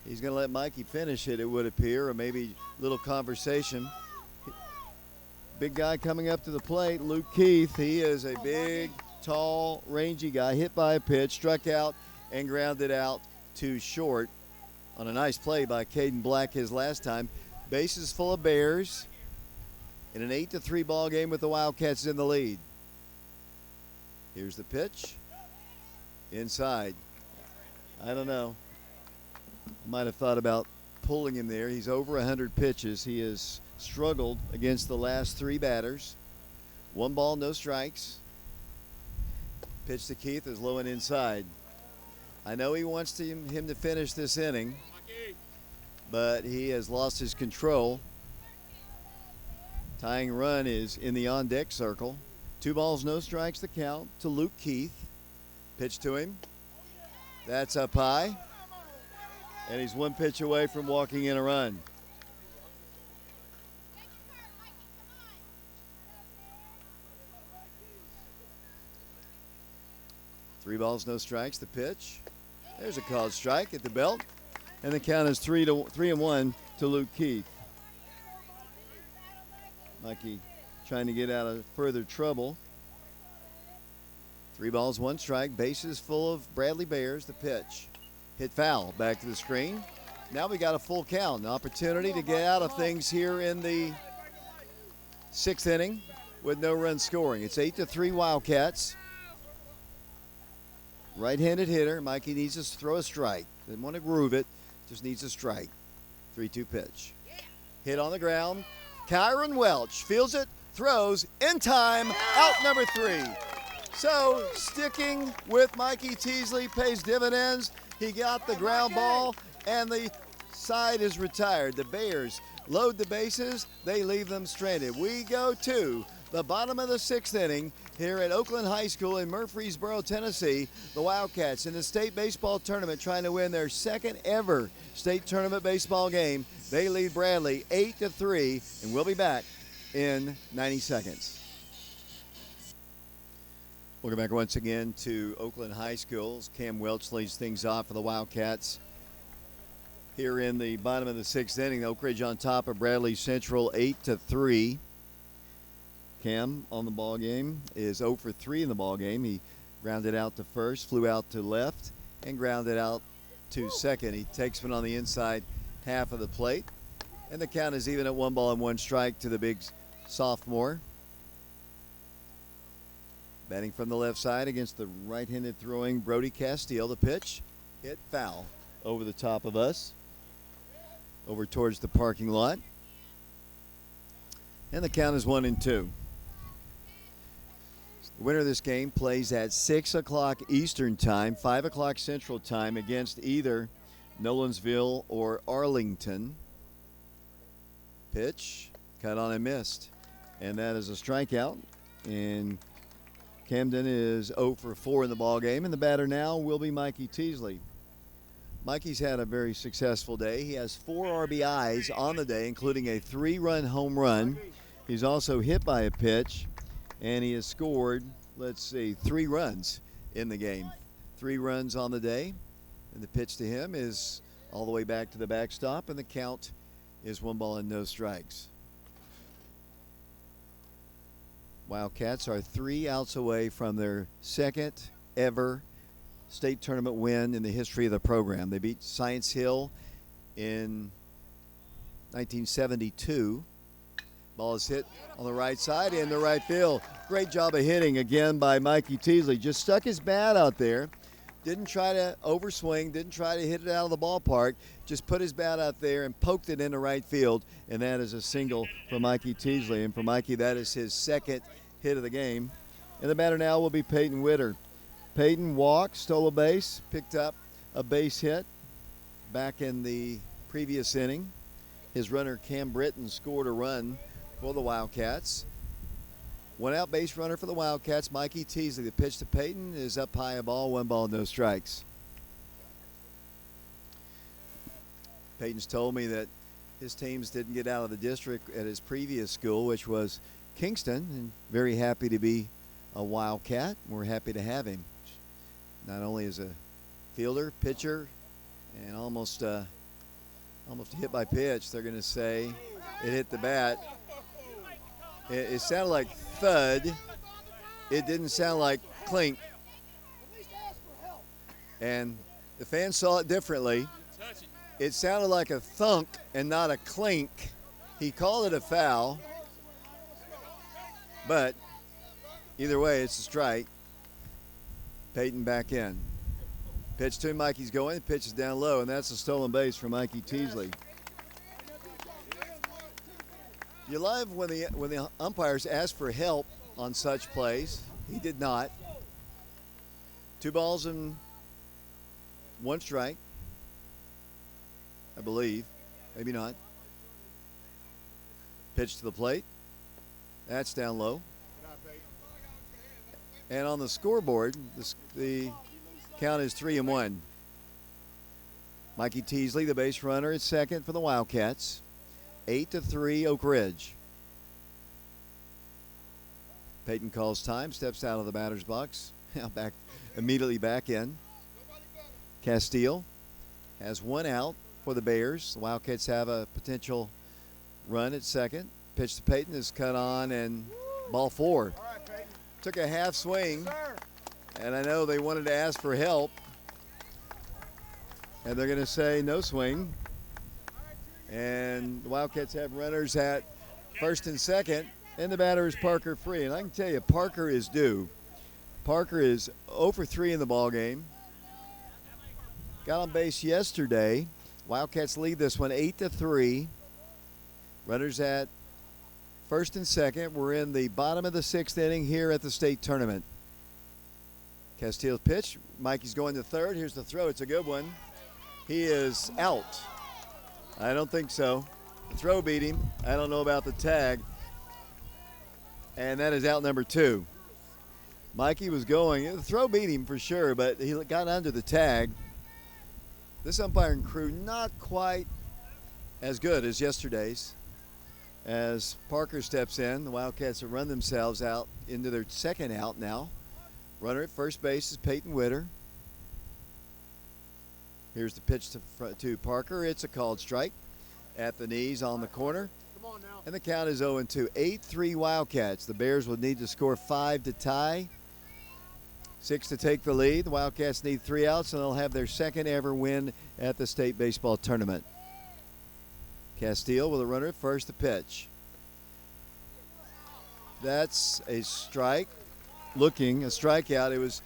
he's going to let Mikey finish it, it would appear, or maybe a little conversation. Big guy coming up to the plate, Luke Keith. He is a big, tall, rangy guy, hit by a pitch, struck out, and grounded out to short on a nice play by Caden Black his last time. Bases full of Bears in an 8-3 ball game with the Wildcats in the lead. Here's the pitch. Inside. I don't know. Might have thought about pulling him there. He's over 100 pitches. He has struggled against the last 3 batters. 1 ball, no strikes. Pitch to Keith is low and inside. I know he wants him to finish this inning, but he has lost his control. Tying run is in the on-deck circle. 2 balls, no strikes to count to Luke Keith. Pitch to him. That's up high. And he's 1 pitch away from walking in a run. Three balls, no strikes. The pitch. There's a called strike at the belt. And the count is 3-1 to Luke Keith. Mikey trying to get out of further trouble. 3 balls, 1 strike. Bases full of Bradley Bears. The pitch. Hit foul. Back to the screen. Now we got a full count. An opportunity to get out of things here in the 6th inning with no run scoring. It's 8-3 Wildcats. Right-handed hitter. Mikey needs to throw a strike. Didn't want to groove it. Just needs a strike. 3-2 pitch. Hit on the ground. Kyron Welch fields it, throws, in time, out number 3. So sticking with Mikee Teasley pays dividends. He got the ground ball, and the side is retired. The Bears load the bases. They leave them stranded. We go to the bottom of the 6th inning here at Oakland High School in Murfreesboro, Tennessee. The Wildcats in the state baseball tournament trying to win their 2nd ever state tournament baseball game. They lead Bradley 8-3, and we'll be back in 90 seconds. Welcome back once again to Oakland High School. Cam Welch leads things off for the Wildcats. Here in the bottom of the 6th inning, Oak Ridge on top of Bradley Central 8-3. Cam on the ball game is 0 for 3 in the ball game. He grounded out to first, flew out to left, and grounded out to second. He takes one on the inside half of the plate, and the count is even at 1 ball and 1 strike to the big sophomore. Batting from the left side against the right-handed throwing Brody Castile. The pitch hit foul over the top of us, over towards the parking lot. And the count is 1-2. The winner of this game plays at 6 o'clock Eastern Time, 5 o'clock Central Time against either Nolensville or Arlington. Pitch, cut on and missed. And that is a strikeout. And Camden is 0 for 4 in the ball game, and the batter now will be Mikee Teasley. Mikee's had a very successful day. He has 4 RBIs on the day, including a 3-run home run. He's also hit by a pitch, and he has scored, 3 runs in the game. 3 runs on the day, and the pitch to him is all the way back to the backstop, and the count is 1 ball and no strikes. Wildcats are 3 outs away from their 2nd ever state tournament win in the history of the program. They beat Science Hill in 1972. Ball is hit on the right side in the right field. Great job of hitting again by Mikee Teasley. Just stuck his bat out there. Didn't try to overswing, didn't try to hit it out of the ballpark. Just put his bat out there and poked it into right field, and that is a single for Mikee Teasley. And for Mikee, that is his 2nd hit of the game. And the batter now will be Peyton Witter. Peyton walked, stole a base, picked up a base hit back in the previous inning. His runner, Cam Britton, scored a run for the Wildcats. 1 out base runner for the Wildcats, Mikee Teasley. The pitch to Peyton is up high, a ball, 1 ball, no strikes. Peyton's told me that his teams didn't get out of the district at his previous school, which was Kingston, and very happy to be a Wildcat. We're happy to have him. Not only as a fielder, pitcher, and almost hit by pitch. They're going to say it hit the bat. It sounded like thud. It didn't sound like clink. And the fans saw it differently. It sounded like a thunk and not a clink. He called it a foul. But either way, it's a strike. Peyton back in. Pitch to Mikey's going. The pitch is down low, and that's a stolen base for Mikee Teasley. You love when the umpires ask for help on such plays. He did not. 2 balls and 1 strike, I believe. Maybe not. Pitch to the plate. That's down low. And on the scoreboard, the count is 3-1. Mikee Teasley, the base runner, is 2nd for the Wildcats. 8-3 Oak Ridge. Peyton calls time, steps out of the batter's box. Now immediately back in. Castile has 1 out for the Bears. The Wildcats have a potential run at 2nd. Pitch to Peyton is cut on, and ball 4. Took a half swing, and I know they wanted to ask for help, and they're going to say no swing. And the Wildcats have runners at 1st and 2nd, and the batter is Parker Free. And I can tell you, Parker is due. Parker is 0 for 3 in the ball game. Got on base yesterday. Wildcats lead this one 8-3. Runners at First and second. We're in the bottom of the 6th inning here at the state tournament. Castillo's pitch. Mikee's going to third. Here's the throw. It's a good one. He is out. I don't think so. The throw beat him. I don't know about the tag. And that is out number 2. Mikee was going. The throw beat him for sure, but he got under the tag. This umpiring crew not quite as good as yesterday's. As Parker steps in, the Wildcats have run themselves out into their second out now. Runner at first base is Peyton Witter. Here's the pitch to Parker. It's a called strike at the knees on the corner. Come on now. And the count is 0-2. 8-3 Wildcats. The Bears would need to score 5 to tie. 6 to take the lead. The Wildcats need 3 outs, and they'll have their second ever win at the state baseball tournament. Castillo with a runner at first, the pitch. That's a strike. Looking a strikeout. It was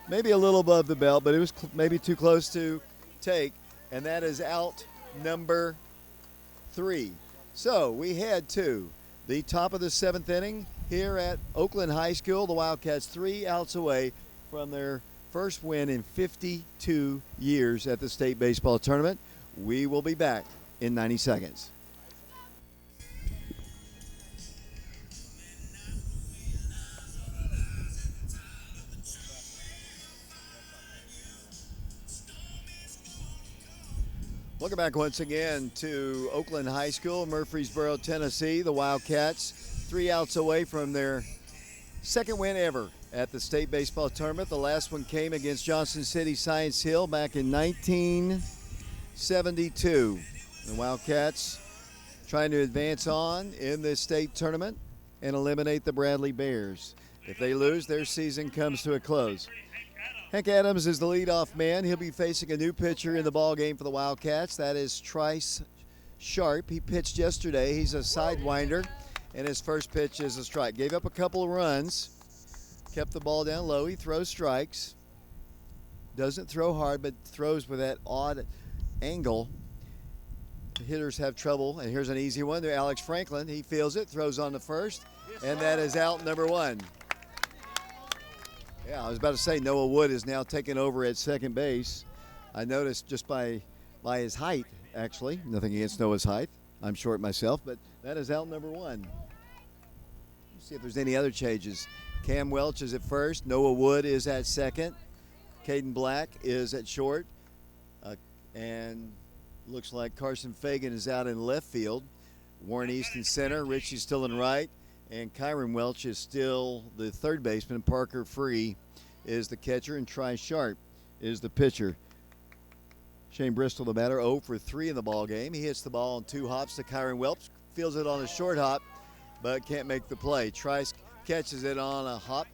maybe a little above the belt, but it was maybe too close to take, and that is out number 3. So we head to the top of the 7th inning here at Oakland High School. The Wildcats 3 outs away from their first win in 52 years at the state baseball tournament. We will be back in 90 seconds. Welcome back once again to Oakland High School, Murfreesboro, Tennessee. The Wildcats 3 outs away from their second win ever at the state baseball tournament. The last one came against Johnson City Science Hill back in 1972. The Wildcats trying to advance on in this state tournament and eliminate the Bradley Bears. If they lose, their season comes to a close. Hank Adams is the leadoff man. He'll be facing a new pitcher in the ball game for the Wildcats. That is Trice Sharp. He pitched yesterday. He's a sidewinder, and his first pitch is a strike. Gave up a couple of runs, kept the ball down low. He throws strikes. Doesn't throw hard, but throws with that odd angle. The hitters have trouble, and here's an easy one to Alex Franklin. He feels it, throws on the first, and that is out number 1. Yeah, I was about to say Noah Wood is now taking over at second base. I noticed just by his height, actually. Nothing against Noah's height. I'm short myself, but that is out number 1. Let's see if there's any other changes. Cam Welch is at first. Noah Wood is at second. Caden Black is at short. And looks like Carson Fagan is out in left field. Warren East in center. Richie's still in right. And Kyron Welch is still the third baseman. Parker Free is the catcher, and Tri Sharp is the pitcher. Shane Bristol, the batter, 0 for 3 in the ball game. He hits the ball on 2 hops to Kyron Welch, fields it on a short hop, but can't make the play. Trice catches it on a hop.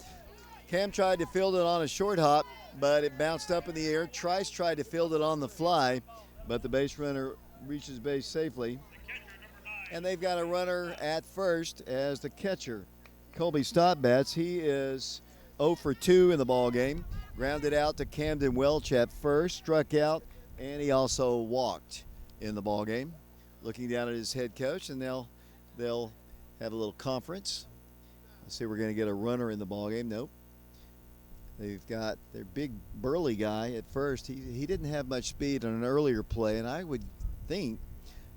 Cam tried to field it on a short hop, but it bounced up in the air. Trice tried to field it on the fly, but the base runner reaches base safely. And they've got a runner at first as the catcher, Colby Stopbats. He is 0 for 2 in the ball game. Grounded out to Camden Welch at first, struck out, and he also walked in the ball game. Looking down at his head coach, and they'll have a little conference. Let's see, we're going to get a runner in the ball game. Nope. They've got their big burly guy at first. He didn't have much speed on an earlier play, and I would think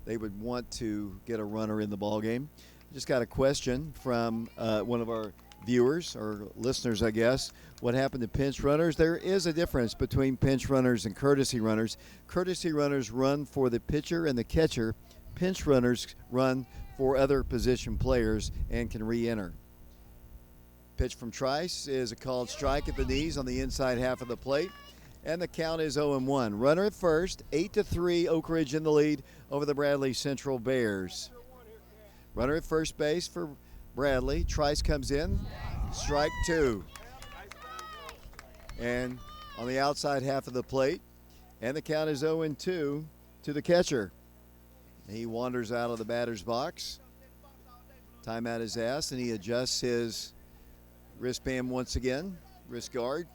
they would want to get a runner in the ball game. Just got a question from one of our viewers or listeners, I guess. What happened to pinch runners? There is a difference between pinch runners and courtesy runners. Courtesy runners run for the pitcher and the catcher. Pinch runners run for other position players and can re-enter. Pitch from Trice is a called strike at the knees on the inside half of the plate. And the count is 0-1. Runner at first, 8-3, Oak Ridge in the lead over the Bradley Central Bears. Runner at first base for Bradley. Trice comes in, strike 2. And on the outside half of the plate, and the count is 0-2 to the catcher. He wanders out of the batter's box. Timeout is asked, and he adjusts his wristband once again, wrist guard.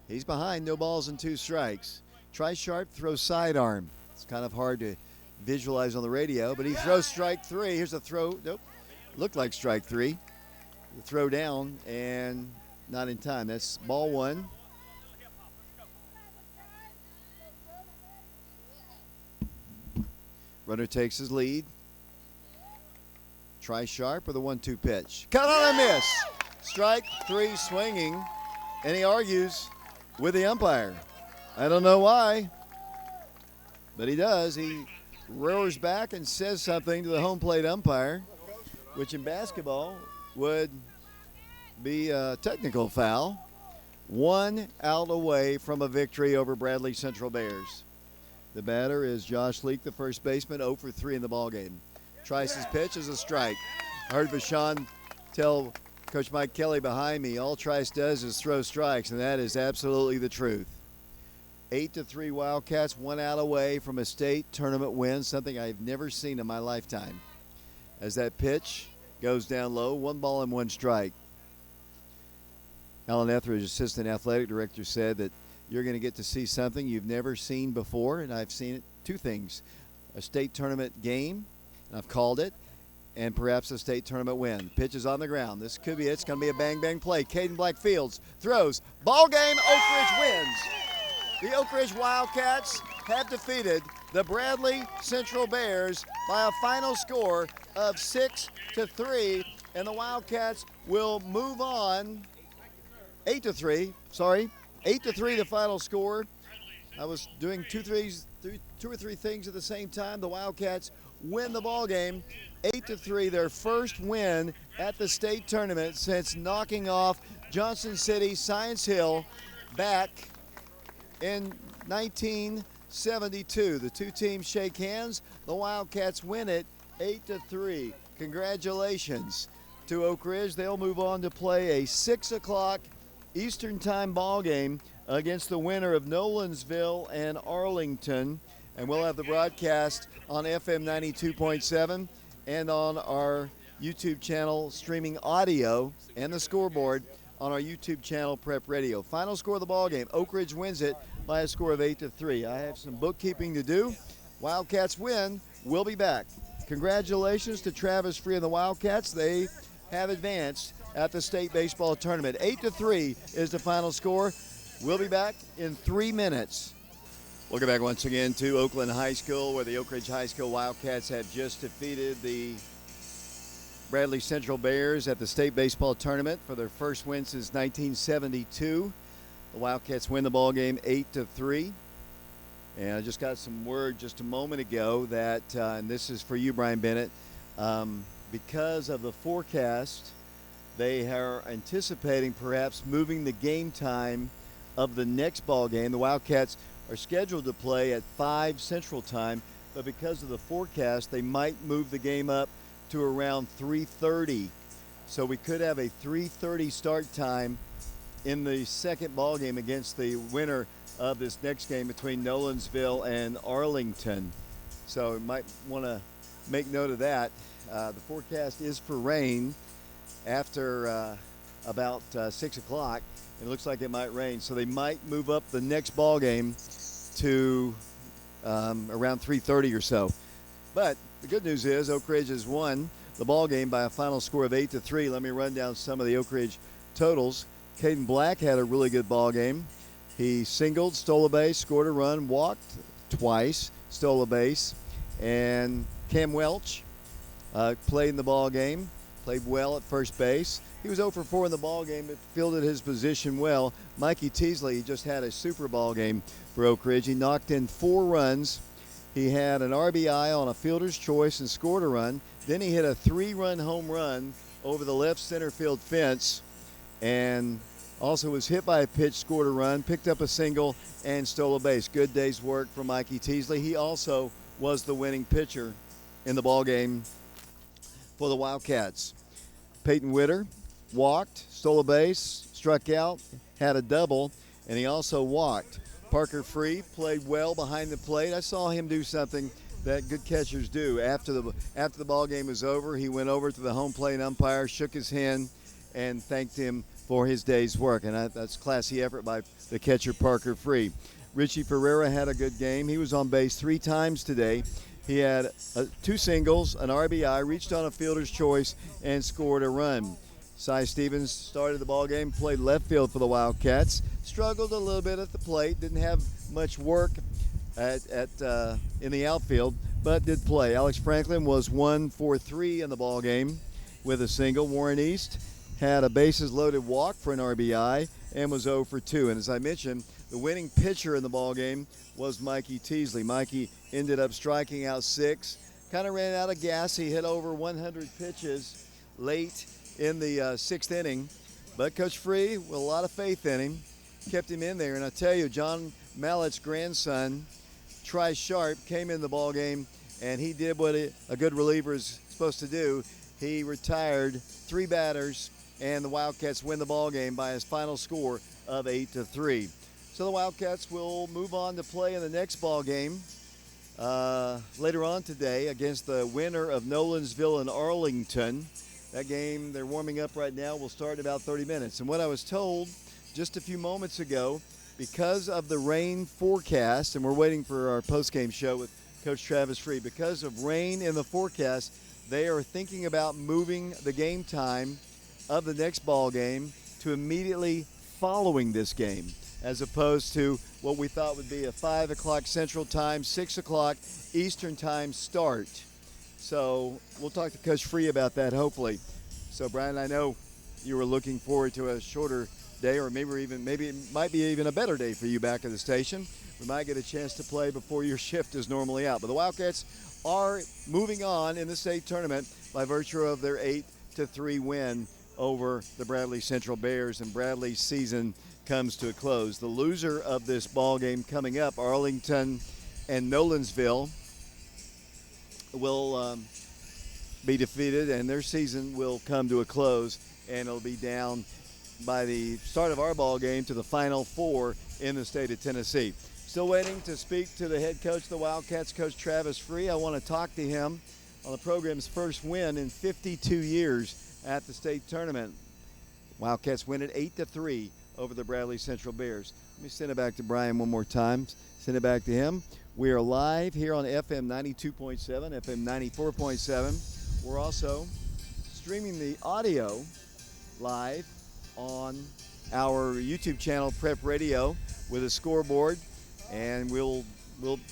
He's behind, no balls and 2 strikes. Tri Sharp throws sidearm. It's kind of hard to visualize on the radio, but he throws strike 3. Here's a throw. Nope. looked like strike three. The throw down and not in time. That's ball one. Runner takes his lead. Try sharp with a 1-2 pitch. Cut on a miss. Strike three swinging. And he argues with the umpire. I don't know why, but he does. He roars back and says something to the home plate umpire, which in basketball would be a technical foul. 1 out away from a victory over Bradley Central Bears. The batter is Josh Leake, the first baseman, 0 for 3 in the ballgame. Trice's pitch is a strike. I heard Vashon tell Coach Mike Kelly behind me, all Trice does is throw strikes, and that is absolutely the truth. 8-3 Wildcats, 1 out away from a state tournament win, something I've never seen in my lifetime. As that pitch goes down low, 1 ball and 1 strike. Alan Etheridge, assistant athletic director, said that you're going to get to see something you've never seen before, and I've seen it. 2 things: a state tournament game, and I've called it, and perhaps a state tournament win. Pitch is on the ground. This could be it. It's going to be a bang-bang play. Caden Blackfields throws. Ball game. Oak Ridge wins. The Oak Ridge Wildcats have defeated the Bradley Central Bears by a final score of 6-3, and the Wildcats will move on. 8-3. Sorry, 8-3 the final score. I was doing two or three things at the same time. The Wildcats win the ball game, 8-3, their first win at the state tournament since knocking off Johnson City Science Hill back in 1972. The 2 teams shake hands. The Wildcats win it 8-3. Congratulations to Oak Ridge. They'll move on to play a 6 o'clock Eastern Time ball game against the winner of Nolensville and Arlington. And we'll have the broadcast on FM 92.7 and on our YouTube channel streaming audio, and the scoreboard on our YouTube channel Prep Radio. Final score of the ball game: Oak Ridge wins it by a score of 8-3. I have some bookkeeping to do. Wildcats win. We'll be back. Congratulations to Travis Free and the Wildcats. They have advanced at the state baseball tournament. 8-3 is the final score. We'll be back in 3 minutes. Welcome back once again to Oakland High School, where the Oak Ridge High School Wildcats have just defeated the Bradley Central Bears at the state baseball tournament for their first win since 1972. The Wildcats win the ball game 8-3. And I just got some word just a moment ago that, and this is for you, Brian Bennett, because of the forecast, they are anticipating perhaps moving the game time of the next ball game. The Wildcats are scheduled to play at 5 Central Time, but because of the forecast, they might move the game up to around 3:30. So we could have a 3:30 start time in the second ball game against the winner of this next game between Nolensville and Arlington. So you might want to make note of that. The forecast is for rain after about 6 o'clock. It looks like it might rain, so they might move up the next ball game to around 3:30 or so. But the good news is Oak Ridge has won the ball game by a final score of 8-3. Let me run down some of the Oak Ridge totals. Caden Black had a really good ball game. He singled, stole a base, scored a run, walked twice, stole a base. And Cam Welch played in the ball game, played well at first base. He was 0 for 4 in the ball game, but fielded his position well. Mikee Teasley just had a super ball game for Oak Ridge. He knocked in 4 runs. He had an RBI on a fielder's choice and scored a run. Then he hit a 3-run home run over the left center field fence, and also was hit by a pitch, scored a run, picked up a single, and stole a base. Good day's work for Mikee Teasley. He also was the winning pitcher in the ball game for the Wildcats. Peyton Witter walked, stole a base, struck out, had a double, and he also walked. Parker Free played well behind the plate. I saw him do something that good catchers do. After the ball game was over, he went over to the home plate umpire, shook his hand, and thanked him for his day's work. And that's classy effort by the catcher, Parker Free. Richie Ferreira had a good game. He was on base 3 times today. He had 2 singles, an RBI, reached on a fielder's choice, and scored a run. Cy Stevens started the ball game, played left field for the Wildcats, struggled a little bit at the plate, didn't have much work in the outfield, but did play. Alex Franklin was 1 for 3 in the ball game with a single. Warren East had a bases-loaded walk for an RBI and was 0 for 2. And as I mentioned, the winning pitcher in the ball game was Mikee Teasley. Mikee ended up striking out 6, kind of ran out of gas. He hit over 100 pitches late in the 6th inning, but Coach Free, with a lot of faith in him, kept him in there. And I tell you, John Mallett's grandson, Tri Sharp, came in the ball game, and he did what a good reliever is supposed to do. He retired 3 batters, and the Wildcats win the ball game by his final score of 8-3. So the Wildcats will move on to play in the next ball game later on today against the winner of Nolensville and Arlington. That game, they're warming up right now, will start in about 30 minutes. And what I was told just a few moments ago, because of the rain forecast, and we're waiting for our post-game show with Coach Travis Free, because of rain in the forecast, they are thinking about moving the game time of the next ball game to immediately following this game, as opposed to what we thought would be a 5 o'clock Central Time, 6 o'clock Eastern Time start. So we'll talk to Coach Free about that, hopefully. So, Brian, I know you were looking forward to a shorter day, or maybe it might be even a better day for you back at the station. We might get a chance to play before your shift is normally out. But the Wildcats are moving on in the state tournament by virtue of their 8-3 win over the Bradley Central Bears, and Bradley's season comes to a close. The loser of this ball game coming up, Arlington and Nolensville, will be defeated, and their season will come to a close, and it'll be down by the start of our ball game to the Final Four in the state of Tennessee. Still waiting to speak to the head coach of the Wildcats, Coach Travis Free. I want to talk to him on the program's first win in 52 years at the state tournament. Wildcats win it 8-3 over the Bradley Central Bears. Let me send it back to Brian one more time. Send it back to him. We are live here on FM 92.7, FM 94.7. We're also streaming the audio live on our YouTube channel, Prep Radio, with a scoreboard. And we'll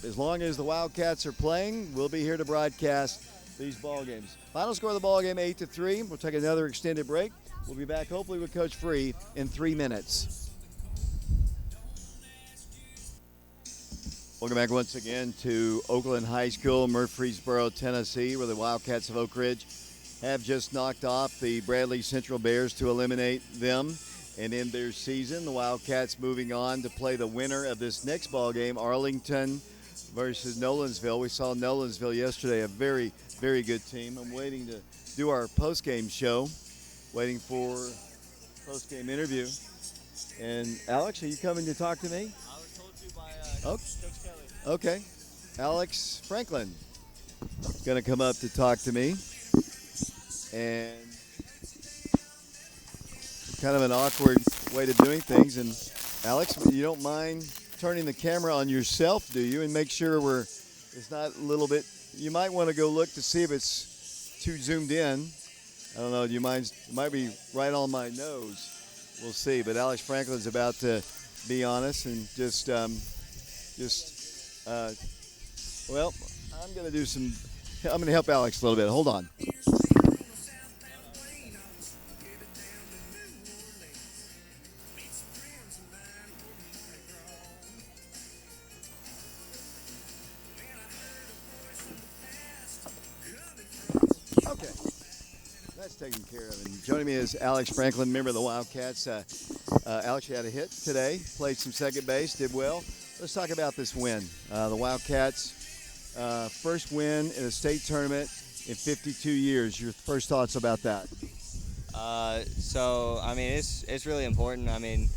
as long as the Wildcats are playing, we'll be here to broadcast these ball games. Final score of the ball game, 8-3. We'll take another extended break. We'll be back hopefully with Coach Free in 3 minutes. Welcome back once again to Oakland High School, Murfreesboro, Tennessee, where the Wildcats of Oak Ridge have just knocked off the Bradley Central Bears to eliminate them and end their season. The Wildcats moving on to play the winner of this next ball game, Arlington versus Nolensville. We saw Nolensville yesterday, a very, very good team. I'm waiting to do our post-game show, waiting for post-game interview. And Alex, are you coming to talk to me? I was told to by Oh. Coach Kelly. Okay. Alex Franklin is going to come up to talk to me. And kind of an awkward way to doing things. And Alex, you don't mind turning the camera on yourself, do you? And make sure it's not a little bit, you might want to go look to see if it's too zoomed in. I don't know, do you mind? It might be right on my nose. We'll see. But Alex Franklin's about to be honest and well, I'm going to help Alex a little bit. Hold on. Okay. That's taken care of. And joining me is Alex Franklin, member of the Wildcats. Alex, you had a hit today, played some second base, did well. Let's talk about this win. The Wildcats' first win in a state tournament in 52 years. Your first thoughts about that? So, I mean, it's really important. I mean,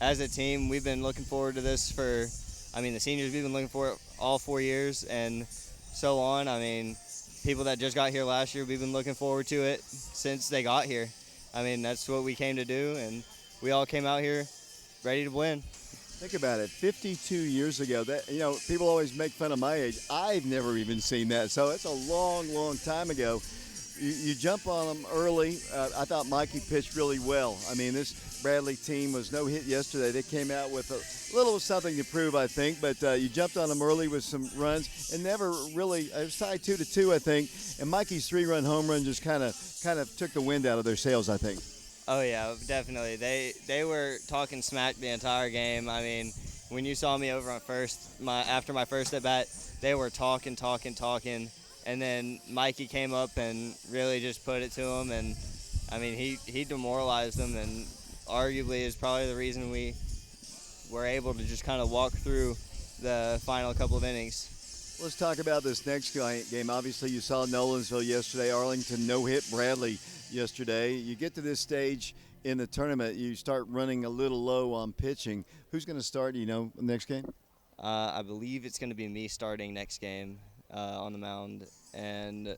as a team, we've been looking forward to this the seniors, we've been looking for it all 4 years and so on. I mean, people that just got here last year, we've been looking forward to it since they got here. I mean, that's what we came to do, and we all came out here ready to win. Think about it, 52 years ago. That people always make fun of my age. I've never even seen that, so it's a long, long time ago. You jump on them early. I thought Mikey pitched really well. I mean, this Bradley team was no hit yesterday. They came out with a little something to prove, I think, but you jumped on them early with some runs and never really. It was tied 2-2, I think, and Mikey's 3-run home run just kind of took the wind out of their sails, I think. Oh yeah, definitely. They were talking smack the entire game. I mean, when you saw me over on after my first at bat, they were talking, and then Mikey came up and really just put it to him, and I mean he demoralized them, and arguably is probably the reason we were able to just kind of walk through the final couple of innings. Let's talk about this next game. Obviously, you saw Nolensville yesterday. Arlington no-hit Bradley yesterday. You get to this stage in the tournament, you start running a little low on pitching. Who's going to start, next game? I believe it's going to be me starting next game on the mound, and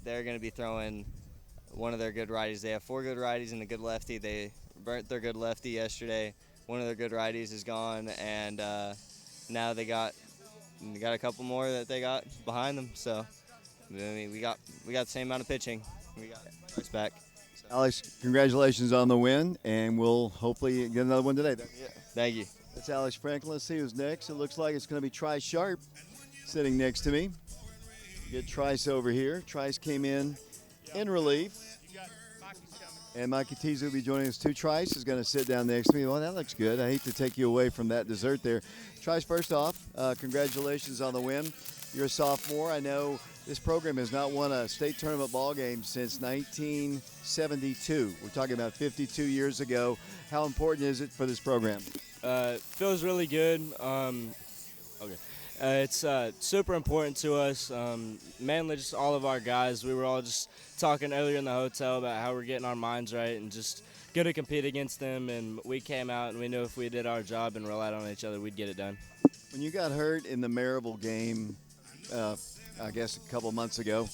they're going to be throwing one of their good righties. They have 4 good righties and a good lefty. They burnt their good lefty yesterday. One of their good righties is gone, and now they got a couple more that they got behind them. So I mean, we got the same amount of pitching. We got us back. So. Alex, congratulations on the win, and we'll hopefully get another one today. Yeah, thank you. That's Alex Franklin. Let's see who's next. It looks like it's going to be Trice Sharp sitting next to me. Get Trice over here. Trice came in relief. And Mikee Teasley will be joining us too. Trice is going to sit down next to me. Well, that looks good. I hate to take you away from that dessert there. Trice, first off, congratulations on the win. You're a sophomore. I know this program has not won a state tournament ball game since 1972. We're talking about 52 years ago. How important is it for this program? Feels really good. It's super important to us, mainly just all of our guys. We were all just talking earlier in the hotel about how we're getting our minds right and just going to compete against them. And we came out and we knew if we did our job and relied on each other, we'd get it done. When you got hurt in the Maryville game, I guess a couple months ago,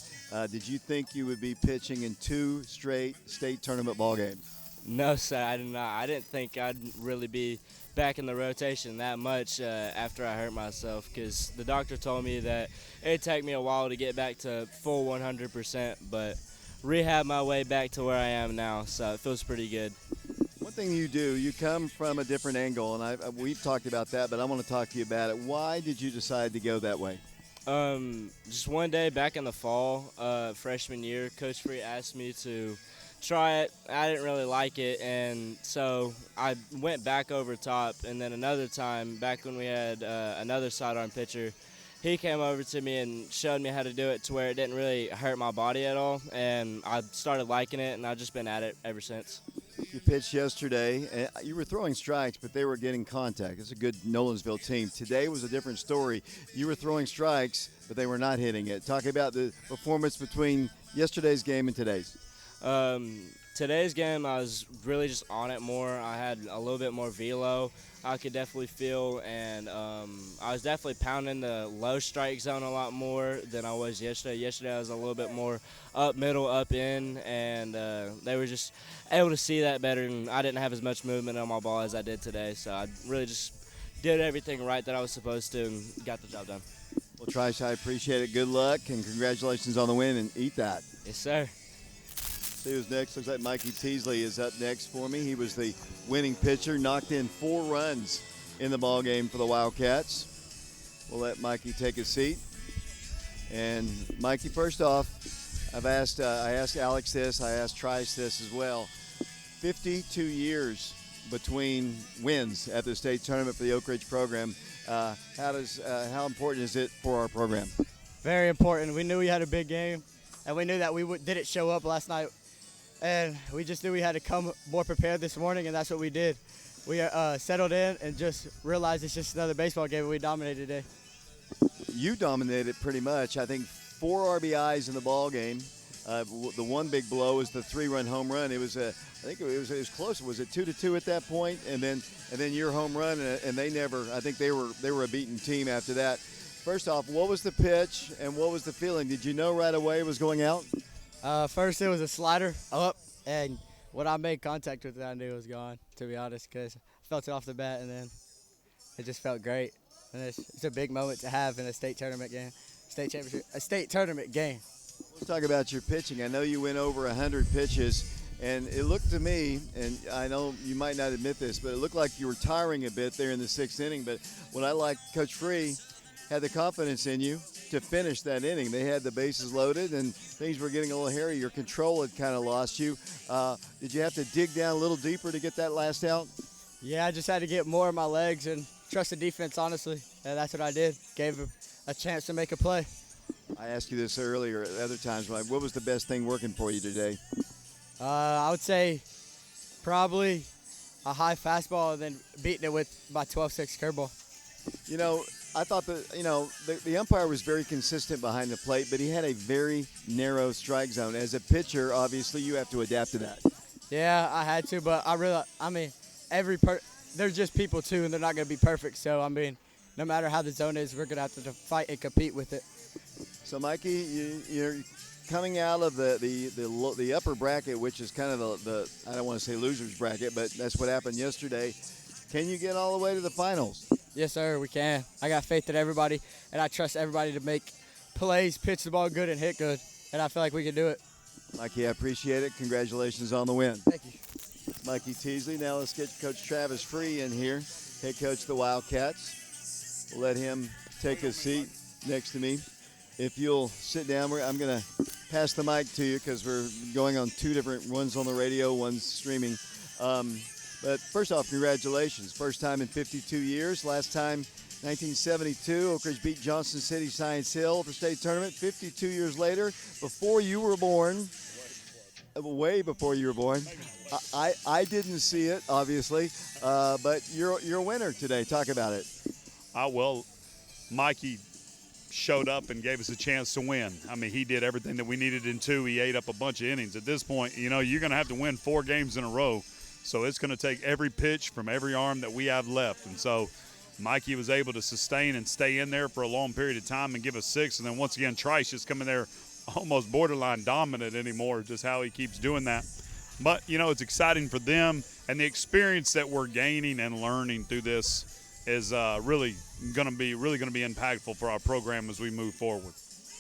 did you think you would be pitching in 2 straight state tournament ball games? No, sir, I did not. I didn't think I'd really be back in the rotation that much after I hurt myself, because the doctor told me that it'd take me a while to get back to full 100%, but rehab my way back to where I am now, so it feels pretty good. One thing you do, you come from a different angle, and we've talked about that, but I want to talk to you about it. Why did you decide to go that way? Just one day back in the fall, freshman year, Coach Free asked me to try it. I didn't really like it, and so I went back over top. And then another time, back when we had another sidearm pitcher, he came over to me and showed me how to do it to where it didn't really hurt my body at all, and I started liking it, and I've just been at it ever since. You pitched yesterday, and you were throwing strikes, but they were getting contact. It's a good Nolensville team. Today was a different story. You were throwing strikes, but they were not hitting it. Talk about the performance between yesterday's game and today's. Today's game, I was really just on it more. I had a little bit more velo I could definitely feel, and I was definitely pounding the low strike zone a lot more than I was yesterday. Yesterday I was a little bit more up middle, up in, and they were just able to see that better, and I didn't have as much movement on my ball as I did today, so I really just did everything right that I was supposed to and got the job done. Well, Trice, I appreciate it. Good luck, and congratulations on the win, and eat that. Yes, sir. See who's next. Looks like Mikee Teasley is up next for me. He was the winning pitcher, knocked in 4 runs in the ball game for the Wildcats. We'll let Mikee take a seat. And Mikee, first off, I asked Alex this, I asked Trice this as well. 52 years between wins at the state tournament for the Oak Ridge program. How important is it for our program? Very important. We knew we had a big game, and we knew that we didn't show up last night. And we just knew we had to come more prepared this morning, and that's what we did. We settled in and just realized it's just another baseball game, and we dominated today. You dominated pretty much. I think 4 RBIs in the ball game. The one big blow was the 3-run home run. It was I think it was close. Was it 2-2 at that point? And then your home run, and they never. I think they were a beaten team after that. First off, what was the pitch and what was the feeling? Did you know right away it was going out? First, it was a slider up, and when I made contact with it, I knew it was gone, to be honest, because I felt it off the bat, and then it just felt great. And it's a big moment to have in a state tournament game, state championship, a state tournament game. Let's talk about your pitching. I know you went over 100 pitches, and it looked to me, and I know you might not admit this, but it looked like you were tiring a bit there in the 6th inning. But what I like, Coach Free had the confidence in you to finish that inning. They had the bases loaded, and things were getting a little hairy. Your control had kind of lost you. Did you have to dig down a little deeper to get that last out? Yeah, I just had to get more of my legs and trust the defense, honestly. And that's what I did. Gave him a chance to make a play. I asked you this earlier at other times. What was the best thing working for you today? I would say probably a high fastball and then beating it with my 12-6 curveball. You know, I thought the umpire was very consistent behind the plate, but he had a very narrow strike zone. As a pitcher, obviously, you have to adapt to that. Yeah, I had to, but there's just people too, and they're not going to be perfect. So, no matter how the zone is, we're going to have to fight and compete with it. So, Mikee, you're coming out of the upper bracket, which is kind of the I don't want to say loser's bracket, but that's what happened yesterday. Can you get all the way to the finals? Yes, sir, we can. I got faith in everybody, and I trust everybody to make plays, pitch the ball good, and hit good, and I feel like we can do it. Mikee, I appreciate it. Congratulations on the win. Thank you. Mikee Teasley. Now let's get Coach Travis Free in here, head coach of the Wildcats. We'll let him take a seat next to me. If you'll sit down, I'm going to pass the mic to you because we're going on two different ones on the radio, one's streaming. But first off, congratulations. First time in 52 years. Last time, 1972, Oak Ridge beat Johnson City Science Hill for state tournament. 52 years later, before you were born, way before you were born. I didn't see it, obviously, but you're a winner today. Talk about it. Well, Mikee showed up and gave us a chance to win. He did everything that we needed in 2. He ate up a bunch of innings. At this point, you're going to have to win 4 games in a row. So it's going to take every pitch from every arm that we have left. And so Mikee was able to sustain and stay in there for a long period of time and give us 6. And then once again, Trice just coming there almost borderline dominant anymore, just how he keeps doing that. But, it's exciting for them. And the experience that we're gaining and learning through this is really going to be impactful for our program as we move forward.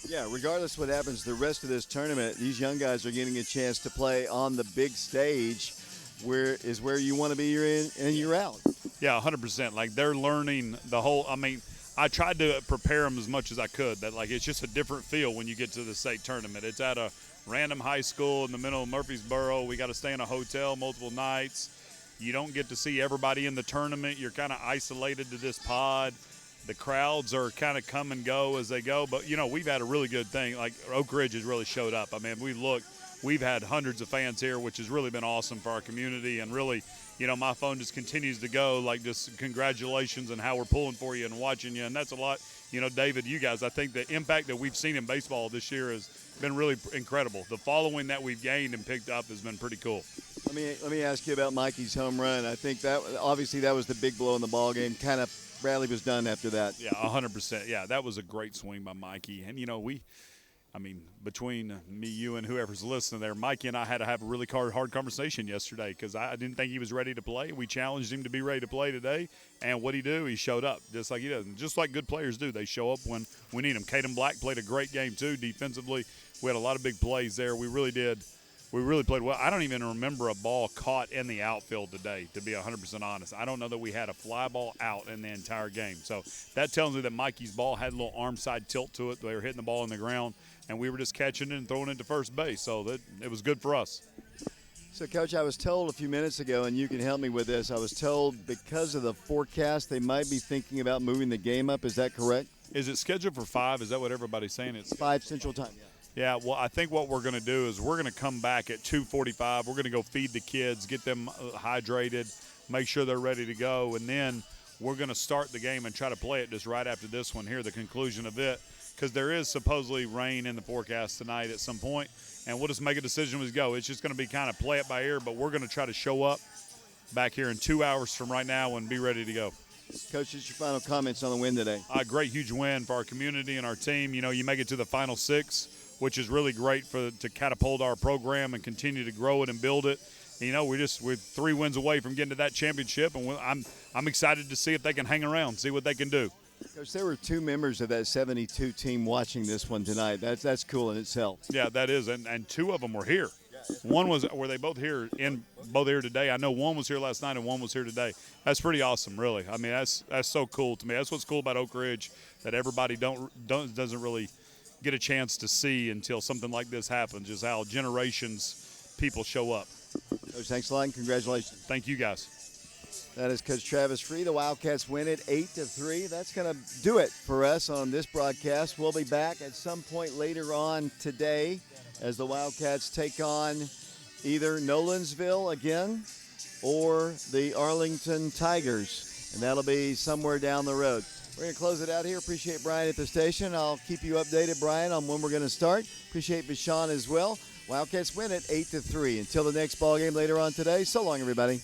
Yeah, regardless of what happens the rest of this tournament, these young guys are getting a chance to play on the big stage, where you want to be year in and year out. Yeah, 100%. Like, they're learning the whole – I tried to prepare them as much as I could. That, it's just a different feel when you get to the state tournament. It's at a random high school in the middle of Murfreesboro. We got to stay in a hotel multiple nights. You don't get to see everybody in the tournament. You're kind of isolated to this pod. The crowds are kind of come and go as they go. But, we've had a really good thing. Like, Oak Ridge has really showed up. We've had hundreds of fans here, which has really been awesome for our community. And really, my phone just continues to go, just congratulations and how we're pulling for you and watching you. And that's a lot. David, you guys, I think the impact that we've seen in baseball this year has been really incredible. The following that we've gained and picked up has been pretty cool. Let me ask you about Mikee's home run. I think that obviously that was the big blow in the ball game. Kind of Bradley was done after that. Yeah, 100%. Yeah, that was a great swing by Mikee. And, between me, you, and whoever's listening there, Mikee and I had to have a really hard conversation yesterday because I didn't think he was ready to play. We challenged him to be ready to play today, and what'd he do? He showed up just like he does. And just like good players do. They show up when we need them. Caden Black played a great game, too, defensively. We had a lot of big plays there. We really did. We really played well. I don't even remember a ball caught in the outfield today, to be 100% honest. I don't know that we had a fly ball out in the entire game. So that tells me that Mikee's ball had a little arm side tilt to it. They were hitting the ball in the ground, and we were just catching it and throwing it to first base. So it was good for us. So, Coach, I was told a few minutes ago, and you can help me with this, I was told because of the forecast they might be thinking about moving the game up. Is that correct? Is it scheduled for 5? Is that what everybody's saying? It's 5 Central Time, yeah. Yeah, well, I think what we're going to do is we're going to come back at 2:45. We're going to go feed the kids, get them hydrated, make sure they're ready to go, and then we're going to start the game and try to play it just right after this one here, the conclusion of it, because there is supposedly rain in the forecast tonight at some point, and we'll just make a decision as we go. It's just going to be kind of play it by ear, but we're going to try to show up back here in 2 hours from right now and be ready to go. Coach, just your final comments on the win today. A great, huge win for our community and our team. You make it to the final 6, which is really great to catapult our program and continue to grow it and build it. You know, we're 3 wins away from getting to that championship, and I'm excited to see if they can hang around, see what they can do. Coach, there were 2 members of that 72 team watching this one tonight. That's cool in itself. Yeah, that is, and 2 of them were here. One were they both here today. I know one was here last night and one was here today. That's pretty awesome, really. I mean, that's so cool to me. That's what's cool about Oak Ridge, that everybody doesn't really get a chance to see until something like this happens, just how generations people show up. Coach, thanks a lot and congratulations. Thank you, guys. That is Coach Travis Free. The Wildcats win it 8-3. That's going to do it for us on this broadcast. We'll be back at some point later on today as the Wildcats take on either Nolensville again or the Arlington Tigers, and that'll be somewhere down the road. We're going to close it out here. Appreciate Brian at the station. I'll keep you updated, Brian, on when we're going to start. Appreciate Bashan as well. Wildcats win it 8-3. Until the next ball game later on today, so long, everybody.